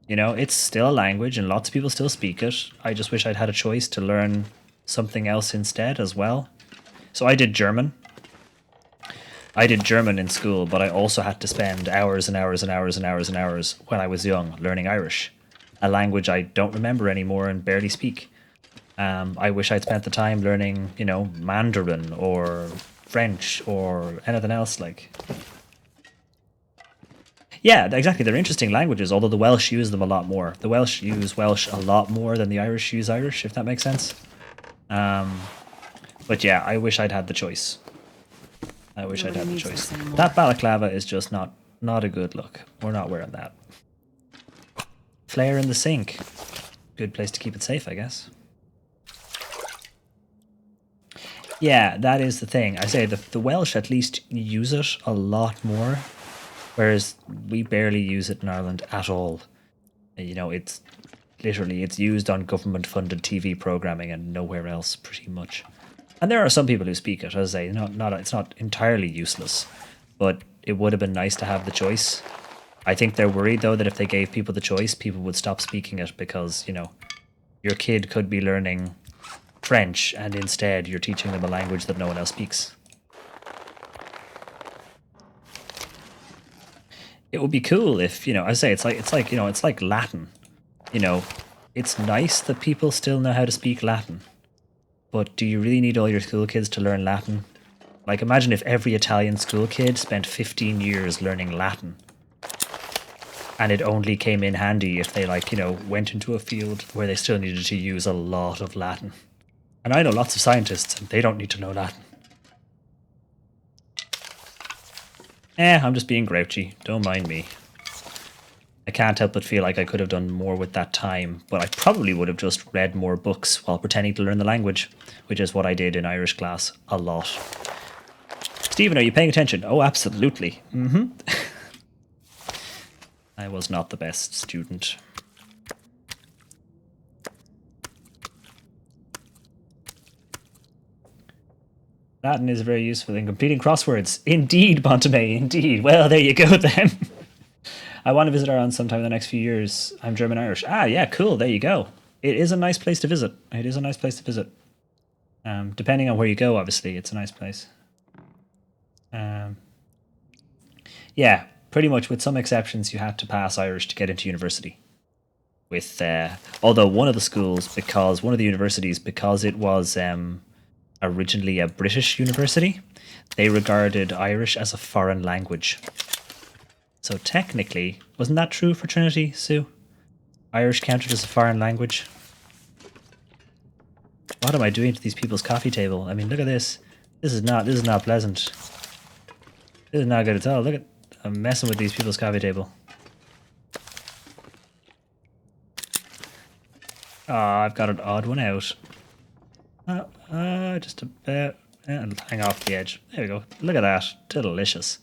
It's still a language and lots of people still speak it. I just wish I'd had a choice to learn something else instead as well. So I did German. I did German in school, but I also had to spend hours and hours and hours and hours and hours when I was young learning Irish. A language I don't remember anymore and barely speak. I wish I'd spent the time learning, Mandarin or French or anything else like... Yeah, exactly. They're interesting languages, although the Welsh use them a lot more. The Welsh use Welsh a lot more than the Irish use Irish, if that makes sense. But yeah, I wish I'd had the choice. I wish I'd had the choice. That balaclava is just not a good look. We're not wearing that. Flare in the sink. Good place to keep it safe, I guess. Yeah, that is the thing. I say the Welsh at least use it a lot more. Whereas we barely use it in Ireland at all. It's literally, it's used on government-funded TV programming and nowhere else, pretty much. And there are some people who speak it, as I say, it's not entirely useless, but it would have been nice to have the choice. I think they're worried, though, that if they gave people the choice, people would stop speaking it because, your kid could be learning French and instead you're teaching them a language that no one else speaks. It would be cool if, I say it's like Latin. It's nice that people still know how to speak Latin. But do you really need all your school kids to learn Latin? Like, imagine if every Italian school kid spent 15 years learning Latin. And it only came in handy if they, went into a field where they still needed to use a lot of Latin. And I know lots of scientists, and they don't need to know Latin. I'm just being grouchy. Don't mind me. I can't help but feel like I could have done more with that time, but I probably would have just read more books while pretending to learn the language, which is what I did in Irish class a lot. Stephen, are you paying attention? Oh, absolutely. I was not the best student. Latin is very useful in completing crosswords. Indeed, Bontemay, indeed. Well, there you go then. I want to visit Ireland sometime in the next few years. I'm German-Irish. Ah, yeah, cool. There you go. It is a nice place to visit. It is a nice place to visit. Depending on where you go, obviously, it's a nice place. Yeah, pretty much with some exceptions, you had to pass Irish to get into university. With although one of the universities, because it was originally a British university, they regarded Irish as a foreign language. So technically, wasn't that true for Trinity, Sue? Irish counted as a foreign language? What am I doing to these people's coffee table? I mean, look at this. This is not pleasant. This is not good at all. Look at, I'm messing with these people's coffee table. Ah, I've got an odd one out. Just about, and hang off the edge. There we go. Look at that. Delicious.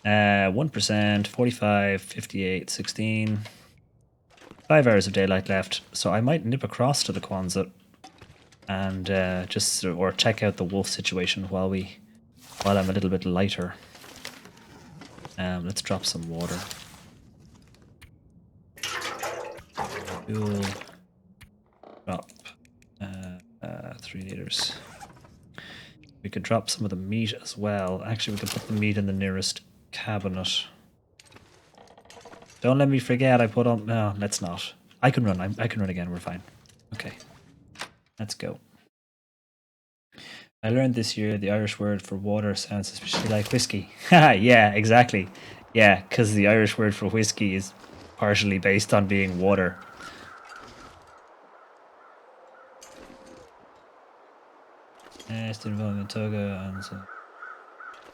1%, 45, 58, 16. 5 hours of daylight left, so I might nip across to the Quonset and or check out the wolf situation while I'm a little bit lighter. Let's drop some water. Fuel. Drop 3 liters. We could drop some of the meat as well. Actually, we could put the meat in the nearest cabinet. Don't let me forget. I put on. No, let's not. I can run. I can run again. We're fine. Okay, let's go. I learned this year the Irish word for water sounds suspiciously like whiskey. Yeah, exactly. Yeah, because the Irish word for whiskey is partially based on being water. Student involvement in Togo, and so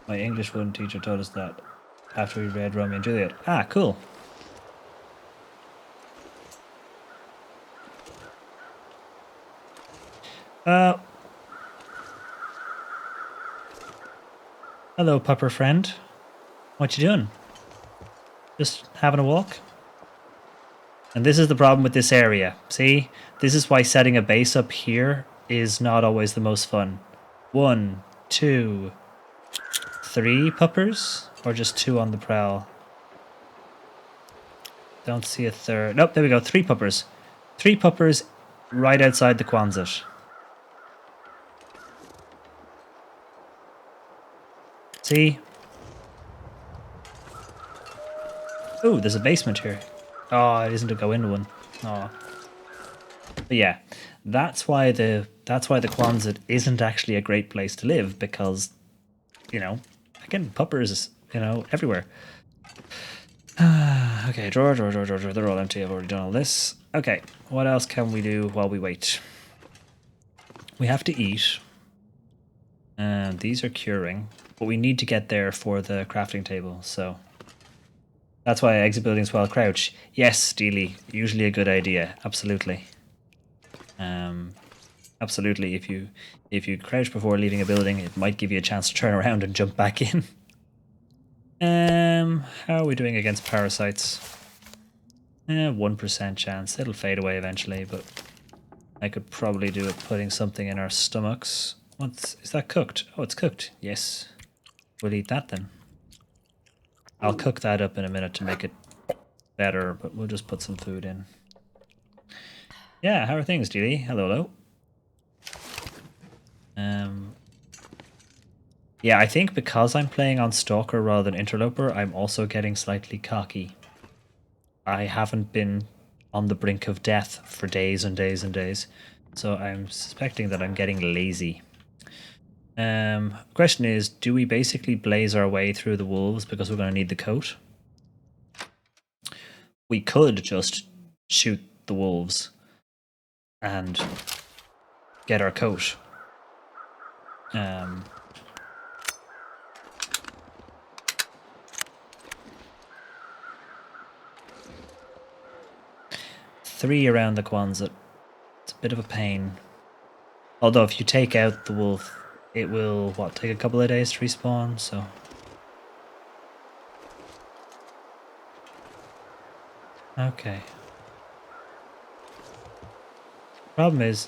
my English 1 teacher told us that after we read Romeo and Juliet. Ah, cool. Hello, pupper friend. What you doing? Just having a walk? And this is the problem with this area. See? This is why setting a base up here is not always the most fun. 1, 2, 3 puppers? Or just 2 on the prowl? Don't see a third. Nope, there we go. 3 puppers. 3 puppers right outside the Quonset. See? Ooh, there's a basement here. Oh, it isn't to go into one. Oh. But yeah, that's why the Quonset isn't actually a great place to live, because, you know, again, puppers, everywhere. Okay, drawer, they're all empty. I've already done all this. Okay, what else can we do while we wait? We have to eat. These are curing, but we need to get there for the crafting table, so that's why exit buildings while crouch. Yes, Steely, usually a good idea. Absolutely. Absolutely. If you crouch before leaving a building, it might give you a chance to turn around and jump back in. How are we doing against parasites? 1% chance. It'll fade away eventually, but I could probably do it putting something in our stomachs. Is that cooked? Oh, it's cooked. Yes. We'll eat that then. I'll cook that up in a minute to make it better, but we'll just put some food in. Yeah, how are things, Dealey? Hello, hello. Yeah, I think because I'm playing on Stalker rather than Interloper, I'm also getting slightly cocky. I haven't been on the brink of death for days and days and days, so I'm suspecting that I'm getting lazy. Question is, do we basically blaze our way through the wolves because we're going to need the coat? We could just shoot the wolves and get our coat. 3 around the Quonset. It's a bit of a pain. Although if you take out the wolf, it will, take a couple of days to respawn, so... Okay. Problem is...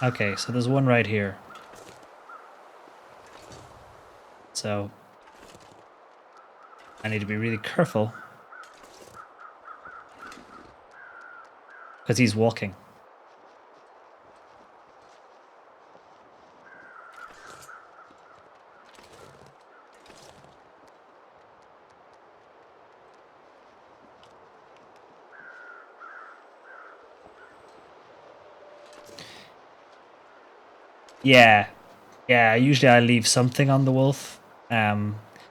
Okay, so there's one right here. So... I need to be really careful. Because he's walking. Yeah. Yeah, usually I leave something on the wolf.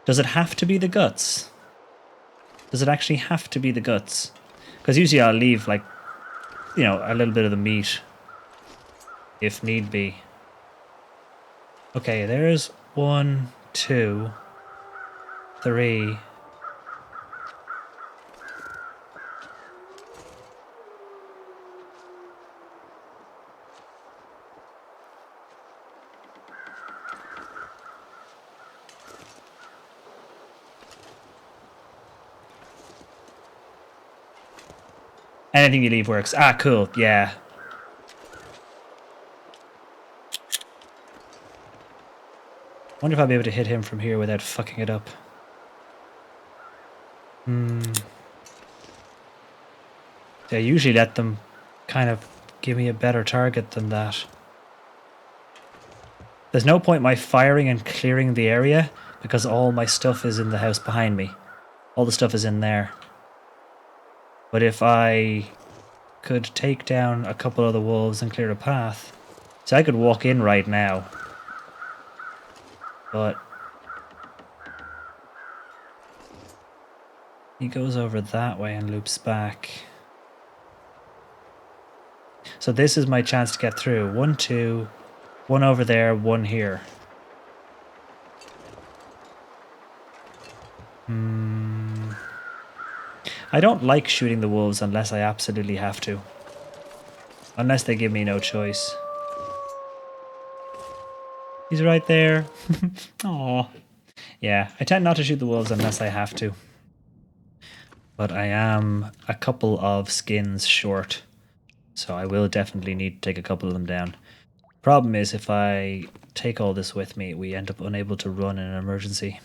Does it have to be the guts? Does it actually have to be the guts? Because usually I'll leave, like, a little bit of the meat. If need be. Okay, there's 1, 2, 3. Anything you leave works. Ah, cool. Yeah. Wonder if I'll be able to hit him from here without fucking it up. I usually let them kind of give me a better target than that. There's no point my firing and clearing the area because all my stuff is in the house behind me. All the stuff is in there. But if I could take down a couple of the wolves and clear a path, so I could walk in right now. But he goes over that way and loops back. So this is my chance to get through. 1, 2, 1 over there, 1 here. I don't like shooting the wolves unless I absolutely have to. Unless they give me no choice. He's right there. Aww. Yeah, I tend not to shoot the wolves unless I have to. But I am a couple of skins short. So I will definitely need to take a couple of them down. Problem is, if I take all this with me, we end up unable to run in an emergency.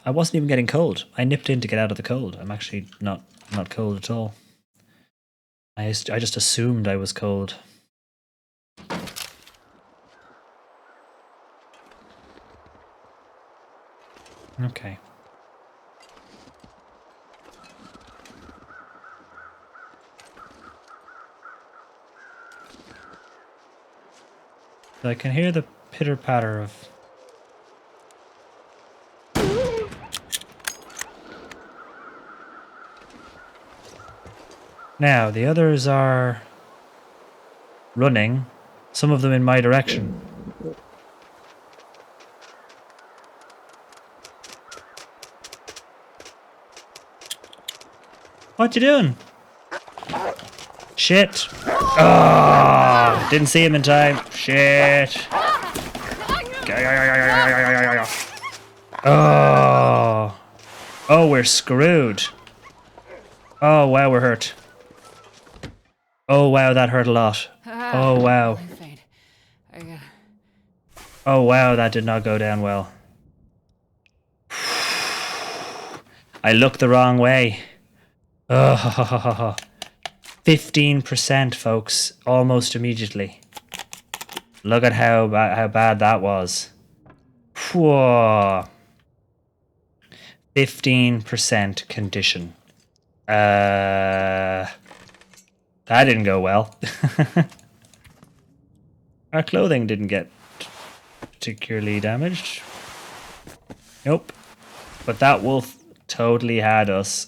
I wasn't even getting cold. I nipped in to get out of the cold. I'm actually not cold at all. I just assumed I was cold. Okay. So I can hear the pitter-patter of... Now, the others are running, some of them in my direction. What you doing? Shit. Oh, didn't see him in time. Shit. Oh. Oh, we're screwed. Oh, wow, we're hurt. Oh, wow, that hurt a lot. Oh, wow. Oh, wow, that did not go down well. I looked the wrong way. Oh, 15%, folks, almost immediately. Look at how bad that was. Whoa. 15% condition. That didn't go well. Our clothing didn't get particularly damaged. Nope. But that wolf totally had us.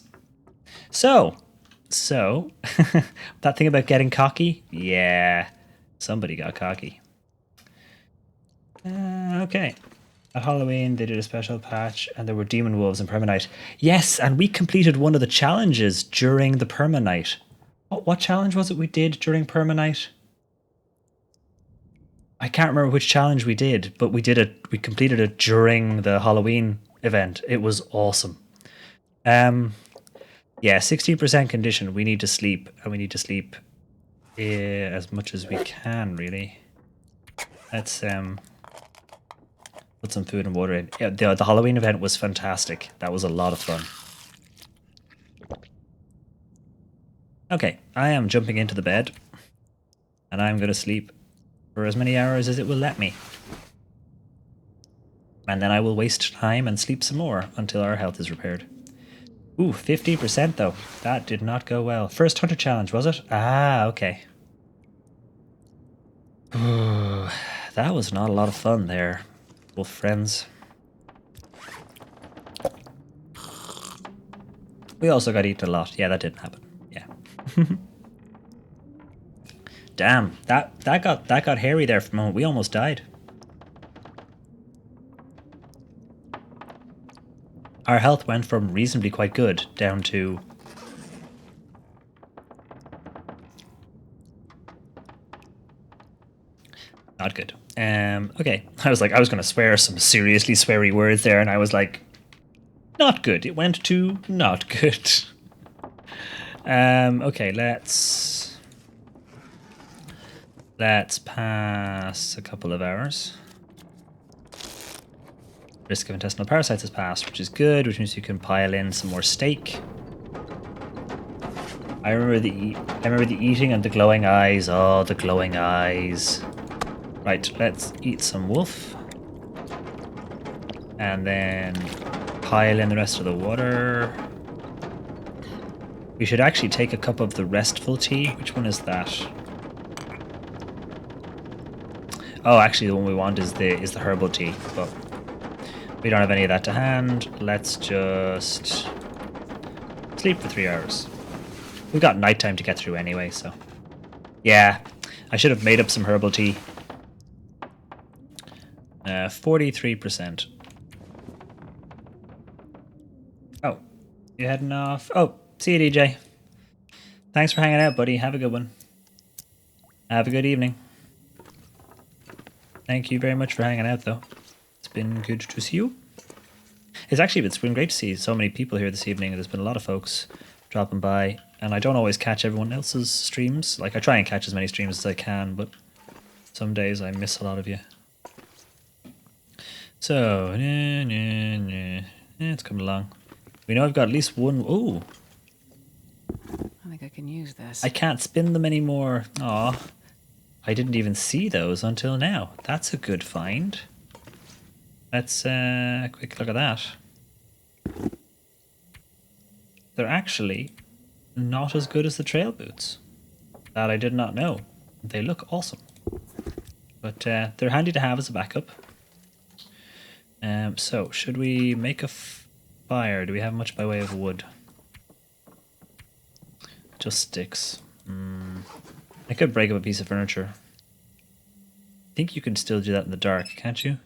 So, that thing about getting cocky? Yeah, somebody got cocky. Okay. At Halloween, they did a special patch, and there were demon wolves in Permanite. Yes, and we completed one of the challenges during the Permanite. What challenge was it we did during Permanite? I can't remember which challenge we did, but we did it. We completed it during the Halloween event. It was awesome. Yeah, 16% condition. We need to sleep, and we need to sleep as much as we can, really. Let's put some food and water in. Yeah, the Halloween event was fantastic. That was a lot of fun. Okay, I am jumping into the bed, and I'm going to sleep for as many hours as it will let me. And then I will waste time and sleep some more until our health is repaired. Ooh, 50% though. That did not go well. First hunter challenge, was it? Ah, okay. Ooh, that was not a lot of fun there, wolf friends. We also got eaten a lot. Yeah, that didn't happen. Yeah. Damn, that got hairy there for a moment. We almost died. Our health went from reasonably quite good down to... not good. Okay. I was going to swear some seriously sweary words there, and I was like, not good. It went to not good. Okay, let's pass a couple of hours. Risk of intestinal parasites has passed, which is good, which means you can pile in some more steak. I remember the eating and the glowing eyes. Oh, the glowing eyes. Right, let's eat some wolf. And then pile in the rest of the water. We should actually take a cup of the restful tea. Which one is that? Oh, actually the one we want is the herbal tea, but we don't have any of that to hand. Let's just sleep for 3 hours. We've got nighttime to get through anyway, so. Yeah, I should have made up some herbal tea. 43%. Oh, you heading off? Oh, see you, DJ. Thanks for hanging out, buddy. Have a good one. Have a good evening. Thank you very much for hanging out, though. It's been good to see you. It's been great to see so many people here this evening. There's been a lot of folks dropping by, and I don't always catch everyone else's streams. Like, I try and catch as many streams as I can, but some days I miss a lot of you. So, it's coming along. We know I've got at least one. Ooh. I think I can use this. I can't spin them anymore. Aw. I didn't even see those until now. That's a good find. Let's a quick look at that. They're actually not as good as the trail boots. That I did not know. They look awesome. But they're handy to have as a backup. So, should we make a fire? Do we have much by way of wood? Just sticks. I could break up a piece of furniture. I think you can still do that in the dark, can't you?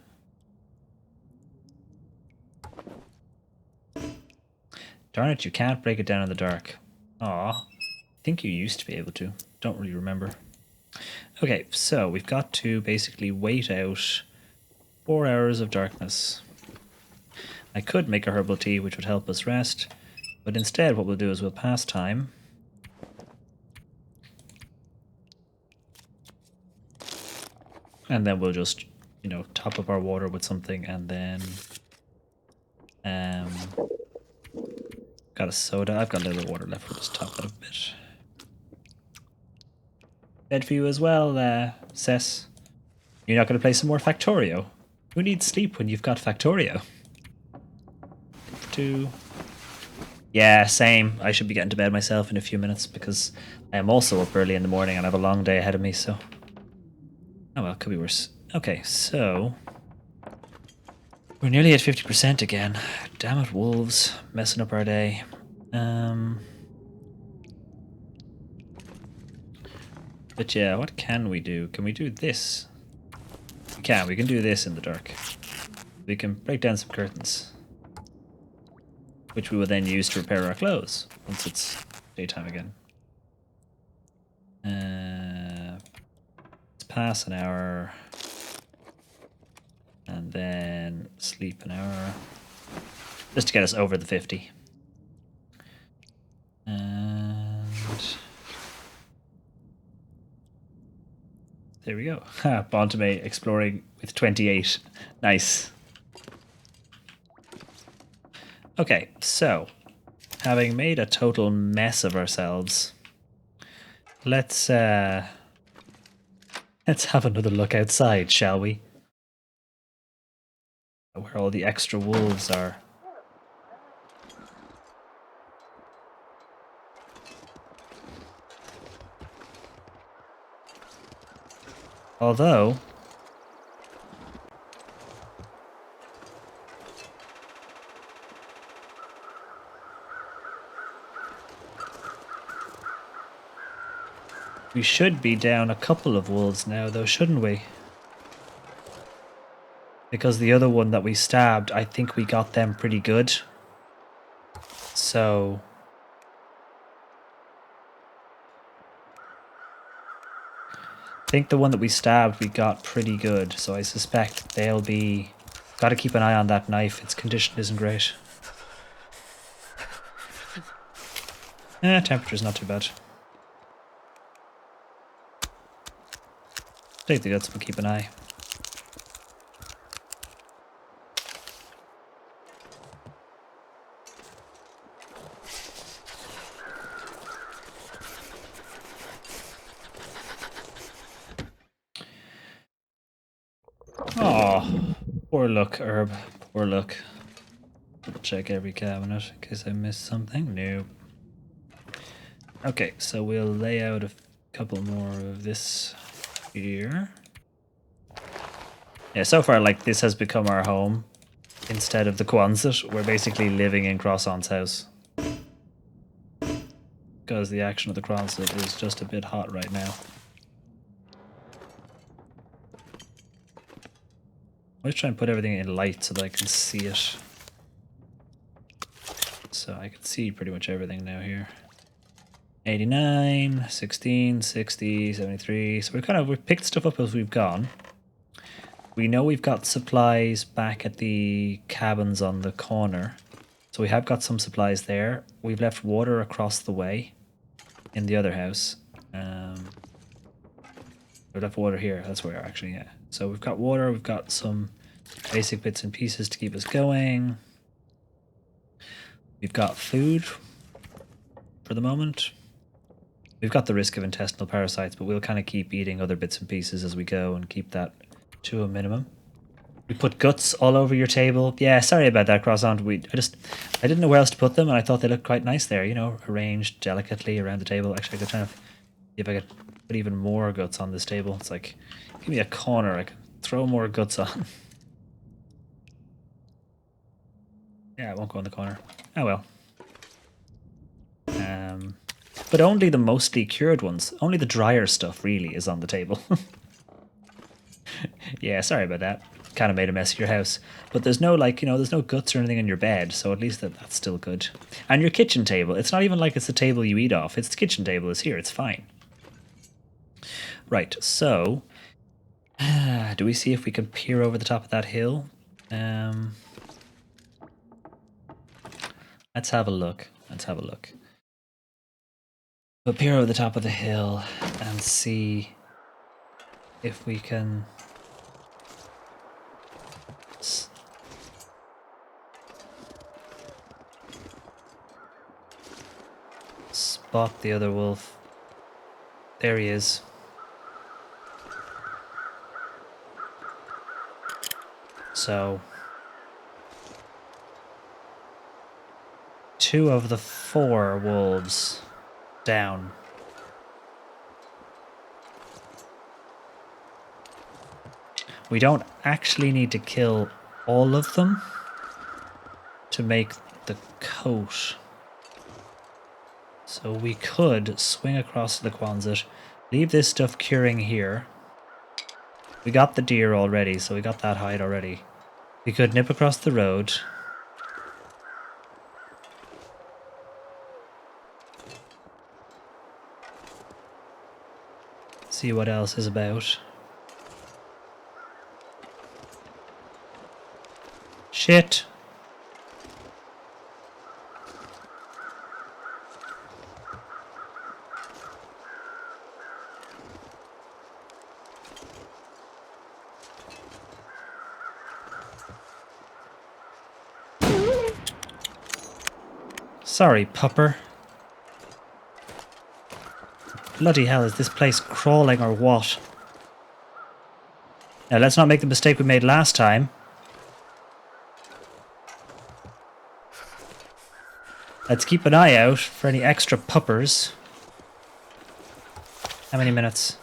Darn it, you can't break it down in the dark. Aw. I think you used to be able to. Don't really remember. Okay, so we've got to basically wait out 4 hours of darkness. I could make a herbal tea, which would help us rest, but instead what we'll do is we'll pass time. And then we'll just, you know, top up our water with something, and then got a soda. I've got a little water left. We'll just top it up a bit. Bed for you as well, Cess. You're not going to play some more Factorio? Who needs sleep when you've got Factorio? 2. Yeah, same. I should be getting to bed myself in a few minutes because I am also up early in the morning and I have a long day ahead of me, so. Oh well, could be worse. Okay, so. We're nearly at 50% again. Damn it, wolves. Messing up our day. But yeah, what can we do? Can we do this? We can. We can do this in the dark. We can break down some curtains. Which we will then use to repair our clothes once it's daytime again. Let's pass an hour. And then sleep an hour. Just to get us over the 50. And there we go. Bontame exploring with 28. Nice. Okay, so having made a total mess of ourselves, let's have another look outside, shall we? Where all the extra wolves are. Although we should be down a couple of wolves now, though, shouldn't we? Because the other one that we stabbed, I think we got them pretty good. So I think the one that we stabbed, we got pretty good. So I suspect they'll be... Got to keep an eye on that knife. Its condition isn't great. Temperature's not too bad. Take the guts, but keep an eye. Oh, poor luck, Herb. Poor luck. Check every cabinet in case I missed something. No. Okay, so we'll lay out a couple more of this here. Yeah, so far, like, this has become our home. Instead of the Quonset, we're basically living in Croissant's house. Because the action of the Quonset is just a bit hot right now. Let's try and put everything in light so that I can see it. So I can see pretty much everything now here. 89, 16, 60, 73. So we've picked stuff up as we've gone. We know we've got supplies back at the cabins on the corner. So we have got some supplies there. We've left water across the way in the other house. We've left water here. That's where actually, yeah. So we've got water. We've got some basic bits and pieces to keep us going. We've got food for the moment. We've got the risk of intestinal parasites, but we'll kind of keep eating other bits and pieces as we go and keep that to a minimum. We put guts all over your table. Yeah, sorry about that, Croissant. I didn't know where else to put them, and I thought they looked quite nice there, you know, arranged delicately around the table. Actually, I could try to see if I could put even more guts on this table. It's like, give me a corner, I can throw more guts on. Yeah, it won't go in the corner. Oh well. But only the mostly cured ones. Only the drier stuff really is on the table. Yeah, sorry about that. Kind of made a mess of your house. But there's no, like, you know, there's no guts or anything in your bed, so at least that's still good. And your kitchen table. It's not even like it's the table you eat off. It's the kitchen table is here. It's fine. Right, so... do we see if we can peer over the top of that hill? Let's have a look. Let's have a look. We'll peer over the top of the hill and see if we can spot the other wolf. There he is. So 2 of the 4 wolves down. We don't actually need to kill all of them to make the coat. So we could swing across to the Quonset, leave this stuff curing here. We got the deer already, so we got that hide already. We could nip across the road. See what else is about. Shit! Sorry, pupper. Bloody hell, is this place crawling or what? Now let's not make the mistake we made last time. Let's keep an eye out for any extra puppers. How many minutes?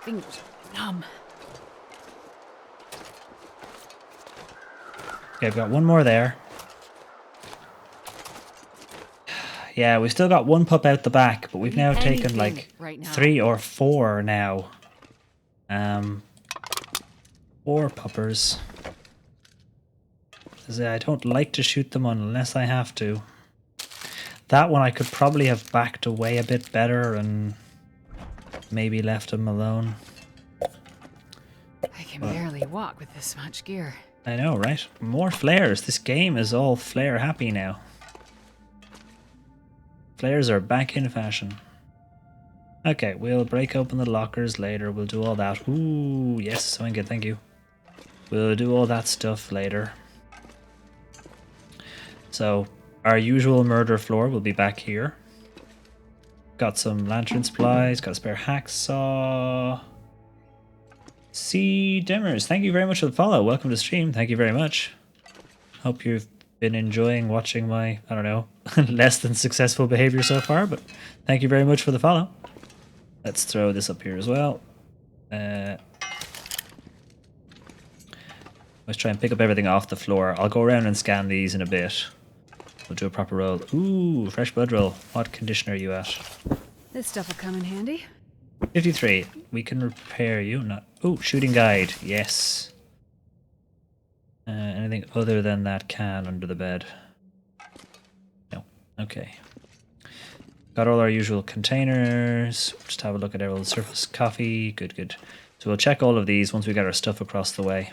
Fingers numb. Okay, I've got one more there. Yeah, we've still got one pup out the back, but we've now taken like right now. 3 or 4 now. 4 puppers. I don't like to shoot them unless I have to. That one I could probably have backed away a bit better and maybe left him alone. I can barely walk with this much gear. I know, right? More flares. This game is all flare happy now. Flares are back in fashion. Okay, we'll break open the lockers later. We'll do all that. Ooh, yes, so good, thank you. We'll do all that stuff later. So, our usual murder floor will be back here. Got some lantern supplies, got a spare hacksaw. C. Dimmers, thank you very much for the follow. Welcome to stream. Thank you very much. Hope you've been enjoying watching my, I don't know, less than successful behavior so far, but thank you very much for the follow. Let's throw this up here as well. Let's try and pick up everything off the floor. I'll go around and scan these in a bit. We'll do a proper roll. Ooh, fresh blood roll. What condition are you at? This stuff will come in handy. 53. We can repair you. Not. Ooh, shooting guide. Yes. Anything other than that can under the bed? No. Okay. Got all our usual containers. Just have a look at all the surface coffee. Good, good. So we'll check all of these once we get our stuff across the way.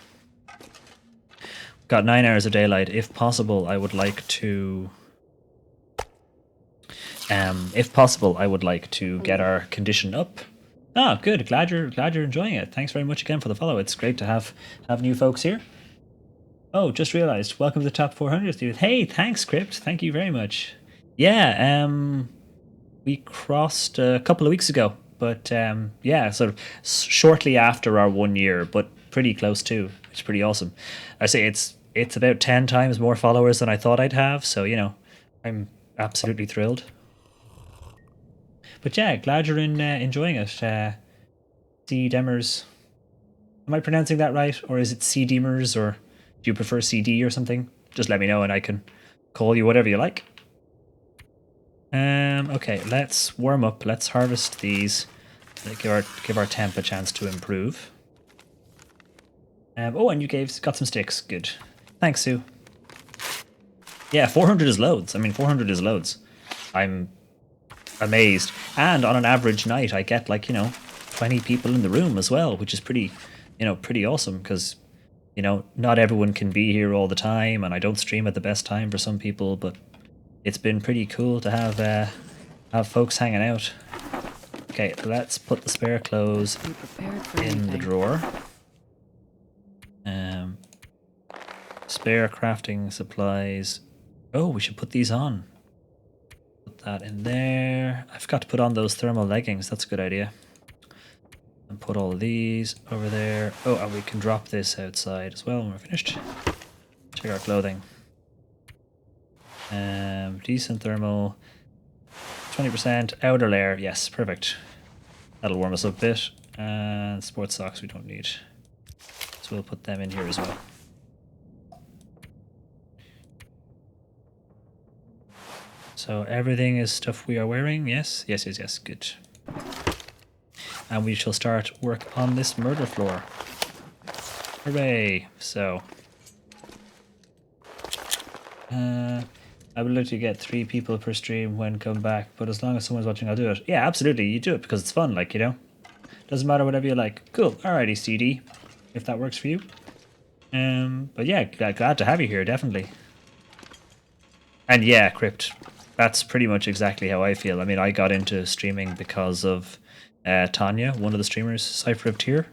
Got 9 hours of daylight. If possible, I would like to... if possible, I would like to get our condition up. Oh, good. Glad you're enjoying it. Thanks very much again for the follow. It's great to have new folks here. Oh, just realized. Welcome to the top 400, dude. Hey, thanks, Crypt. Thank you very much. Yeah, we crossed a couple of weeks ago, but yeah, sort of shortly after our 1 year, but pretty close too. It's pretty awesome. I say it's about 10 times more followers than I thought I'd have, so you know, I'm absolutely thrilled. But yeah, glad you're enjoying it. C. Demers. Am I pronouncing that right? Or is it C. Demers? Or do you prefer CD or something? Just let me know and I can call you whatever you like. Okay, let's warm up. Let's harvest these. Give our temp a chance to improve. Oh, and you got some sticks. Good. Thanks, Sue. Yeah, 400 is loads. I mean, 400 is loads. I'm amazed. And on an average night, I get 20 people in the room as well, which is pretty awesome because, not everyone can be here all the time, and I don't stream at the best time for some people, but it's been pretty cool to have folks hanging out. Okay, let's put the spare clothes in the drawer. Spare crafting supplies. Oh, we should put these on. Put that in there. I forgot to put on those thermal leggings. That's a good idea. And put all of these over there. Oh, and we can drop this outside as well when we're finished. Check our clothing. Decent thermal. 20% outer layer. Yes, perfect. That'll warm us up a bit. And sports socks we don't need. So we'll put them in here as well. So everything is stuff we are wearing. Yes, yes, yes, yes. Good. And we shall start work on this murder floor. Hooray! So, I would literally get 3 people per stream when come back, but as long as someone's watching, I'll do it. Yeah, absolutely. You do it because it's fun, Doesn't matter, whatever you like. Cool. Alrighty, CD, if that works for you. But yeah, glad to have you here, definitely. And yeah, Crypt, that's pretty much exactly how I feel. I mean, I got into streaming because of Tanya, one of the streamers, Cypher of Tier.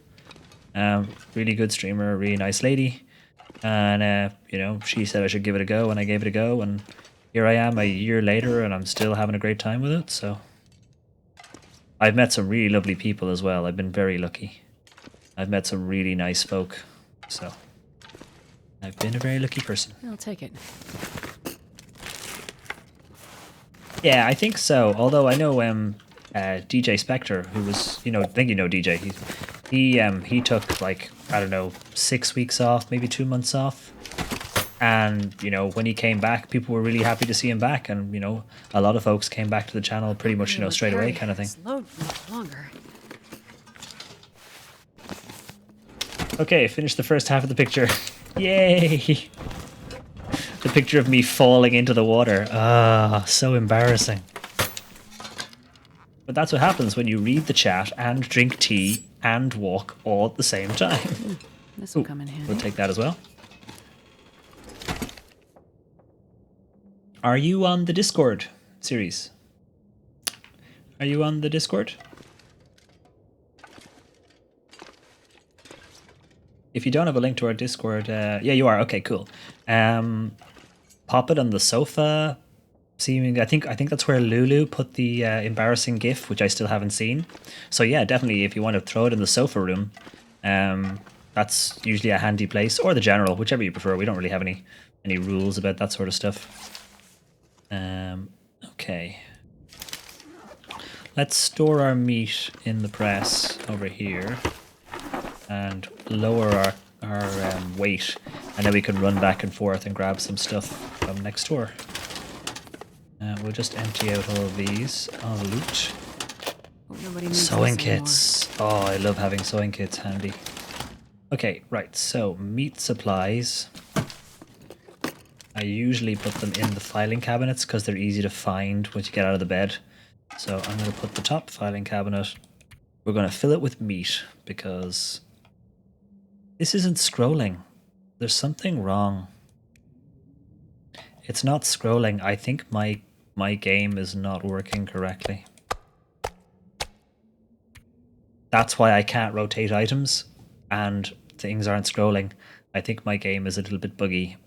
Really good streamer, really nice lady. And, she said I should give it a go, and I gave it a go. And here I am a year later, and I'm still having a great time with it. So I've met some really lovely people as well. I've been very lucky. I've met some really nice folk. So I've been a very lucky person. I'll take it. Yeah, I think so. Although I know DJ Spectre, who was, I think you know DJ. He took I don't know, 6 weeks off, maybe 2 months off. And when he came back, people were really happy to see him back, and a lot of folks came back to the channel pretty much straight away, kind of thing. Load longer. Okay, finished the first half of the picture. Yay! The picture of me falling into the water. Ah, so embarrassing. But that's what happens when you read the chat and drink tea and walk all at the same time. This will come in handy. We'll take that as well. Are you on the Discord series? Are you on the Discord? If you don't have a link to our Discord, yeah, you are. Okay, cool. Pop it on the sofa. I think that's where Lulu put the embarrassing GIF, which I still haven't seen. So yeah, definitely, if you want to throw it in the sofa room, that's usually a handy place, or the general, whichever you prefer. We don't really have any rules about that sort of stuff. Okay. Let's store our meat in the press over here and lower our weight, and then we can run back and forth and grab some stuff from next door. We'll just empty out all of these. All the loot. Sewing kits. Oh, I love having sewing kits handy. Okay, right, so meat supplies. I usually put them in the filing cabinets because they're easy to find once you get out of the bed. So I'm going to put the top filing cabinet. We're going to fill it with meat because this isn't scrolling. There's something wrong. It's not scrolling. I think my game is not working correctly. That's why I can't rotate items and things aren't scrolling. I think my game is a little bit buggy.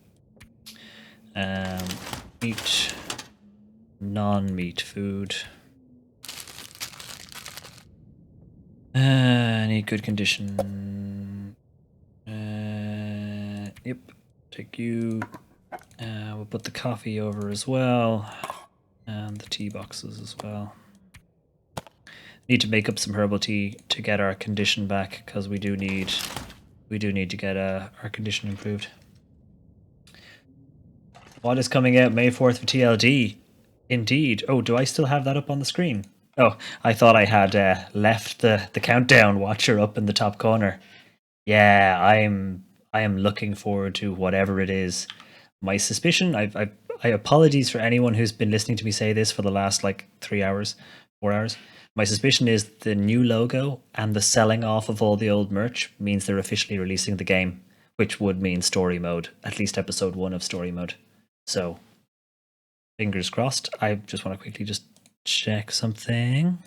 Meat, non-meat food. Any good condition. Yep, take you. We'll put the coffee over as well, and the tea boxes as well. Need to make up some herbal tea to get our condition back, because we do need to get our condition improved. What is coming out May 4th for TLD? Indeed. Oh, do I still have that up on the screen? Oh, I thought I had left the countdown watcher up in the top corner. Yeah, I am looking forward to whatever it is. My suspicion, I apologies for anyone who's been listening to me say this for the last like 3 hours, 4 hours. My suspicion is the new logo and the selling off of all the old merch means they're officially releasing the game, which would mean story mode, at least episode 1 of story mode. So, fingers crossed. I just want to quickly just check something.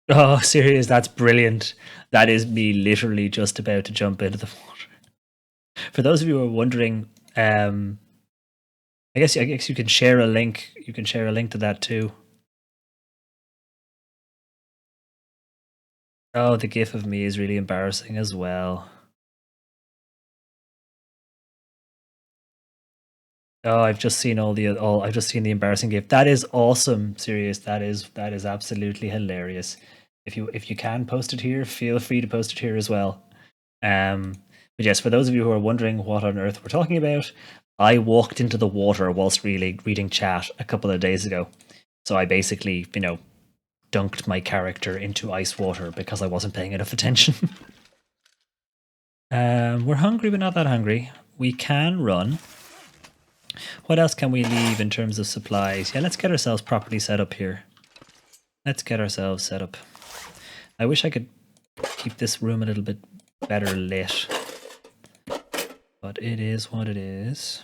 Oh, serious, that's brilliant. That is me literally just about to jump into the water. For those of you who are wondering, I guess you can share a link. You can share a link to that too. Oh, the gif of me is really embarrassing as well. Oh, I've just seen I've just seen the embarrassing gif. That is awesome, serious. That is absolutely hilarious. If you can post it here, feel free to post it here as well. But yes, for those of you who are wondering what on earth we're talking about, I walked into the water whilst really reading chat a couple of days ago. So I basically, dunked my character into ice water because I wasn't paying enough attention. We're hungry, but not that hungry. We can run. What else can we leave in terms of supplies? Yeah, let's get ourselves properly set up here. Let's get ourselves set up. I wish I could keep this room a little bit better lit. But it is what it is.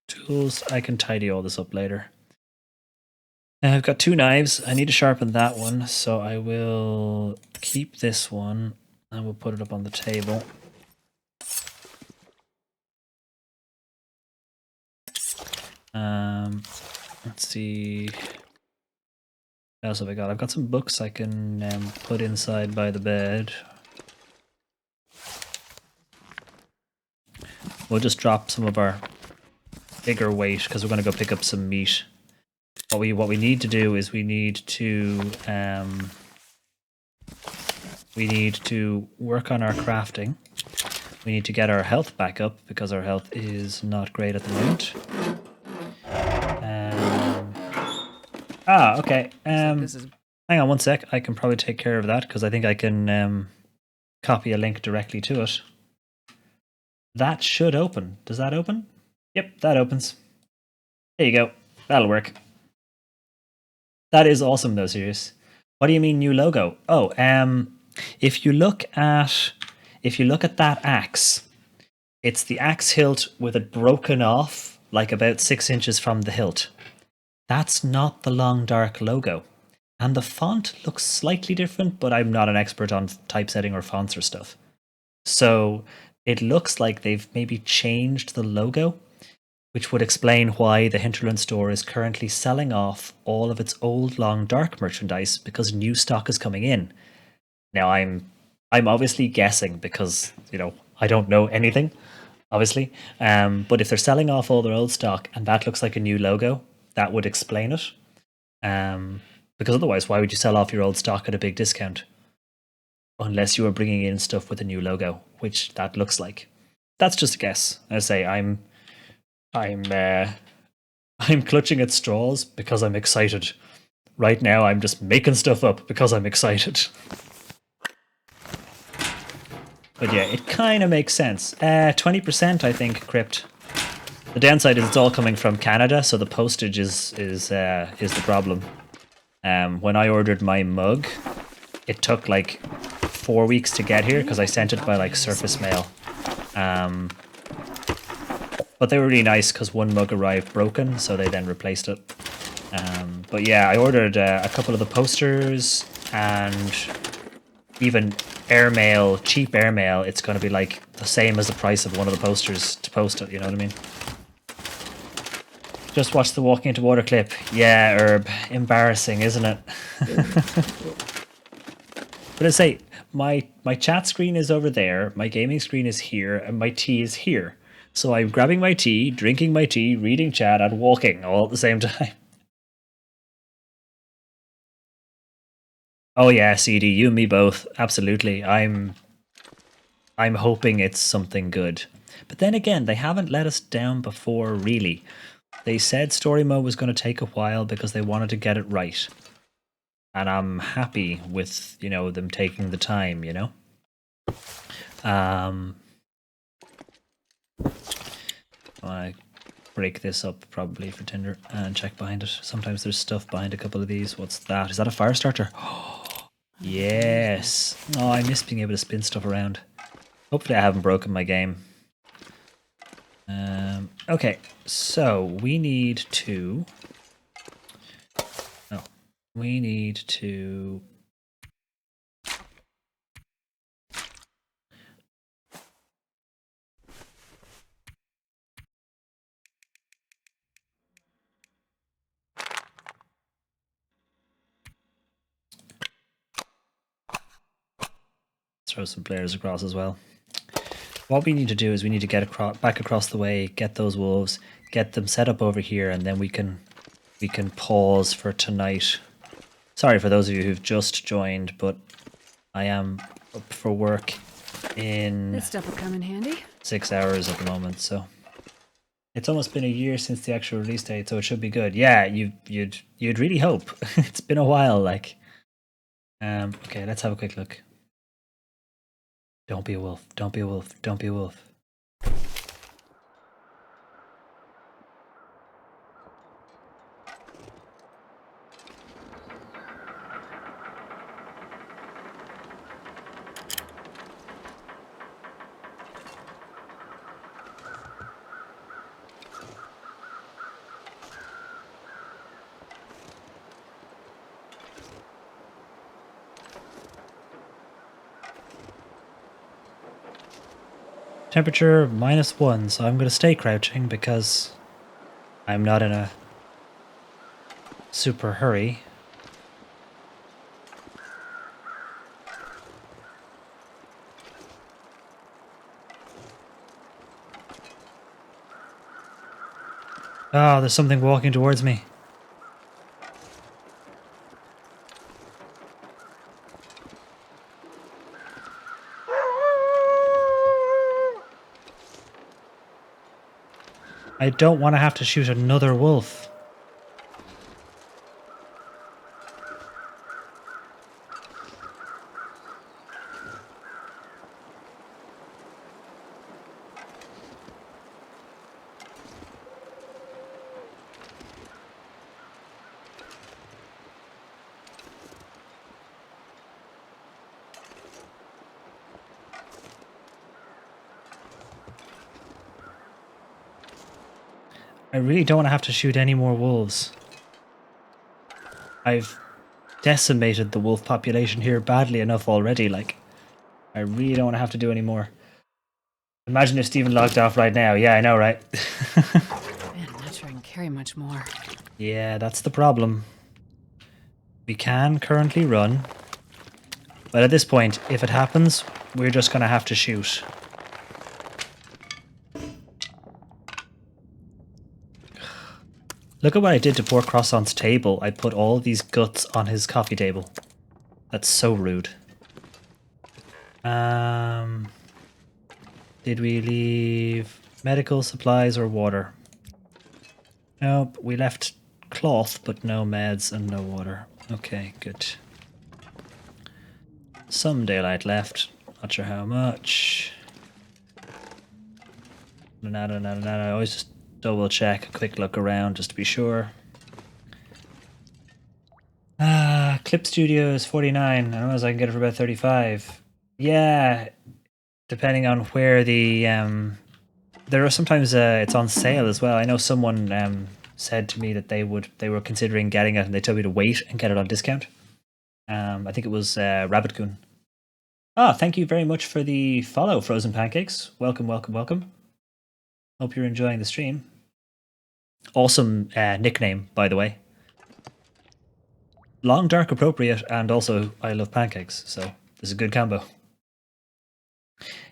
Tools, I can tidy all this up later. I've got 2 knives. I need to sharpen that one, so I will keep this one and we'll put it up on the table. Let's see. What else have I got? I've got some books I can put inside by the bed. We'll just drop some of our bigger weight because we're going to go pick up some meat. What we need to do is we need to work on our crafting. We need to get our health back up because our health is not great at the moment. Okay. This is Hang on one sec. I can probably take care of that because I think I can copy a link directly to it. That should open. Does that open? Yep, that opens. There you go. That'll work. That is awesome though, Sirius. What do you mean new logo? Oh, if you look at that axe, it's the axe hilt with it broken off like about 6 inches from the hilt. That's not the Long Dark logo. And the font looks slightly different, but I'm not an expert on typesetting or fonts or stuff. So it looks like they've maybe changed the logo, which would explain why the Hinterland store is currently selling off all of its old Long Dark merchandise because new stock is coming in. Now I'm obviously guessing because, I don't know anything, obviously. But if they're selling off all their old stock and that looks like a new logo, that would explain it. Because otherwise, why would you sell off your old stock at a big discount? Unless you were bringing in stuff with a new logo, which that looks like. That's just a guess. I say I'm clutching at straws because I'm excited. Right now, I'm just making stuff up because I'm excited. But yeah, it kind of makes sense. 20%, I think, Crypt. The downside is it's all coming from Canada, so the postage is the problem. When I ordered my mug, it took like 4 weeks to get here because I sent it by like surface mail. But they were really nice because one mug arrived broken, so they then replaced it. But yeah, I ordered a couple of the posters and even airmail, cheap airmail. It's going to be like the same as the price of one of the posters to post it, you know what I mean? Just watch the walking into water clip. Yeah, Herb. Embarrassing, isn't it? But I say, my chat screen is over there, my gaming screen is here, and my tea is here. So I'm grabbing my tea, drinking my tea, reading chat, and walking all at the same time. Oh yeah, CD, you and me both. Absolutely. I'm hoping it's something good. But then again, they haven't let us down before, really. They said story mode was going to take a while because they wanted to get it right. And I'm happy with, them taking the time, I break this up probably for Tinder and check behind it. Sometimes there's stuff behind a couple of these. What's that? Is that a fire starter? Yes. Oh, I miss being able to spin stuff around. Hopefully I haven't broken my game. Okay, so we need to... Oh, we need to... Throw some players across as well. What we need to do is we need to get back across the way, get those wolves, get them set up over here, and then we can pause for tonight. Sorry for those of you who've just joined, but I am up for work in This stuff will come in handy. 6 hours at the moment, so it's almost been a year since the actual release date, so it should be good. Yeah, you'd really hope. It's been a while, like. Okay, let's have a quick look. Don't be a wolf. Don't be a wolf. Don't be a wolf. Temperature -1, so I'm going to stay crouching because I'm not in a super hurry. Oh, there's something walking towards me. I don't want to have to shoot another wolf. I really don't want to have to shoot any more wolves. I've decimated the wolf population here badly enough already. Like, I really don't want to have to do any more. Imagine if Steven logged off right now. Yeah, I know, right? Man, I'm not sure I can carry much more. Yeah, that's the problem. We can currently run. But at this point, if it happens, we're just going to have to shoot. Look at what I did to poor Croissant's table. I put all these guts on his coffee table. That's so rude. Did we leave medical supplies or water? Nope, we left cloth, but no meds and no water. Okay, good. Some daylight left. Not sure how much. Nada. I always just double check, a quick look around just to be sure. Clip Studio is 49. I know I can get it for about 35. Yeah, depending on where the there are sometimes it's on sale as well. I know someone said to me that they were considering getting it and they told me to wait and get it on discount. I think it was Rabbitcoon. Ah, thank you very much for the follow, Frozen Pancakes. Welcome. Hope you're enjoying the stream. Awesome nickname, by the way. Long, dark, appropriate, and also I love pancakes, so this is a good combo.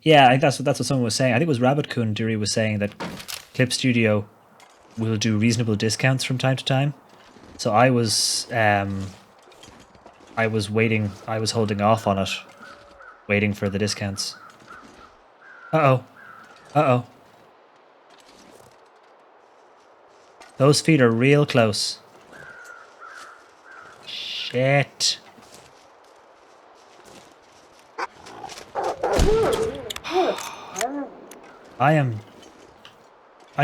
Yeah, I think that's what someone was saying. I think it was Rabbitcoon Dury was saying that Clip Studio will do reasonable discounts from time to time. So I was waiting, I was holding off on it, waiting for the discounts. Uh-oh. Those feet are real close. Shit. I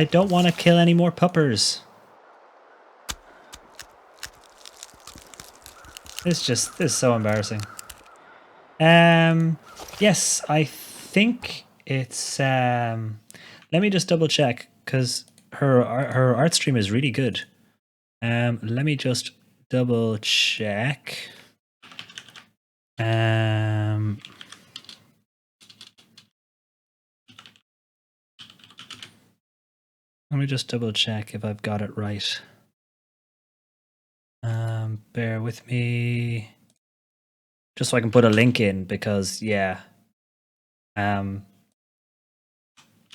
don't want to kill any more puppers. This is so embarrassing. Yes, I think it's let me just double check because her art stream is really good. Let me just double check. Let me just double check if I've got it right. Bear with me. Just so I can put a link in because yeah.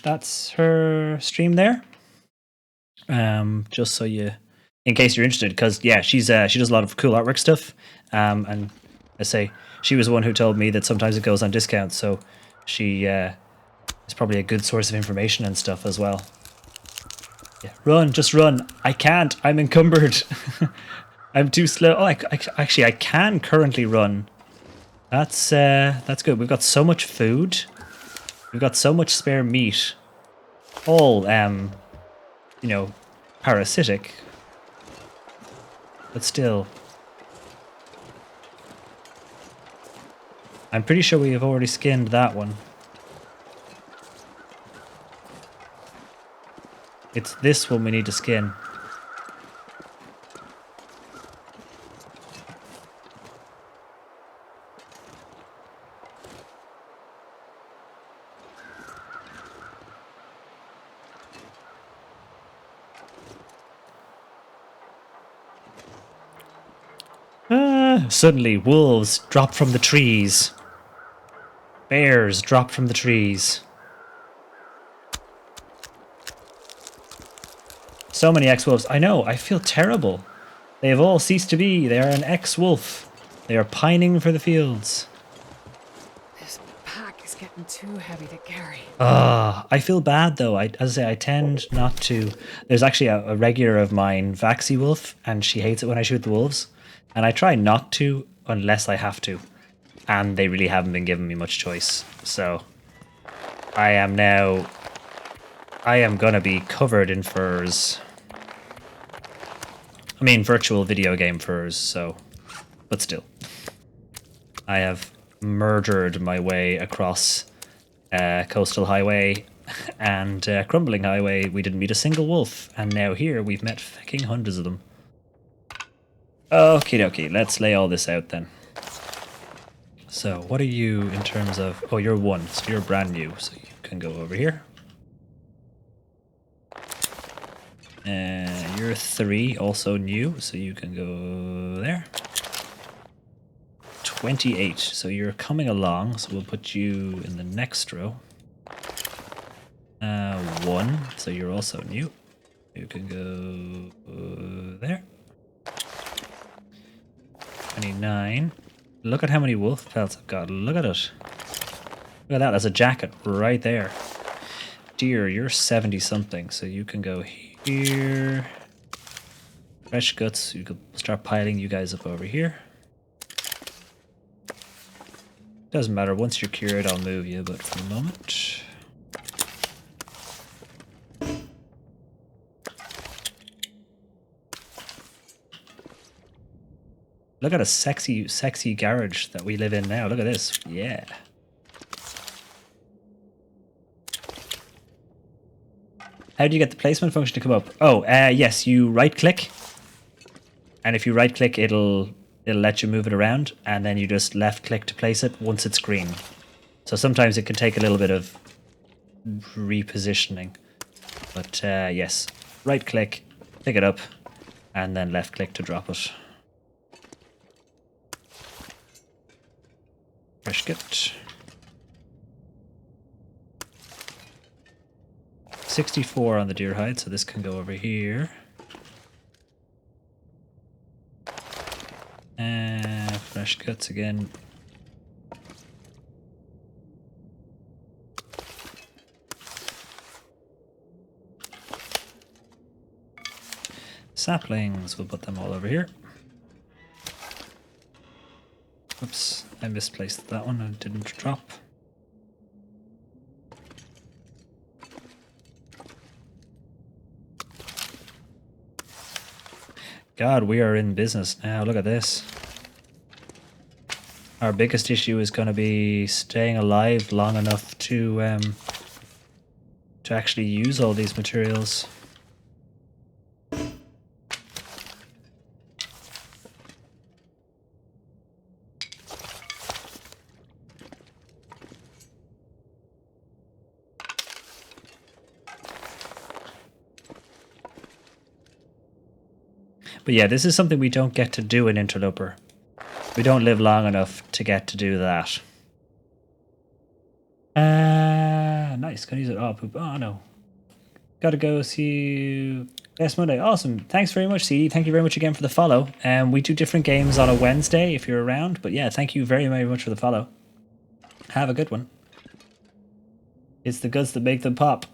That's her stream there. Just so you, in case you're interested, because yeah, she does a lot of cool artwork stuff. And I say she was the one who told me that sometimes it goes on discount, so she is probably a good source of information and stuff as well. Yeah, run, just run. I can't. I'm encumbered. I'm too slow. Oh, actually, I can currently run. That's good. We've got so much food. We've got so much spare meat. All you know, parasitic. But still. I'm pretty sure we have already skinned that one. It's this one we need to skin. Suddenly, wolves drop from the trees. Bears drop from the trees. So many ex-wolves. I know, I feel terrible. They have all ceased to be. They are an ex-wolf. They are pining for the fields. This pack is getting too heavy to carry. I feel bad though. As I say, I tend not to. There's actually a regular of mine, Vaxie Wolf, and she hates it when I shoot the wolves. And I try not to unless I have to. And they really haven't been giving me much choice. So I am gonna be covered in furs. I mean, virtual video game furs, so, but still. I have murdered my way across Coastal Highway And Crumbling Highway, we didn't meet a single wolf. And now here, we've met fucking hundreds of them. Okie dokie, let's lay all this out then. So, what are you in terms of... Oh, you're 1, so you're brand new. So you can go over here. You're 3, also new, so you can go there. 28, so you're coming along, so we'll put you in the next row. 1, so you're also new. You can go there. 29. Look at how many wolf pelts I've got. Look at it. Look at that. That's a jacket right there. Deer, you're 70 something, so you can go here. Fresh guts. You could start piling you guys up over here. Doesn't matter. Once you're cured, I'll move you, but for the moment. Look at a sexy, sexy garage that we live in now. Look at this. Yeah. How do you get the placement function to come up? Oh, yes, you right-click. And if you right-click, it'll let you move it around. And then you just left-click to place it once it's green. So sometimes it can take a little bit of repositioning. But yes, right-click, pick it up, and then left-click to drop it. Fresh gut. 64 on the deer hide, so this can go over here. Fresh guts again. Saplings, we'll put them all over here. Oops, I misplaced that one and didn't drop. God, we are in business now. Look at this. Our biggest issue is going to be staying alive long enough to actually use all these materials. But yeah, this is something we don't get to do in Interloper. We don't live long enough to get to do that. Nice. Can I use it? Oh, poop. Oh, no. Gotta go see you next Monday. Awesome. Thanks very much, CD. Thank you very much again for the follow. We do different games on a Wednesday if you're around. But yeah, thank you very, very much for the follow. Have a good one. It's the goods that make them pop.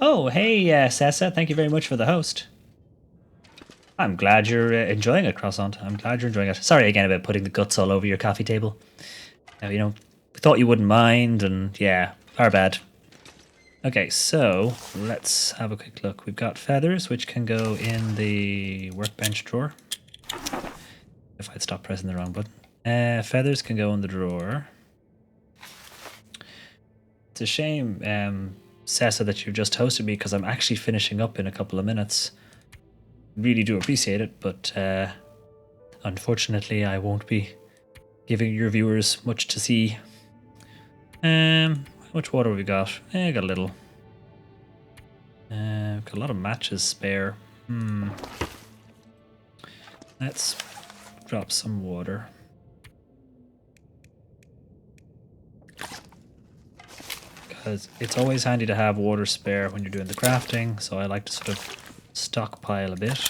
Oh, hey, Sessa. Thank you very much for the host. I'm glad you're enjoying it, Croissant. I'm glad you're enjoying it. Sorry again about putting the guts all over your coffee table. You know, we thought you wouldn't mind, and yeah, our bad. Okay, so let's have a quick look. We've got feathers, which can go in the workbench drawer. If I'd stop pressing the wrong button. Feathers can go in the drawer. It's a shame, Sessa, that you've just hosted me, because I'm actually finishing up in a couple of minutes. Really do appreciate it, but unfortunately I won't be giving your viewers much to see. How much water have we got? I got a little. Got a lot of matches spare. Let's drop some water. Because it's always handy to have water spare when you're doing the crafting, so I like to sort of stockpile a bit.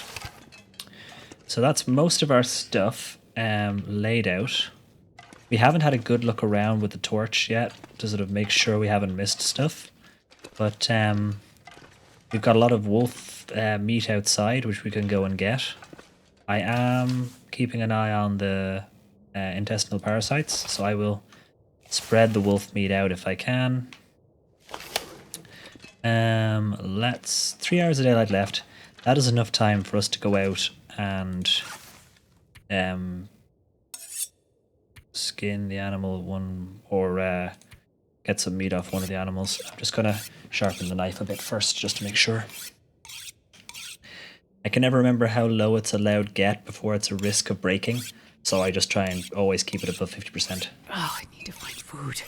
So that's most of our stuff laid out. We haven't had a good look around with the torch yet to sort of make sure we haven't missed stuff. But we've got a lot of wolf meat outside, which we can go and get. I am keeping an eye on the intestinal parasites, so I will spread the wolf meat out if I can. Let's 3 hours of daylight left. That is enough time for us to go out and skin the animal one, or get some meat off one of the animals. I'm just gonna sharpen the knife a bit first, just to make sure. I can never remember how low it's allowed get before it's a risk of breaking, so I just try and always keep it above 50%. Oh, I need to find food.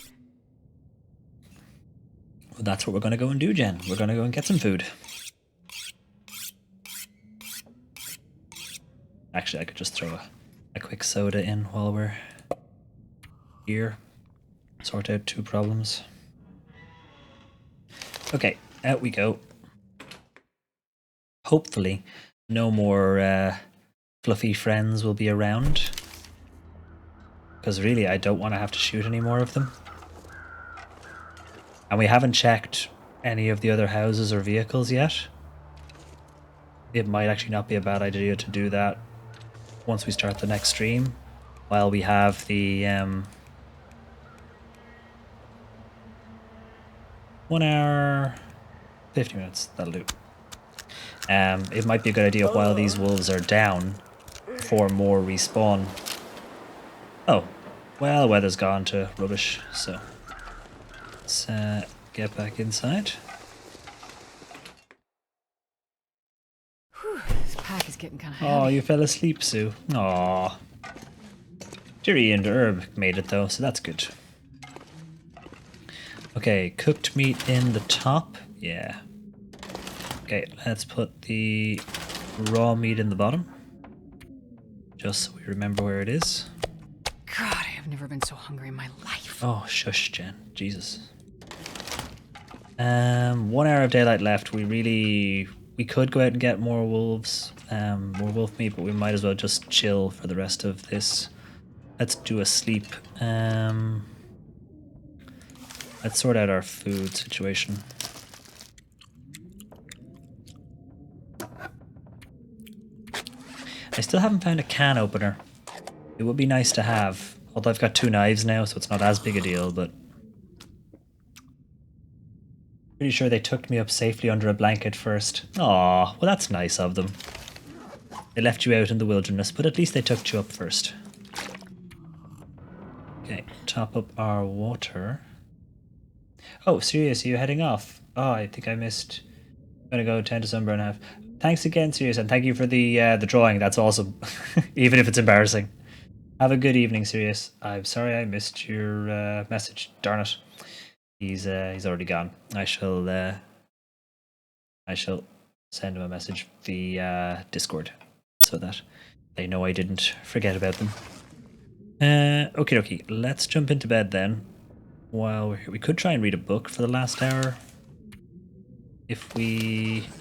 Well, that's what we're gonna go and do, Jen. We're gonna go and get some food. Actually, I could just throw a quick soda in while we're here. Sort out 2 problems. Okay, out we go. Hopefully, no more fluffy friends will be around. Because really, I don't want to have to shoot any more of them. And we haven't checked any of the other houses or vehicles yet. It might actually not be a bad idea to do that once we start the next stream, while we have the 1 hour, 50 minutes, that'll do. It might be a good idea while these wolves are down for more respawn. Oh, well, weather's gone to rubbish, so let's get back inside. Whew, this pack is getting kind of heavy. Oh, you fell asleep, Sue. Aw. Jerry and Herb made it though, so that's good. Okay, cooked meat in the top. Yeah. Okay, let's put the raw meat in the bottom. Just so we remember where it is. God, I have never been so hungry in my life. Oh, shush, Jen. Jesus. 1 hour of daylight left. We could go out and get more wolves, more wolf meat, but we might as well just chill for the rest of this. Let's do a sleep. Let's sort out our food situation. I still haven't found a can opener. It would be nice to have, although I've got 2 knives now, so it's not as big a deal, but pretty sure they tucked me up safely under a blanket first. Aw, well that's nice of them. They left you out in the wilderness, but at least they tucked you up first. Okay, top up our water. Oh, serious, are you heading off? Oh, I think I missed. I'm gonna go 10 to sunburn half. Thanks again, Sirius, and thank you for the drawing. That's awesome, even if it's embarrassing. Have a good evening, Sirius. I'm sorry I missed your message. Darn it. He's already gone. I shall send him a message via Discord so that they know I didn't forget about them. Okie dokie. Let's jump into bed then. While we're here, we could try and read a book for the last hour.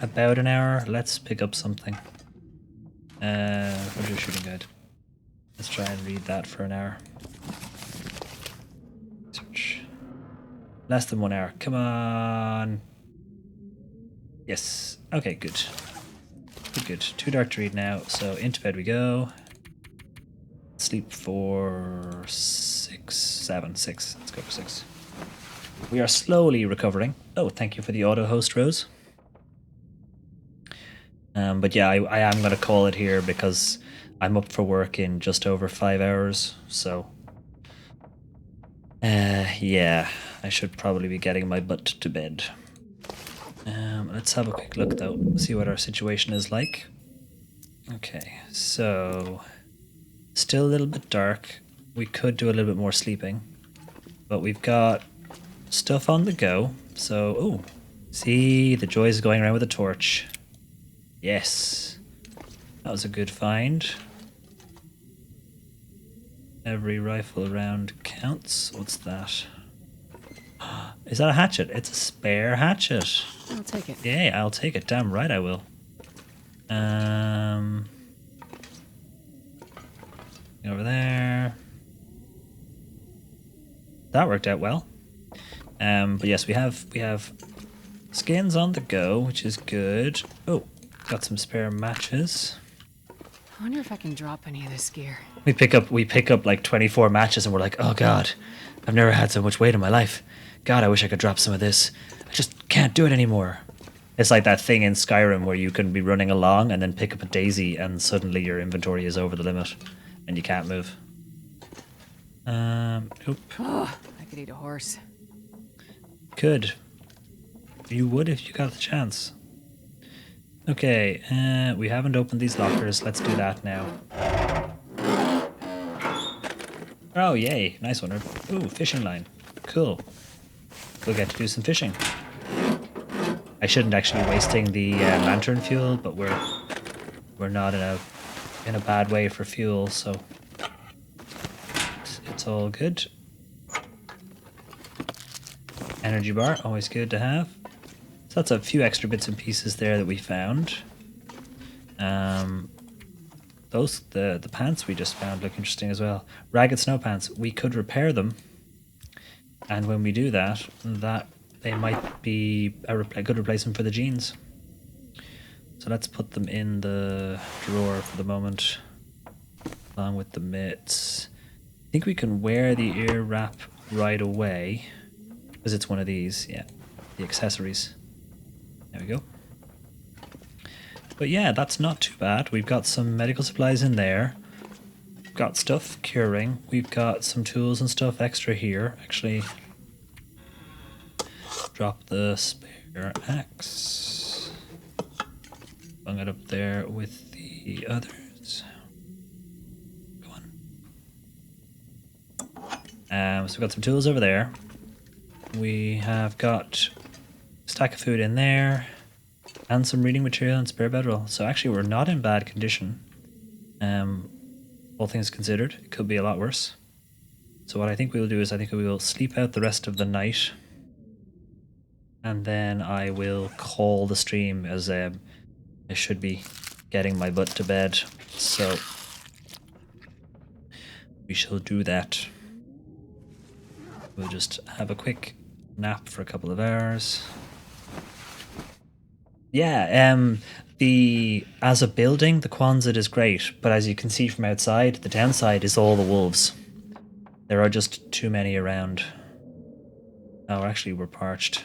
About an hour, let's pick up something. Where's your shooting guide? Let's try and read that for an hour. Search. Less than 1 hour. Come on. Yes. Okay, good. Good. Too dark to read now, so into bed we go. Sleep for 6. Let's go for 6. We are slowly recovering. Oh, thank you for the auto host, Rose. But yeah, I am going to call it here because I'm up for work in just over 5 hours. So, yeah, I should probably be getting my butt to bed. Let's have a quick look though, see what our situation is like. Okay, so still a little bit dark. We could do a little bit more sleeping, but we've got stuff on the go. So, oh, see, the joys of going around with a torch. Yes, that was a good find. Every rifle round counts. What's that? Is that a hatchet? It's a spare hatchet. I'll take it. Yay, I'll take it. Damn right I will. Over there. That worked out well. But yes, we have skins on the go, which is good. Oh, got some spare matches. I wonder if I can drop any of this gear. We pick up like 24 matches and we're like, oh god, I've never had so much weight in my life. God, I wish I could drop some of this. I just can't do it anymore. It's like that thing in Skyrim where you can be running along and then pick up a daisy and suddenly your inventory is over the limit and you can't move. Oop. Oh, I could eat a horse. Could. You would if you got the chance. Okay, we haven't opened these lockers. Let's do that now. Oh, yay. Nice one. Ooh, fishing line. Cool. We'll get to do some fishing. I shouldn't actually be wasting the lantern fuel, but we're not in a bad way for fuel, so it's all good. Energy bar, always good to have. So that's a few extra bits and pieces there that we found. The pants we just found look interesting as well. Ragged snow pants. We could repair them, and when we do that, they might be a good replacement for the jeans. So let's put them in the drawer for the moment, along with the mitts. I think we can wear the ear wrap right away, because it's one of these. Yeah, the accessories. There we go. But yeah, that's not too bad. We've got some medical supplies in there. We've got stuff curing. We've got some tools and stuff extra here. Actually, drop the spare axe. Bung it up there with the others. Go on. So we've got some tools over there. We have got a stack of food in there. And some reading material and spare bedroll. So actually we're not in bad condition. All things considered, it could be a lot worse. So what I think we'll do is I think we will sleep out the rest of the night. And then I will call the stream, as I should be getting my butt to bed. So we shall do that. We'll just have a quick nap for a couple of hours. Yeah, as a building, the Quonset is great, but as you can see from outside, the downside is all the wolves. There are just too many around. Oh, actually, we're parched.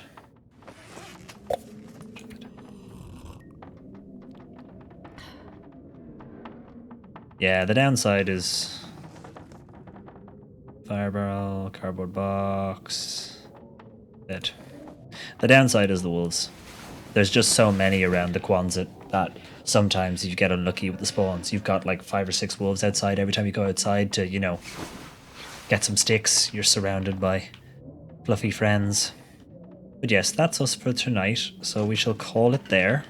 Yeah, the downside is fire barrel, cardboard box. It. The downside is the wolves. There's just so many around the Quonset that sometimes you get unlucky with the spawns. You've got like 5 or 6 wolves outside every time you go outside to, get some sticks. You're surrounded by fluffy friends. But yes, that's us for tonight, so we shall call it there.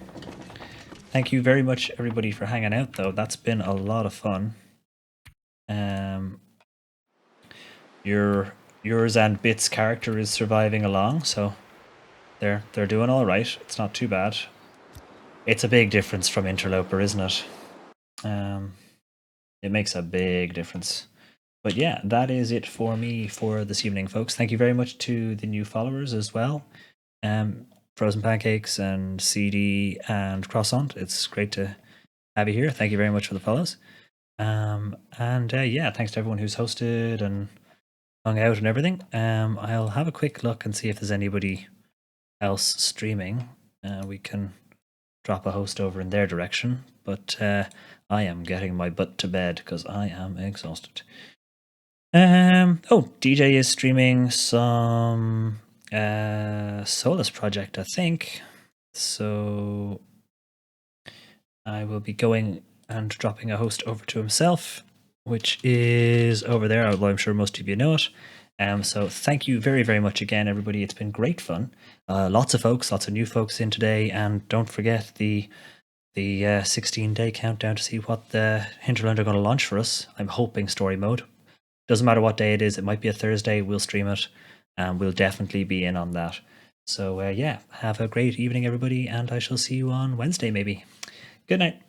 Thank you very much, everybody, for hanging out, though. That's been a lot of fun. Yours and Bit's character is surviving along, so they're doing all right. It's not too bad. It's a big difference from Interloper, isn't it? It makes a big difference. But yeah, that is it for me for this evening, folks. Thank you very much to the new followers as well. Frozen Pancakes and CD and Croissant. It's great to have you here. Thank you very much for the follows. Yeah, thanks to everyone who's hosted and hung out and everything. I'll have a quick look and see if there's anybody else streaming. We can drop a host over in their direction, but I am getting my butt to bed because I am exhausted. DJ is streaming some Solus project, I think. So I will be going and dropping a host over to himself, which is over there, although I'm sure most of you know it. So thank you very, very much again, everybody. It's been great fun. Lots of new folks in today, and don't forget the 16-day countdown to see what the Hinterland are going to launch for us. I'm hoping story mode. Doesn't matter what day it is. It might be a Thursday. We'll stream it, and we'll definitely be in on that. So yeah, have a great evening, everybody, and I shall see you on Wednesday, maybe. Good night.